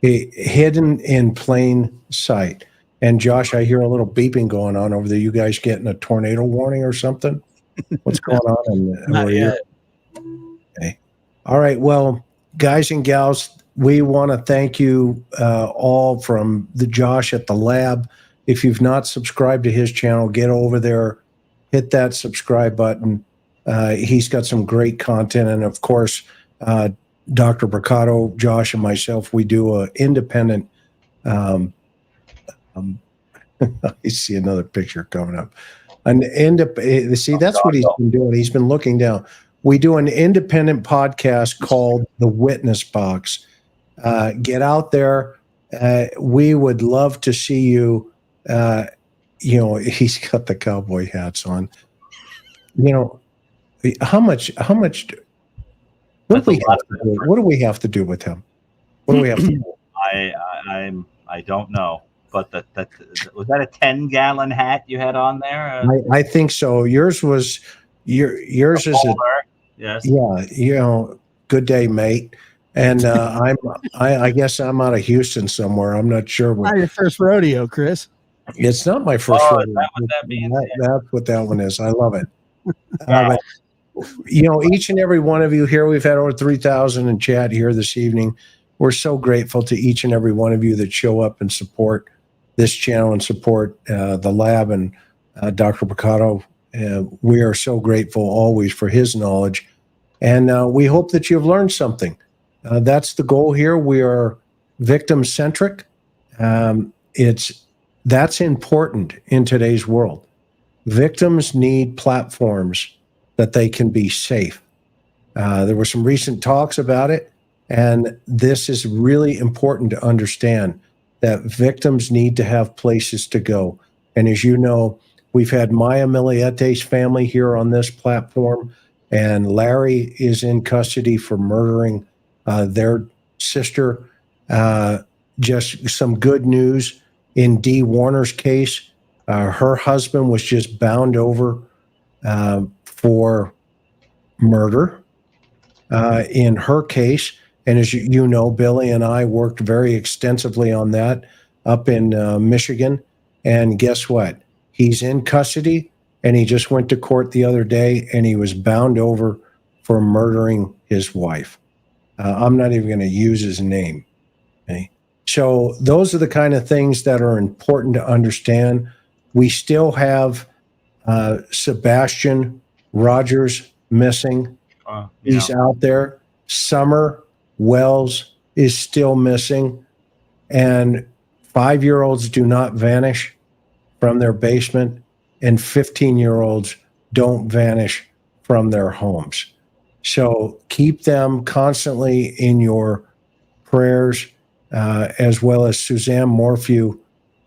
Hidden in plain sight. And Josh, I hear a little beeping going on over there. You guys getting a tornado warning or something? What's going on? Not yet. Okay. All right. Well, guys and gals, we want to thank you all, from the Josh at the lab. If you've not subscribed to his channel, get over there, hit that subscribe button. He's got some great content. And of course, Dr. Brucato, Josh, and myself, we do an independent. I see another picture coming up. See, that's what he's been doing. He's been looking down. We do an independent podcast called The Witness Box. Get out there. We would love to see you. He's got the cowboy hats on. How much? What do we have to do with him? What do we have to do? I don't know, but that was that a 10-gallon hat you had on there? I think so. Yours is yes. Yeah. Good day, mate. And I guess I'm out of Houston somewhere. I'm not sure. Not your first rodeo, Chris. It's not my first Oh, is rodeo. that what that means? That's what that one is. I love it. Wow. Each and every one of you here, we've had over 3,000 in chat here this evening. We're so grateful to each and every one of you that show up and support this channel and support the lab and Dr. Brucato. We are so grateful always for his knowledge. And we hope that you've learned something. That's the goal here. We are victim-centric. That's important in today's world. Victims need platforms that they can be safe. There were some recent talks about it, and this is really important to understand that victims need to have places to go. And as you know, we've had Maya Miliete's family here on this platform, and Larry is in custody for murdering their sister. Just some good news in Dee Warner's case. Her husband was just bound over for murder in her case. And as you know, Billy and I worked very extensively on that up in Michigan. And guess what? He's in custody, and he just went to court the other day, and he was bound over for murdering his wife. I'm not even going to use his name. Okay? So those are the kind of things that are important to understand. We still have Sebastian Rogers missing. He's out there. Summer Wells is still missing. And 5-year-olds do not vanish from their basement, and 15-year-olds don't vanish from their homes. So keep them constantly in your prayers, as well as Suzanne Morphew.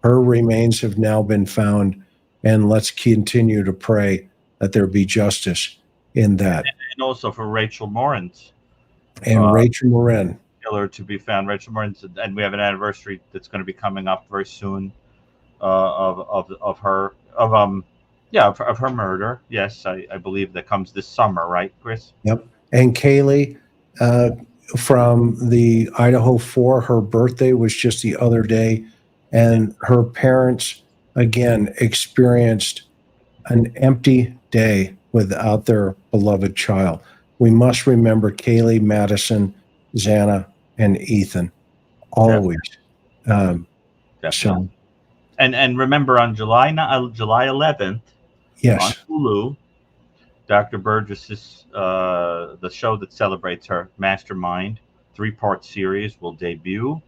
Her remains have now been found, and let's continue to pray that there be justice in that. And also for Rachel Morin's. And Rachel Morin. Killer to be found. Rachel Morin's, and we have an anniversary that's going to be coming up very soon of her murder. Yes, I believe that comes this summer, right, Chris? Yep. And Kaylee from the Idaho 4, her birthday was just the other day, and her parents again experienced an empty day without their beloved child. We must remember Kaylee, Madison, Xana, and Ethan always. Definitely. So, and remember on July 11th, yes, on Hulu, Dr. Burgess's the show that celebrates her Mastermind 3-part series will debut.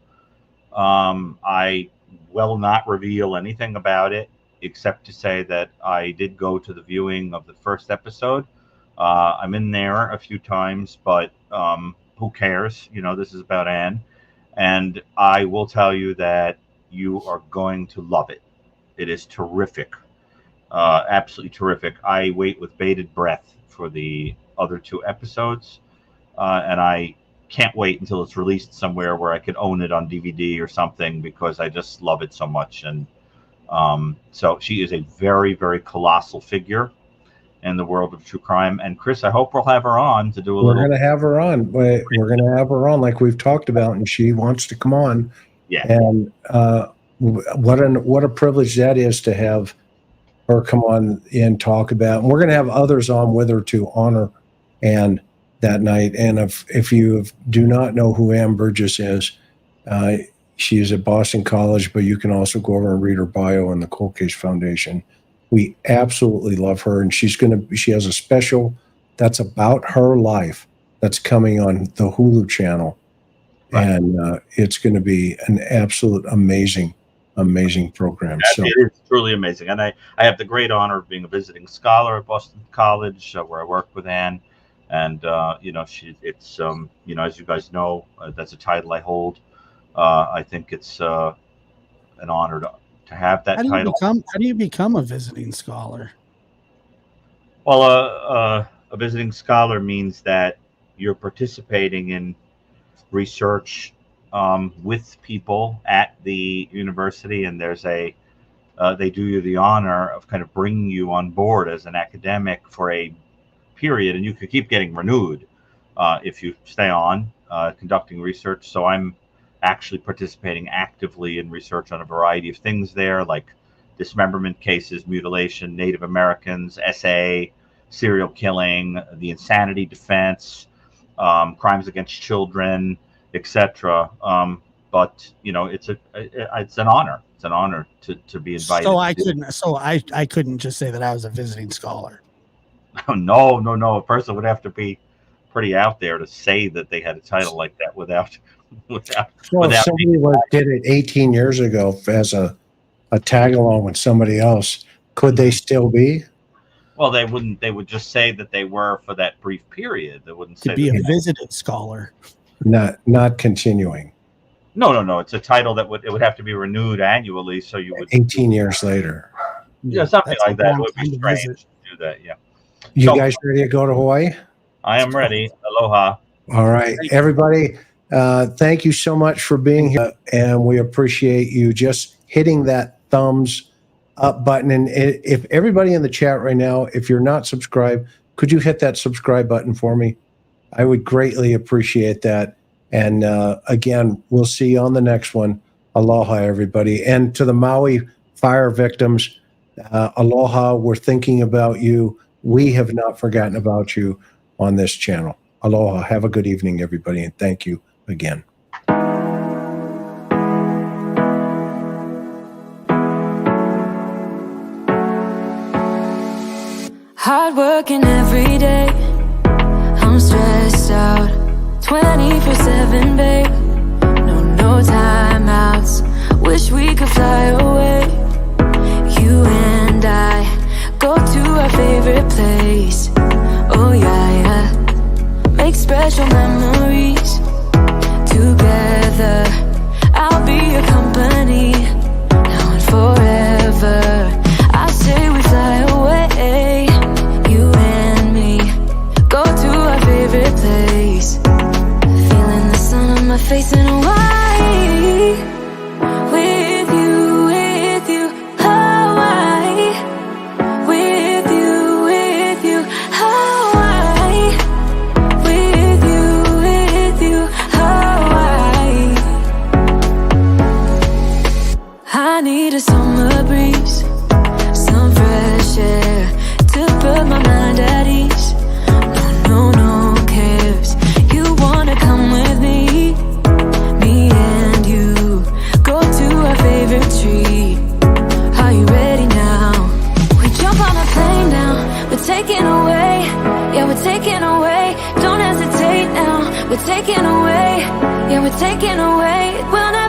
I will not reveal anything about it except to say that I did go to the viewing of the first episode. I'm in there a few times, but who cares? This is about Anne. And I will tell you that you are going to love it. It is terrific. Absolutely terrific. I wait with bated breath for the other 2 episodes. And I can't wait until it's released somewhere where I could own it on DVD or something, because I just love it so much. And so she is a very, very colossal figure in the world of true crime. And Chris, I hope we'll have her on to do a little. We're going to have her on. We're going to have her on like we've talked about, and she wants to come on. Yeah. And what a privilege that is to have her come on and talk about. And we're going to have others on with her to honor Anne that night. And if you do not know who Anne Burgess is, she is at Boston College, but you can also go over and read her bio on the Cold Case Foundation. We absolutely love her, and she has a special that's about her life that's coming on the Hulu channel. Right. And it's going to be an absolute amazing program. So it is truly amazing. And I have the great honor of being a visiting scholar at Boston College, where I work with Anne. And, as you guys know, that's a title I hold. I think it's an honor to have that title. How do you become a visiting scholar? Well, a visiting scholar means that you're participating in research with people at the university, and there's they do you the honor of kind of bringing you on board as an academic for a period, and you could keep getting renewed if you stay on conducting research. So I'm actually participating actively in research on a variety of things there, like dismemberment cases, mutilation, Native Americans, SA, serial killing, the insanity defense, crimes against children, etc. But it's an honor. It's an honor to be invited. So I couldn't just say that I was a visiting scholar. No. A person would have to be pretty out there to say that they had a title like that without. Well, if somebody did it 18 years ago as a tag along with somebody else, could they still be? Well, they wouldn't. They would just say that they were for that brief period. They wouldn't say to be a visited scholar. Not continuing. No. It's a title that would have to be renewed annually. So you would 18 years later. Yeah, something like that. It would be strange to do that. Yeah. You guys ready to go to Hawaii? I am ready. Aloha. All right, everybody. Thank you so much for being here, and we appreciate you just hitting that thumbs up button. And if everybody in the chat right now, if you're not subscribed, could you hit that subscribe button for me? I would greatly appreciate that. And again, we'll see you on the next one. Aloha, everybody. And to the Maui fire victims, aloha. We're thinking about you. We have not forgotten about you on this channel. Aloha. Have a good evening, everybody. And thank you again. Hard working every day. I'm stressed out 24/7, babe. No timeouts. Wish we could fly away. You and I go to our favorite place. Oh yeah. Make special memories together. I'll be your company now and forever. I say we fly away. You and me go to our favorite place. Feeling the sun on my face in Hawaii. With you, Hawaii. With you, Hawaii. With you, Hawaii. I need a summer breeze, some fresh air to put my mind at ease. No cares. You wanna come with me? Me and you go to our favorite tree. Are you ready now? We jump on a plane now. We're taking away. Yeah, we're taking away. Don't hesitate now. We're taking away. Yeah, we're taking away. We'll never